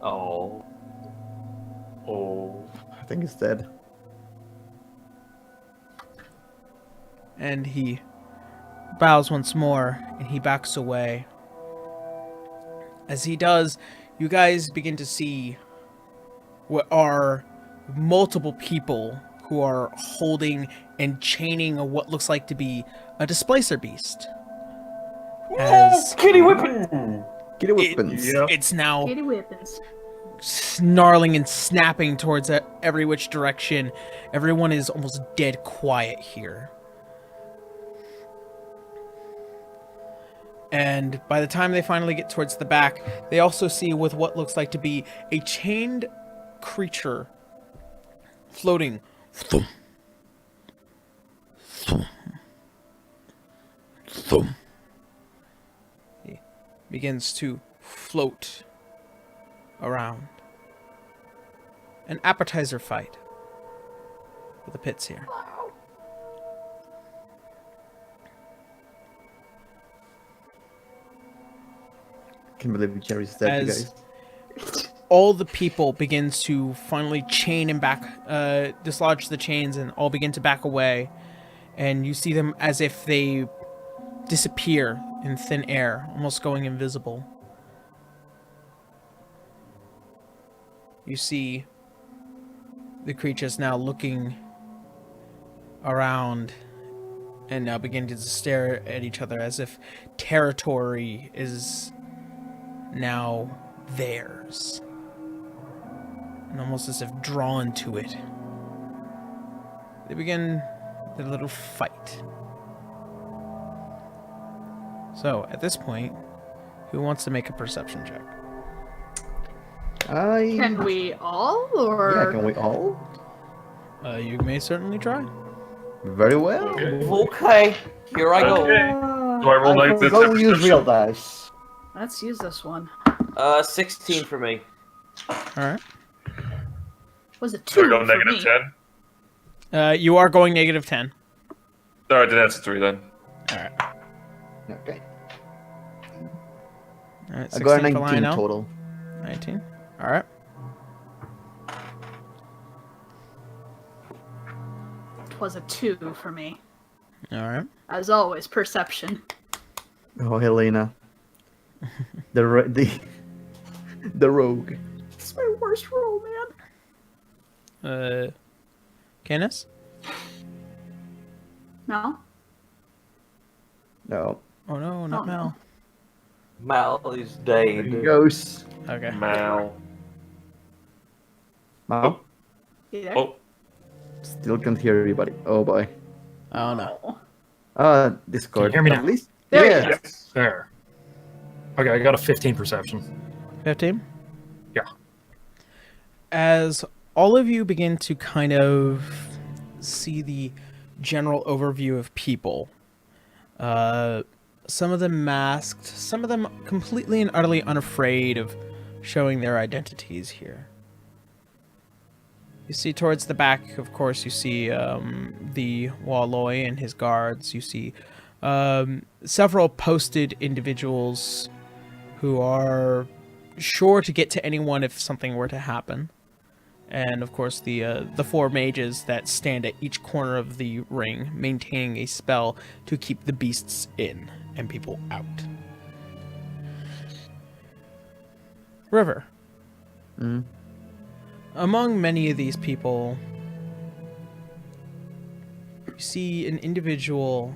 Oh. I think it's dead. And he bows once more, and he backs away. As he does, you guys begin to see what are multiple people who are holding and chaining what looks like to be a displacer beast. As Kitty whipping! Kitty weapons. it's now Kitty weapons. snarling and snapping towards every which direction. Everyone is almost dead quiet here. And by the time they finally get towards the back, they also see with what looks like to be a chained creature floating. Thump. Thump. Thump. He begins to float around. An appetizer fight for the pits here. Can't believe Jerry's dead, you As guys. all the people begins to finally chain and dislodge the chains and all begin to back away, and you see them as if they disappear in thin air, almost going invisible. You see the creatures now looking around and now beginning to stare at each other as if territory is now theirs. And almost as if drawn to it. They begin their little fight. So, at this point, who wants to make a perception check? Can we all, or? Yeah, can we all? You may certainly try. Very well. Okay, here I go. Okay. Do I roll like this? Go use real dice. Let's use this one. 16 for me. Alright. Was it Do I 2 go for negative me? 10? You are going negative 10. Alright, then that's a 3 then. Alright. Okay. Alright, I got 16 a for 19 Lionel. total. 19. Alright. It was a 2 for me. Alright. As always, perception. Oh, Helena. The rogue. It's my worst roll, man. Canis? No? No. Oh no, not Oh, Mel. Mal is There dead. he goes. Okay. Mal. Mom, You there? Oh, still can't hear everybody. Oh boy. Oh no. Discord. Can you hear me At now? least. There you yeah. go. yes. There. Okay, I got a 15 perception. 15? Yeah. As all of you begin to kind of see the general overview of people, some of them masked, some of them completely and utterly unafraid of showing their identities here. You see towards the back, of course, you see the Walloy and his guards. You see several posted individuals who are sure to get to anyone if something were to happen. And, of course, the 4 mages that stand at each corner of the ring, maintaining a spell to keep the beasts in and people out. River. Mm. Among many of these people, you see an individual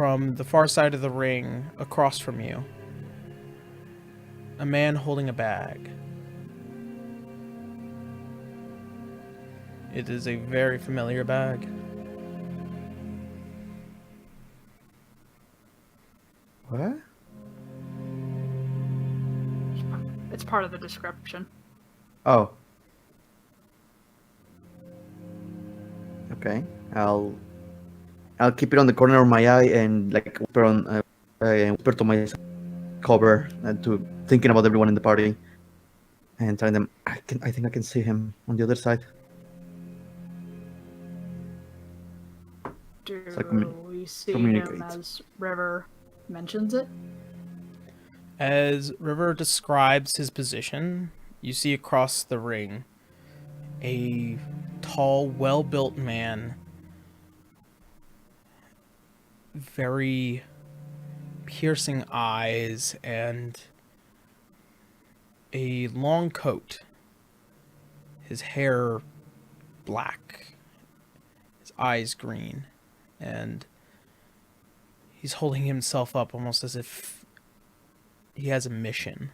from the far side of the ring, across from you, a man holding a bag. It is a very familiar bag. What? It's part of the description. Oh. Okay. I'll keep it on the corner of my eye and like whisper to myself, cover to thinking about everyone in the party, and telling them I think I can see him on the other side. Do like we see him communicate. as River mentions it? As River describes his position, you see across the ring a tall, well-built man, very piercing eyes and a long coat. His hair black, his eyes green, and he's holding himself up almost as if he has a mission.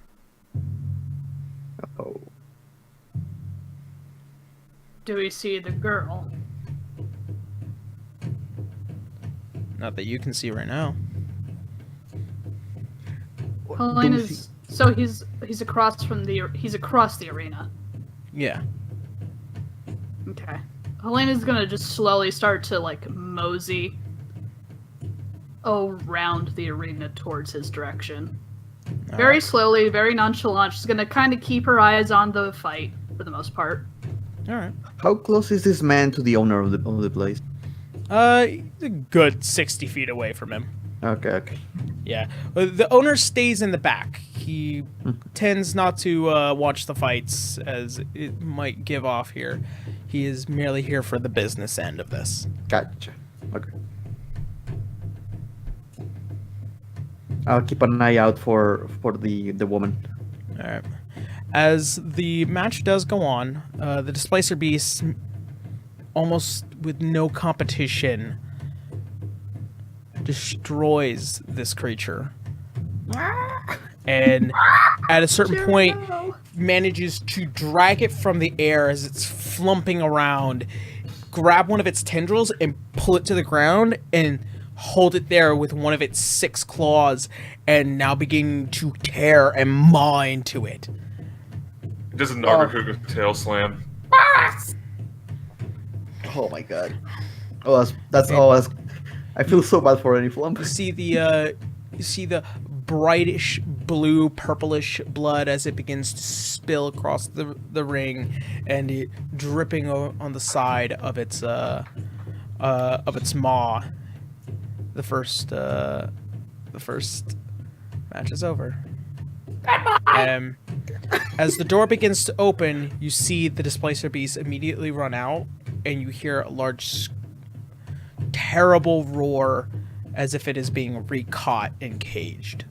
Oh. Do we see the girl? Not that you can see right now. Helena's so he's across the arena. Yeah. Okay. Helena's gonna just slowly start to like mosey around the arena towards his direction. Very slowly, very nonchalant. She's gonna kind of keep her eyes on the fight for the most part. All right. How close is this man to the owner of the place? A good 60 feet away from him. Okay. Yeah. The owner stays in the back. He tends not to watch the fights as it might give off here. He is merely here for the business end of this. Gotcha. Okay. I'll keep an eye out for the woman. All right. As the match does go on, the Displacer Beast, almost with no competition, destroys this creature. And at a certain point, manages to drag it from the air as it's flumping around, grab one of its tendrils and pull it to the ground, and hold it there with one of its 6 claws, and now begin to tear and maw into it. Does a Nagakuga tail slam? Oh my god. Oh, that's I feel so bad for any flump. You see the brightish blue, purplish blood as it begins to spill across the ring, and it dripping on the side of its maw. The first match is over. As the door begins to open, you see the Displacer Beast immediately run out, and you hear a large, terrible roar as if it is being recaught and caged.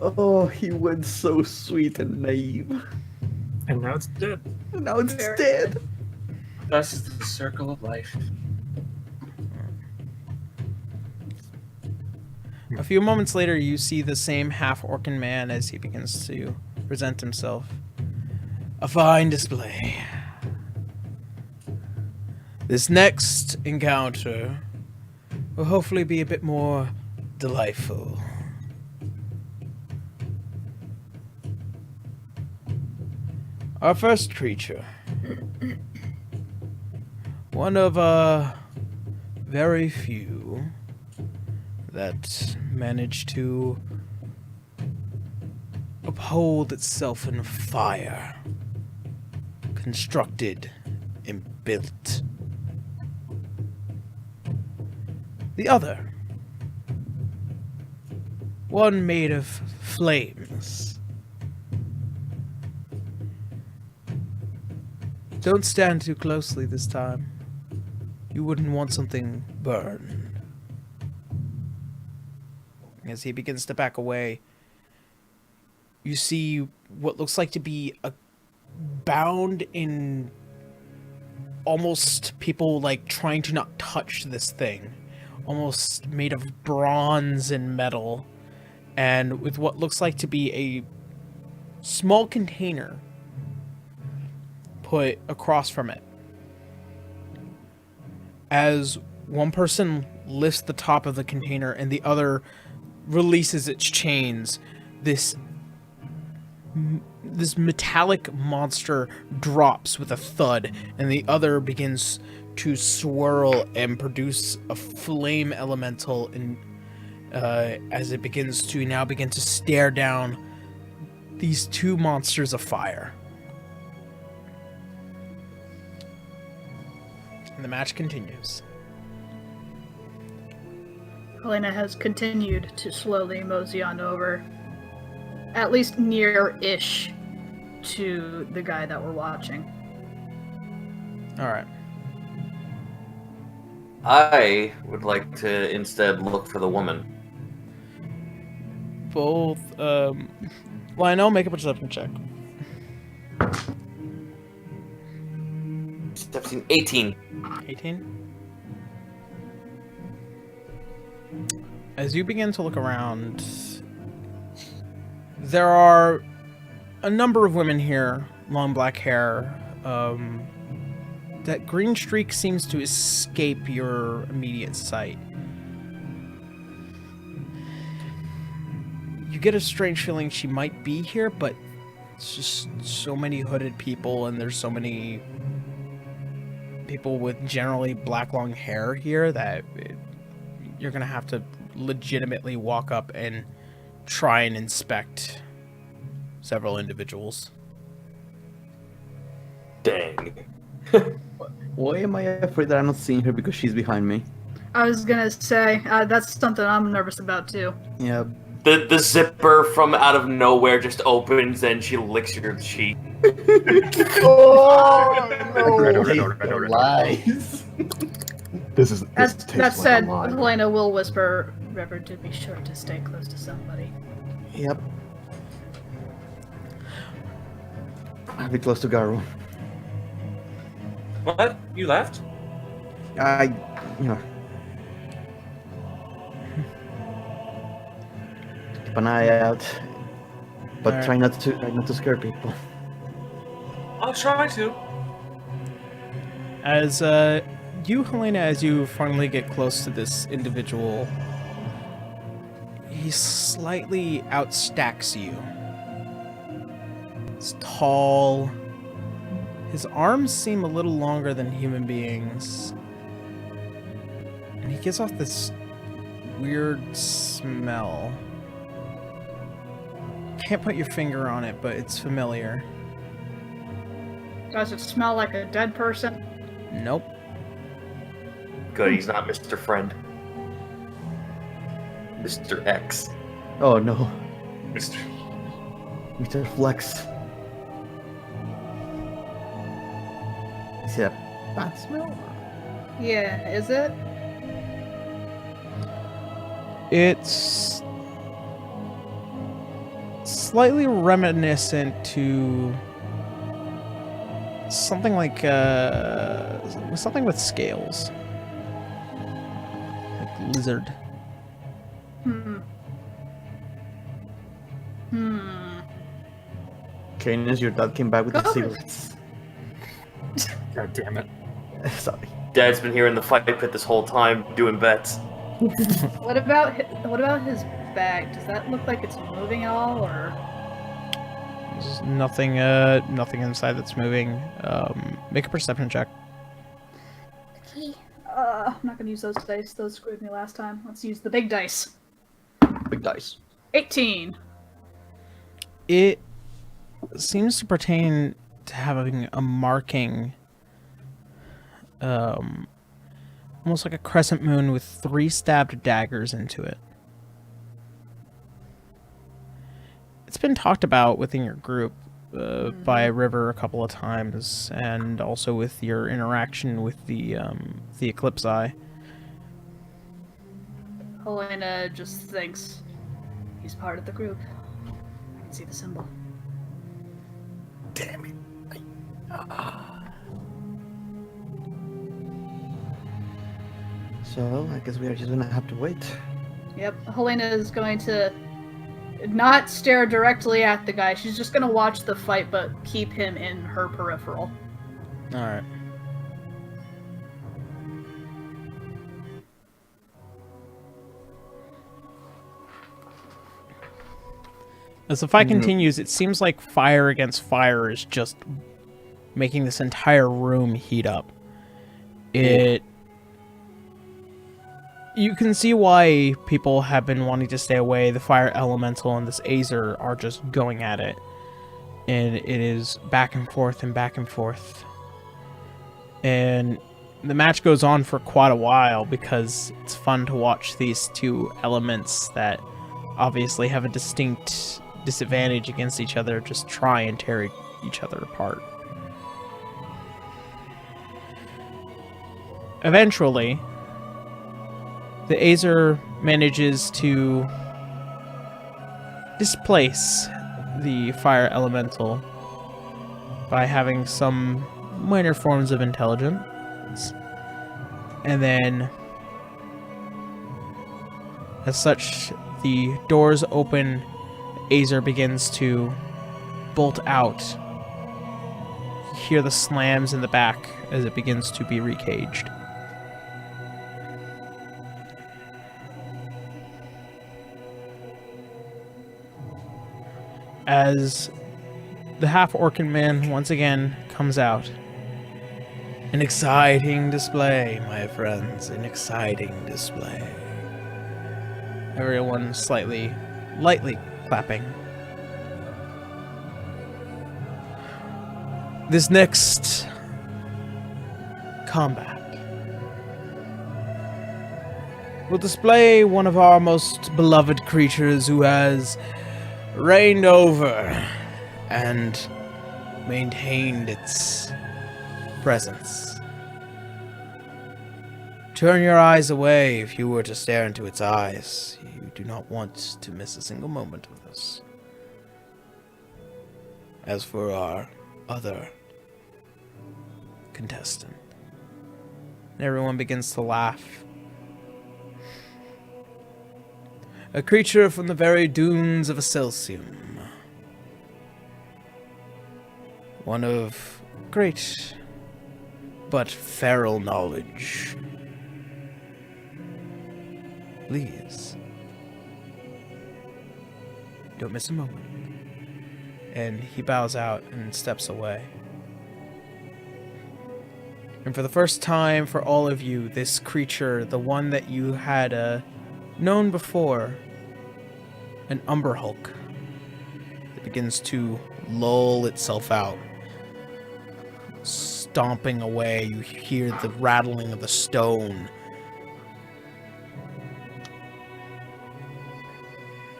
Oh, he went so sweet and naive. And now it's dead. And now it's dead. Thus is the circle of life. A few moments later, you see the same half-orcan man as he begins to present himself. A fine display. This next encounter will hopefully be a bit more delightful. Our first creature. One of very few that managed to uphold itself in fire, constructed and built. The other, one made of flames. Don't stand too closely this time. You wouldn't want something burned. As he begins to back away, you see what looks like to be a bound in almost people like trying to not touch this thing. almost made of bronze and metal, and with what looks like to be a small container put across from it. As one person lifts the top of the container and the other releases its chains, this metallic monster drops with a thud, and the other begins to swirl and produce a flame elemental, and as it begins to stare down these two monsters of fire. And the match continues. Helena has continued to slowly mosey on over, at least near-ish to the guy that we're watching. Alright. I would like to instead look for the woman. Both, Lionel, make a perception check. 18. 18? As you begin to look around, there are a number of women here, long black hair. That green streak seems to escape your immediate sight. You get a strange feeling she might be here, but it's just so many hooded people, and there's so many people with generally black long hair here that you're gonna have to legitimately walk up and try and inspect several individuals. Dang. Why am I afraid that I'm not seeing her because she's behind me? I was gonna say, that's something I'm nervous about too. Yeah. The zipper from out of nowhere just opens and she licks your cheek. Oh, no. Lies. This is. As This that tastes said, like a lie. Helena will whisper, River, to be sure to stay close to somebody. Yep. I'll be close to Garo. What? You left? You know. Keep an eye out, but Alright. try not to scare people. I'll try to. As you, Helena, as you finally get close to this individual, he slightly outstacks you. He's tall. His arms seem a little longer than human beings. And he gives off this weird smell. Can't put your finger on it, but it's familiar. Does it smell like a dead person? Nope. Good, he's not Mr. Friend. Mr. X. Oh no, Mr. Mr. Flex. Is it a bad smell? Yeah, is it? It's slightly reminiscent to something like something with scales, like lizard. Canis, your dad came back with the Go. cigarettes. God damn it. Sorry. Dad's been here in the fight pit this whole time, doing bets. What about his bag? Does that look like it's moving at all, or? There's nothing inside that's moving. Make a perception check. I'm not gonna use those dice. Those screwed me last time. Let's use the big dice. Big dice. 18. It seems to pertain to having a marking, almost like a crescent moon with 3 stabbed daggers into it. It's been talked about within your group by River a couple of times, and also with your interaction with the Eclipse Eye. Helena just thinks he's part of the group. I can see the symbol. Damn it. So I guess we are just gonna have to wait. Yep, Helena is going to not stare directly at the guy. She's just going to watch the fight, but keep him in her peripheral. All right. As the fight continues, it seems like fire against fire is just making this entire room heat up. You can see why people have been wanting to stay away. The fire elemental and this Azer are just going at it. And it is back and forth and back and forth. And the match goes on for quite a while because it's fun to watch these two elements that obviously have a distinct disadvantage against each other just try and tear each other apart. Eventually, the Azer manages to displace the fire elemental by having some minor forms of intelligence. And then, as such, the doors open, Azer begins to bolt out. You hear the slams in the back as it begins to be recaged. As the half-orcan man once again comes out. An exciting display, my friends. An exciting display. Everyone lightly clapping. This next combat will display one of our most beloved creatures who has reigned over and maintained its presence. Turn your eyes away if you were to stare into its eyes. You do not want to miss a single moment of this. As for our other contestant, everyone begins to laugh. A creature from the very dunes of Acelsium. One of great but feral knowledge. Please, don't miss a moment. And he bows out and steps away. And for the first time for all of you, this creature, the one that you had known before, an Umber Hulk, it begins to lull itself out, stomping away. You hear the rattling of the stone.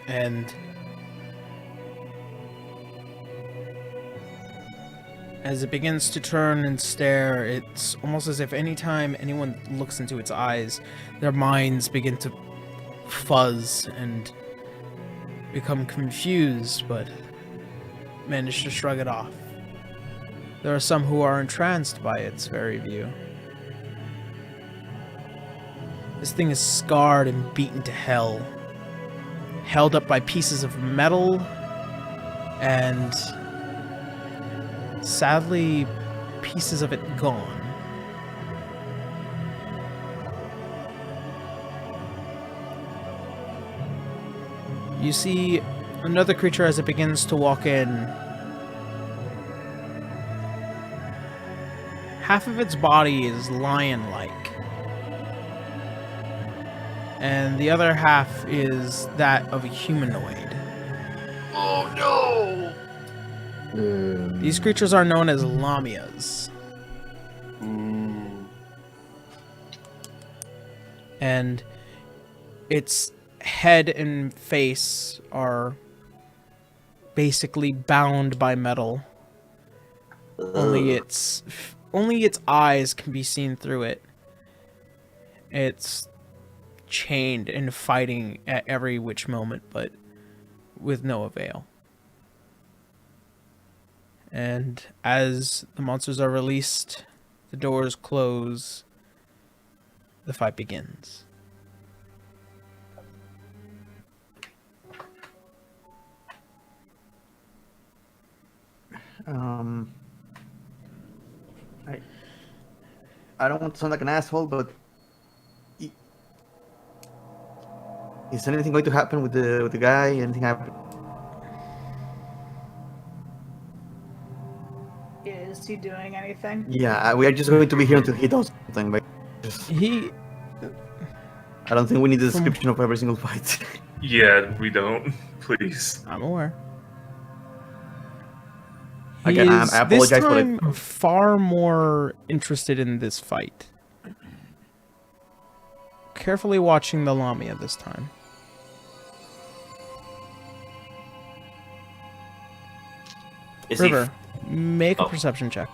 And as it begins to turn and stare, it's almost as if anytime anyone looks into its eyes, their minds begin to fuzz and become confused, but manage to shrug it off. There are some who are entranced by its very view. This thing is scarred and beaten to hell, held up by pieces of metal, and sadly, pieces of it gone. You see another creature as it begins to walk in. Half of its body is lion-like, and the other half is that of a humanoid. Oh no! These creatures are known as lamias. And its head and face are basically bound by metal. Only its eyes can be seen through it. It's chained and fighting at every which moment, but with no avail. And as the monsters are released, the doors close. the fight begins. I don't want to sound like an asshole, but is anything going to happen with the guy? Anything happen? Is he doing anything? Yeah, we are just going to be here until he does something. But He I don't think we need the description of every single fight. Yeah, we don't. Please. I'm aware. Again, I He's apologize this for time far more interested in this fight. Carefully watching the Lamia this time. Is River, make a Oh. perception check.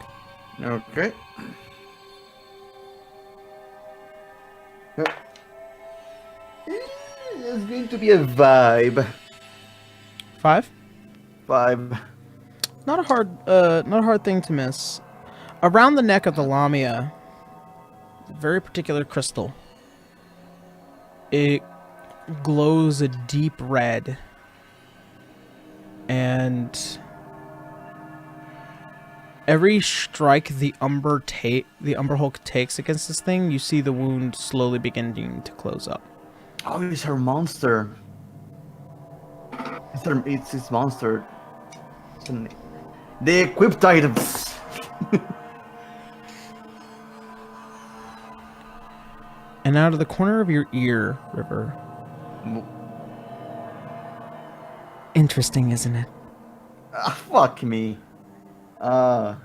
Okay. It's going to be a vibe. 5. 5. Not a hard thing to miss. Around the neck of the Lamia, a very particular crystal. It glows a deep red, and every strike the Umber Hulk takes against this thing, you see the wound slowly beginning to close up. Oh, it's her monster. It's his monster. The equipped items. And out of the corner of your ear, River. Interesting, isn't it? Fuck me. And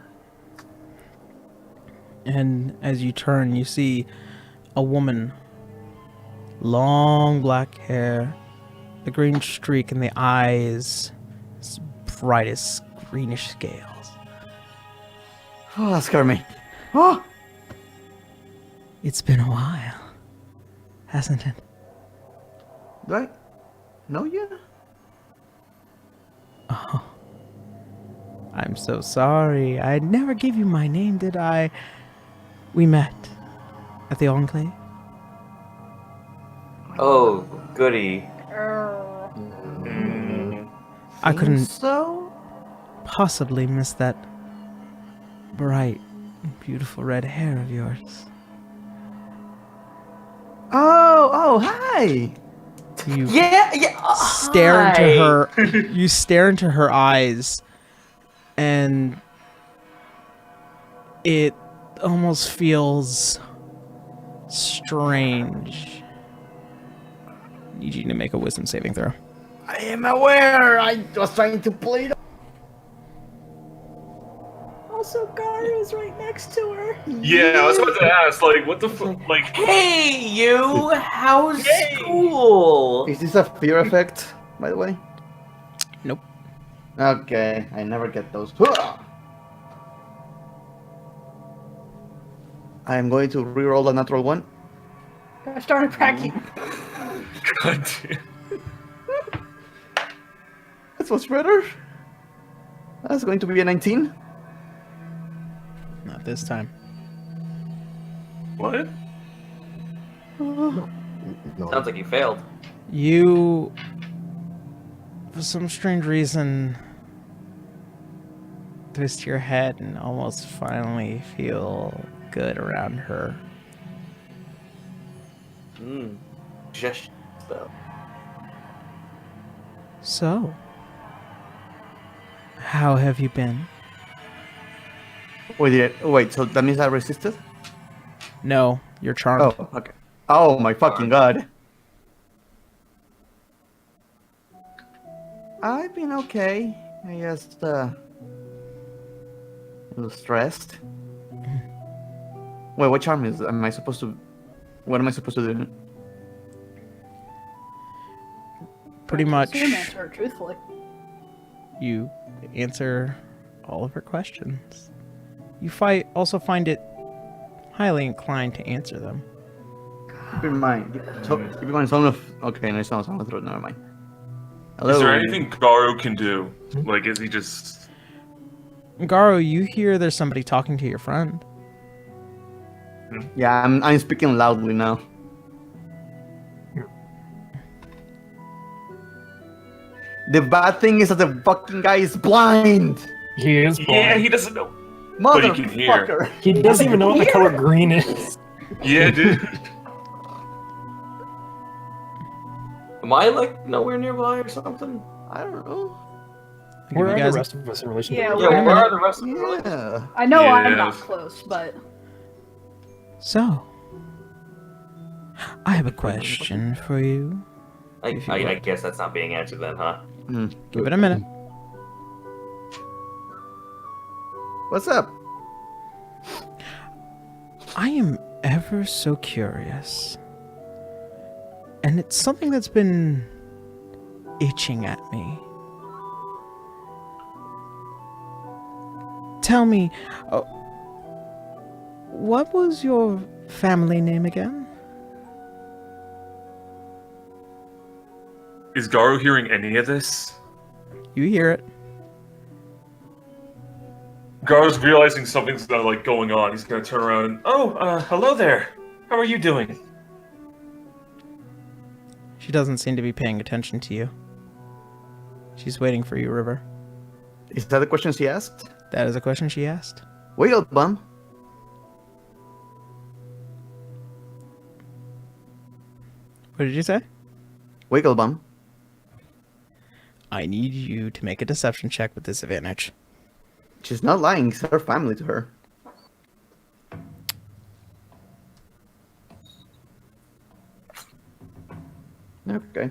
as you turn, you see a woman. Long black hair, the green streak in the eyes, as bright as greenish scales. Oh, that scared me. Oh! It's been a while, hasn't it? Do I know you? Oh, I'm so sorry. I never gave you my name, did I? We met at the Enclave. Oh, goody. I couldn't So? possibly miss that bright, beautiful red hair of yours. Oh, hi! You Yeah. stare into her. You stare into her eyes, and it almost feels strange. Need you to make a wisdom saving throw. I am aware. I was trying to play it. Also, Garu's right next to her. Yeah, I was about to ask, like, what the fuck? Like, Hey, you! How's school? Is this a fear effect, by the way? Nope. Okay, I never get those. I am going to reroll a natural one. Gosh darn it, Pracky. God damn. That's what's better. That's going to be a 19. Not this time. What? No. Sounds like you failed. You, for some strange reason, twist your head and almost finally feel good around her. Just though. So, how have you been? Wait, so that means I resisted? No, you're charmed. Oh, okay. Oh my fucking god. I've been okay. I just, a little stressed. Wait, what charm is? Am I supposed to? What am I supposed to do? Pretty much, Assume answer her truthfully. you answer all of her questions. You also find it highly inclined to answer them. Keep in mind. Keep in mind, someone of. Okay, no, it's not someone of throat. Never mind. Hello. Is there anything Garo can do? Like, is he just... Garo, you hear there's somebody talking to your friend. Yeah, I'm speaking loudly now. The bad thing is that the fucking guy is blind. He is blind. Yeah, he doesn't know. But he can hear. Motherfucker. He doesn't even know what the color green is. Yeah, dude. Am I like nowhere nearby or something? I don't know. Where you are guys- the rest of us in relation Yeah, to Yeah, where are the rest of them? Yeah. I know I'm Yeah. not close, but So, I have a question for you. I guess that's not being answered then, huh? Give it a minute. What's up? I am ever so curious. And it's something that's been itching at me. Tell me, what was your family name again? Is Garu hearing any of this? You hear it. Garu's realizing something's like going on. He's gonna turn around and, hello there. How are you doing? She doesn't seem to be paying attention to you. She's waiting for you, River. Is that the question she asked? That is a question she asked. Wiggle bum. What did you say? Wiggle bum. I need you to make a deception check with disadvantage. She's not lying. It's her family to her. Okay.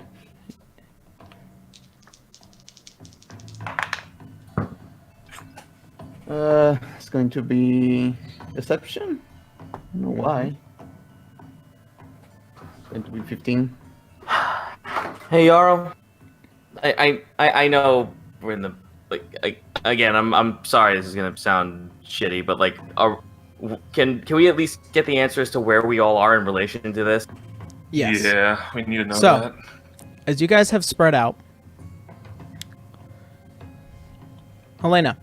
It's going to be deception. I don't know why. It's going to be 15. Hey, Yarrow. I know we're in the again. I'm sorry. This is gonna sound shitty, but like, can we at least get the answer as to where we all are in relation to this? Yes. Yeah, we need to know So- that. As you guys have spread out, Helena,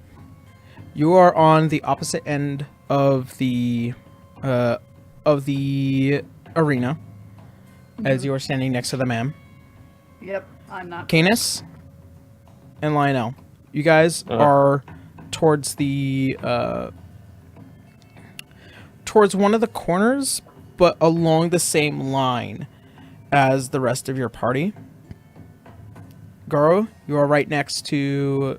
you are on the opposite end of the arena, as you are standing next to the man. yep, I'm not. Canis and Lionel, you guys are towards the towards one of the corners, but along the same line as the rest of your party. Garo, you are right next to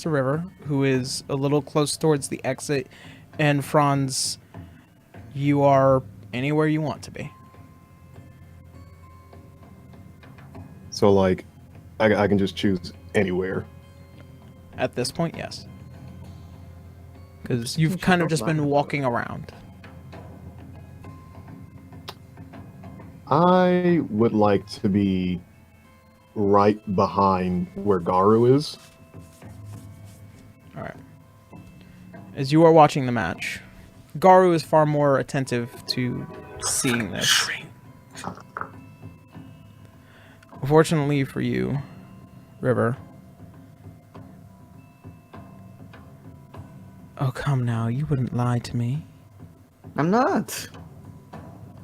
River, who is a little close towards the exit, and Franz, you are anywhere you want to be. So, like, I can just choose anywhere. At this point, yes. Because you've kind of just been walking around. I would like to be right behind where Garu is. Alright. As you are watching the match, Garu is far more attentive to seeing this. Fortunately for you, River. Oh, come now. You wouldn't lie to me. I'm not.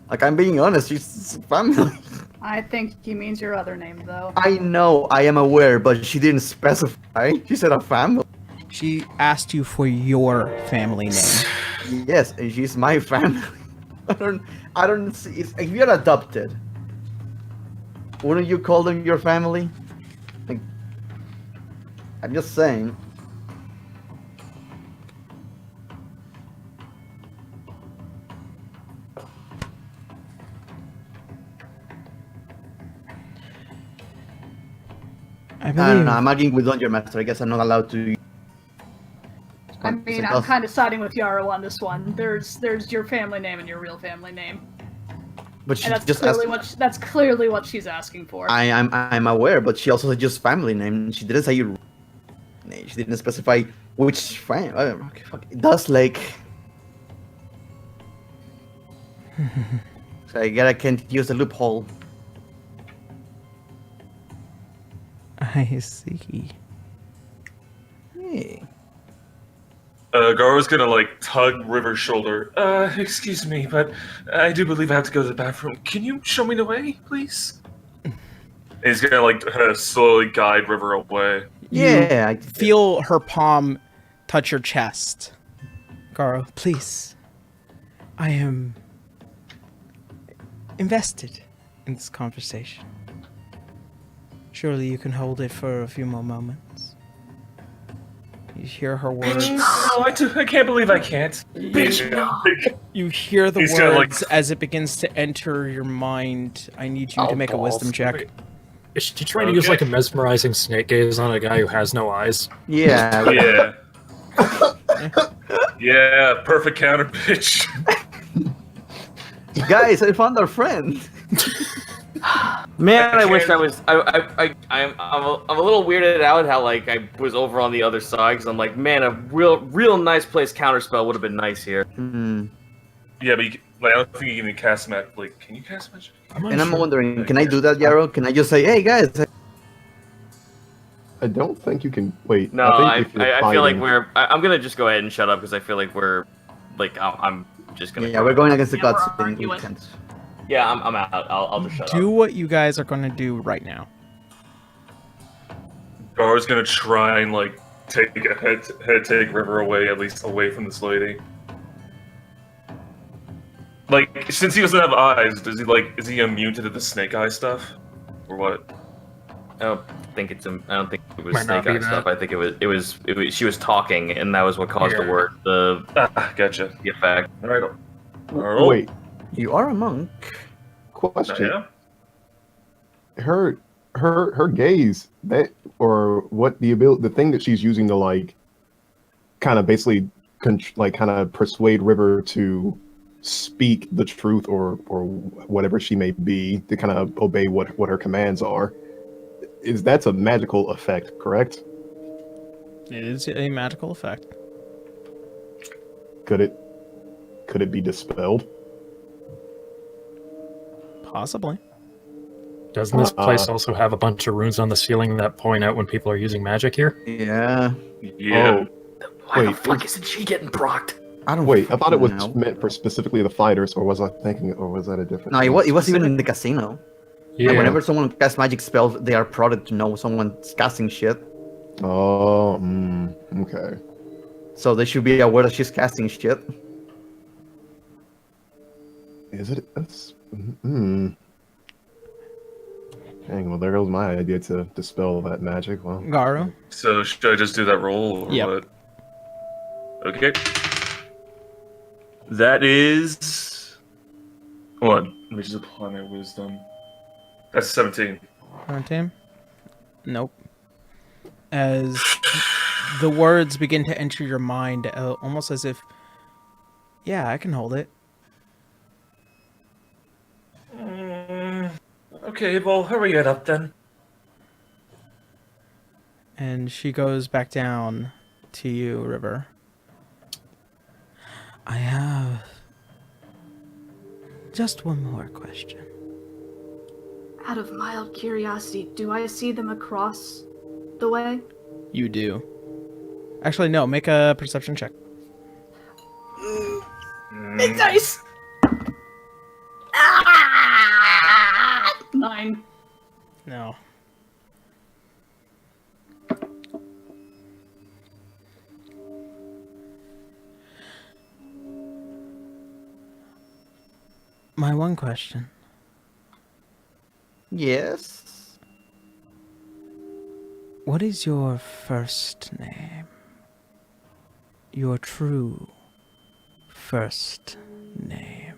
Like, I'm being honest. She's family. I think he means your other name, though. I know. I am aware, but she didn't specify. She said a family. She asked you for your family name. Yes, and she's my family. I don't see. If you're adopted, wouldn't you call them your family? Like, I'm just saying. I I believe. don't know. I'm arguing with Dungeon Master. I guess I'm not allowed to. I mean, I'm kind of siding with Yarrow on this one. There's your family name and your real family name, But she and that's just clearly asked. that's clearly what she's asking for. I'm aware, but she also said just family name. She didn't say your name. She didn't specify which family. Okay, fuck. It does like. So I can't use the loophole. I see. Hey. Garo's gonna like tug River's shoulder. Excuse me, but I do believe I have to go to the bathroom. Can you show me the way, please? And he's gonna like slowly guide River away. Yeah, I Feel her palm touch your chest. Garo, please. I am invested in this conversation. Surely you can hold it for a few more moments. You hear her words. No, I can't believe I can't. You hear the He's gonna, like- words as it begins to enter your mind. I need you to make a wisdom check. Is she trying to use like a mesmerizing snake gaze on a guy who has no eyes? yeah. Yeah. Yeah, perfect counter pitch. Guys, I found our friend. Man, I wish I was. I'm a little weirded out how like I was over on the other side because I'm like, man, a real nice place counterspell would have been nice here. Yeah, but I don't think you can even cast magic. Like, can you cast magic? And I'm wondering, can I do that, Yarrow? Can I just say, hey guys? I don't think you can. Wait. No, I feel like I'm gonna just go ahead and shut up because I feel like we're like I'm just gonna. Yeah, we're going against the Yeah, we're gods. thing. We arguing. can't. Yeah, I'm out. I'll just shut Do up. what you guys are going to do right now. Gar's gonna try and like take River away, at least away from this lady. Like, since he doesn't have eyes, is he immune to the snake eye stuff, or what? I don't think it was Might not snake eye be stuff. that. I think it was she was talking, and that was what caused the Gotcha. effect. All right. Wait. You are a monk. Question. Yeah. Her gaze, or what the thing that she's using to like, kind of basically kind of persuade River to speak the truth or whatever she may be, to kind of obey what her commands are. That's a magical effect, correct? It is a magical effect. Could it be dispelled? Possibly. Doesn't this place also have a bunch of runes on the ceiling that point out when people are using magic here? Yeah. Yeah. Why the Wait, fuck isn't she getting procced? I don't. Wait, I thought it was know. meant for specifically the fighters, or was I thinking, or was that a different? No, it was even in the casino. Yeah. Like, whenever someone casts magic spells, they are prodded to know someone's casting shit. Oh, okay. So they should be aware that she's casting shit. Is it? That's. Dang, well, there goes my idea to dispel that magic. Well, Garo? So should I just do that roll, or Yep. what? Okay. That is. Hold on. Let me just apply my wisdom. That's 17. On team? Nope. As the words begin to enter your mind, almost as if, yeah, I can hold it. Okay, well, hurry it up then. And she goes back down to you, River. I have just one more question. Out of mild curiosity, do I see them across the way? You do. Actually, no, make a perception check. Big dice! 9. No. My one question. Yes. What is your first name? Your true first name.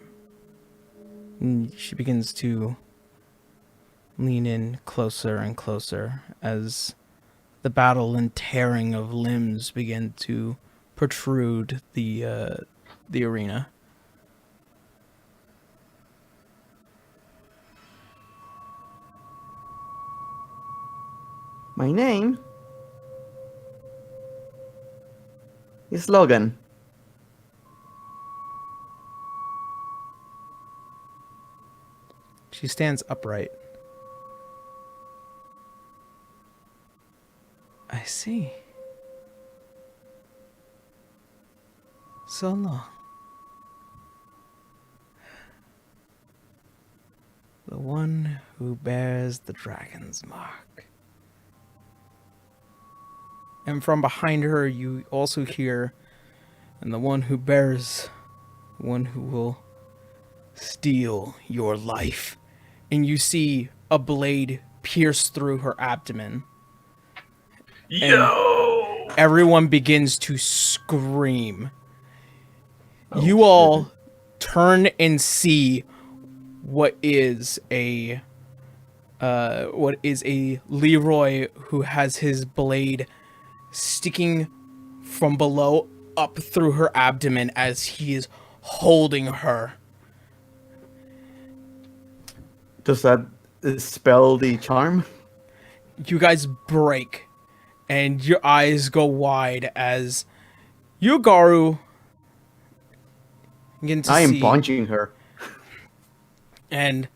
And she begins to lean in closer and closer as the battle and tearing of limbs begin to protrude the arena. My name is Logan. She stands upright. I see. so long. The one who bears the dragon's mark. And from behind her, you also hear, and the one who bears, one who will steal your life. And you see a blade pierce through her abdomen. Yo! Everyone begins to scream. You all turn and see what is a Leroy who has his blade sticking from below up through her abdomen as he is holding her. Does that spell the charm? You guys break, and your eyes go wide as Yugaru begin to I am see. punching her. And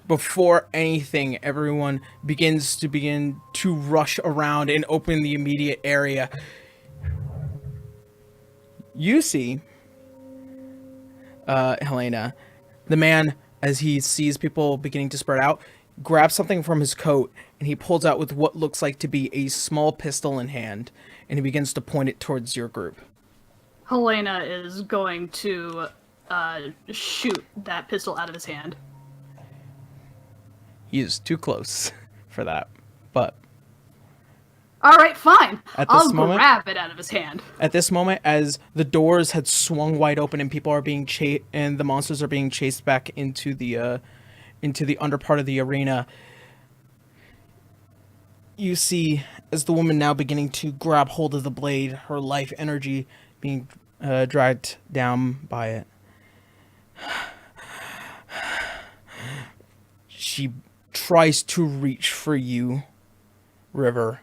before anything, everyone begins to rush around and open the immediate area. You see, Helena, the man, as he sees people beginning to spread out, grabs something from his coat, and he pulls out with what looks like to be a small pistol in hand, and he begins to point it towards your group. Helena is going to shoot that pistol out of his hand. He is too close for that, but All right, fine. At this I'll moment- grab it out of his hand. at this moment, as the doors had swung wide open and people are being chased, and the monsters are being chased back into the under part of the arena, you see, as the woman now beginning to grab hold of the blade, her life energy being dragged down by it. She tries to reach for you, River,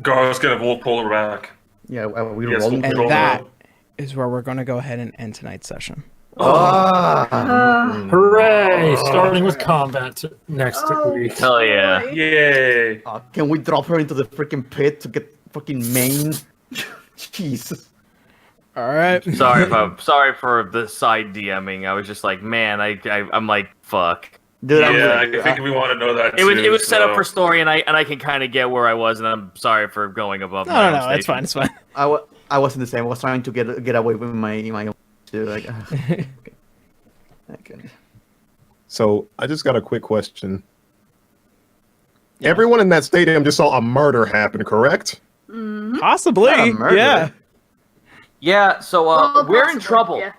Gar's gonna pull her back. Yeah, we Yes, rolling. we'll- and Roll that up. is where we're going to go ahead and end tonight's session. Hooray! Starting with combat next week. Hell yeah. boy. Yay! Can we drop her into the freaking pit to get fucking main? Jesus. All right. Sorry for the side DMing. I was just like, man, I'm like, fuck. Dude, Yeah, I think we want to know that. It was set up so- for story, and I can kind of get where I was, and I'm sorry for going above. No, my no, own no, it's fine, station. it's fine. I wasn't the same. I was trying to get away with my dude, like. Okay. I can. So I just got a quick question. Everyone in that stadium just saw a murder happen, correct? Possibly, Not a murder. yeah. Yeah, so Well, we're in possibly, trouble. yeah.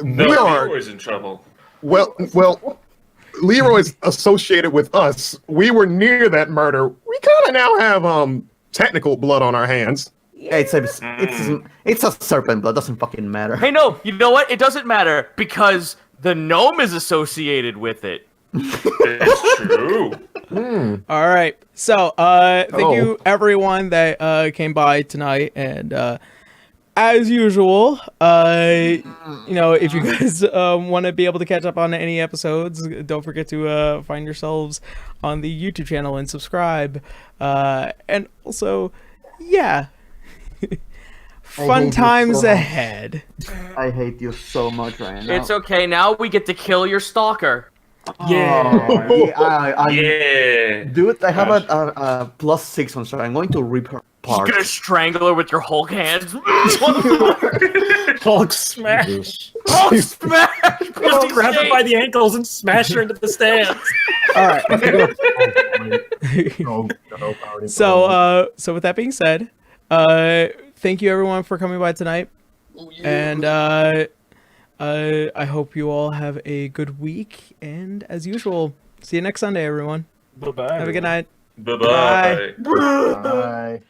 No, We are. Leroy's in trouble. Well, Leroy's associated with us. We were near that murder. We kind of now have technical blood on our hands. Yeah, it's a serpent blood. Doesn't fucking matter. Hey, no, you know what? It doesn't matter because the gnome is associated with it. It's true. All right. So, thank Oh. you everyone that came by tonight, and as usual, if you guys want to be able to catch up on any episodes, don't forget to find yourselves on the YouTube channel and subscribe. And also, yeah, fun hate you times so much. ahead. I hate you so much right now. It's okay. Now we get to kill your stalker. Yeah. Yeah. Dude, I have a +6 on strength. I'm going to rip her You're apart. gonna strangle her with your Hulk hands. Hulk smash! Hulk smash! Just grab her by the ankles and smash her into the stands. All right. So with that being said, thank you everyone for coming by tonight, and I hope you all have a good week. And as usual, see you next Sunday, everyone. Bye-bye. Have a good night. Bye-bye. Bye.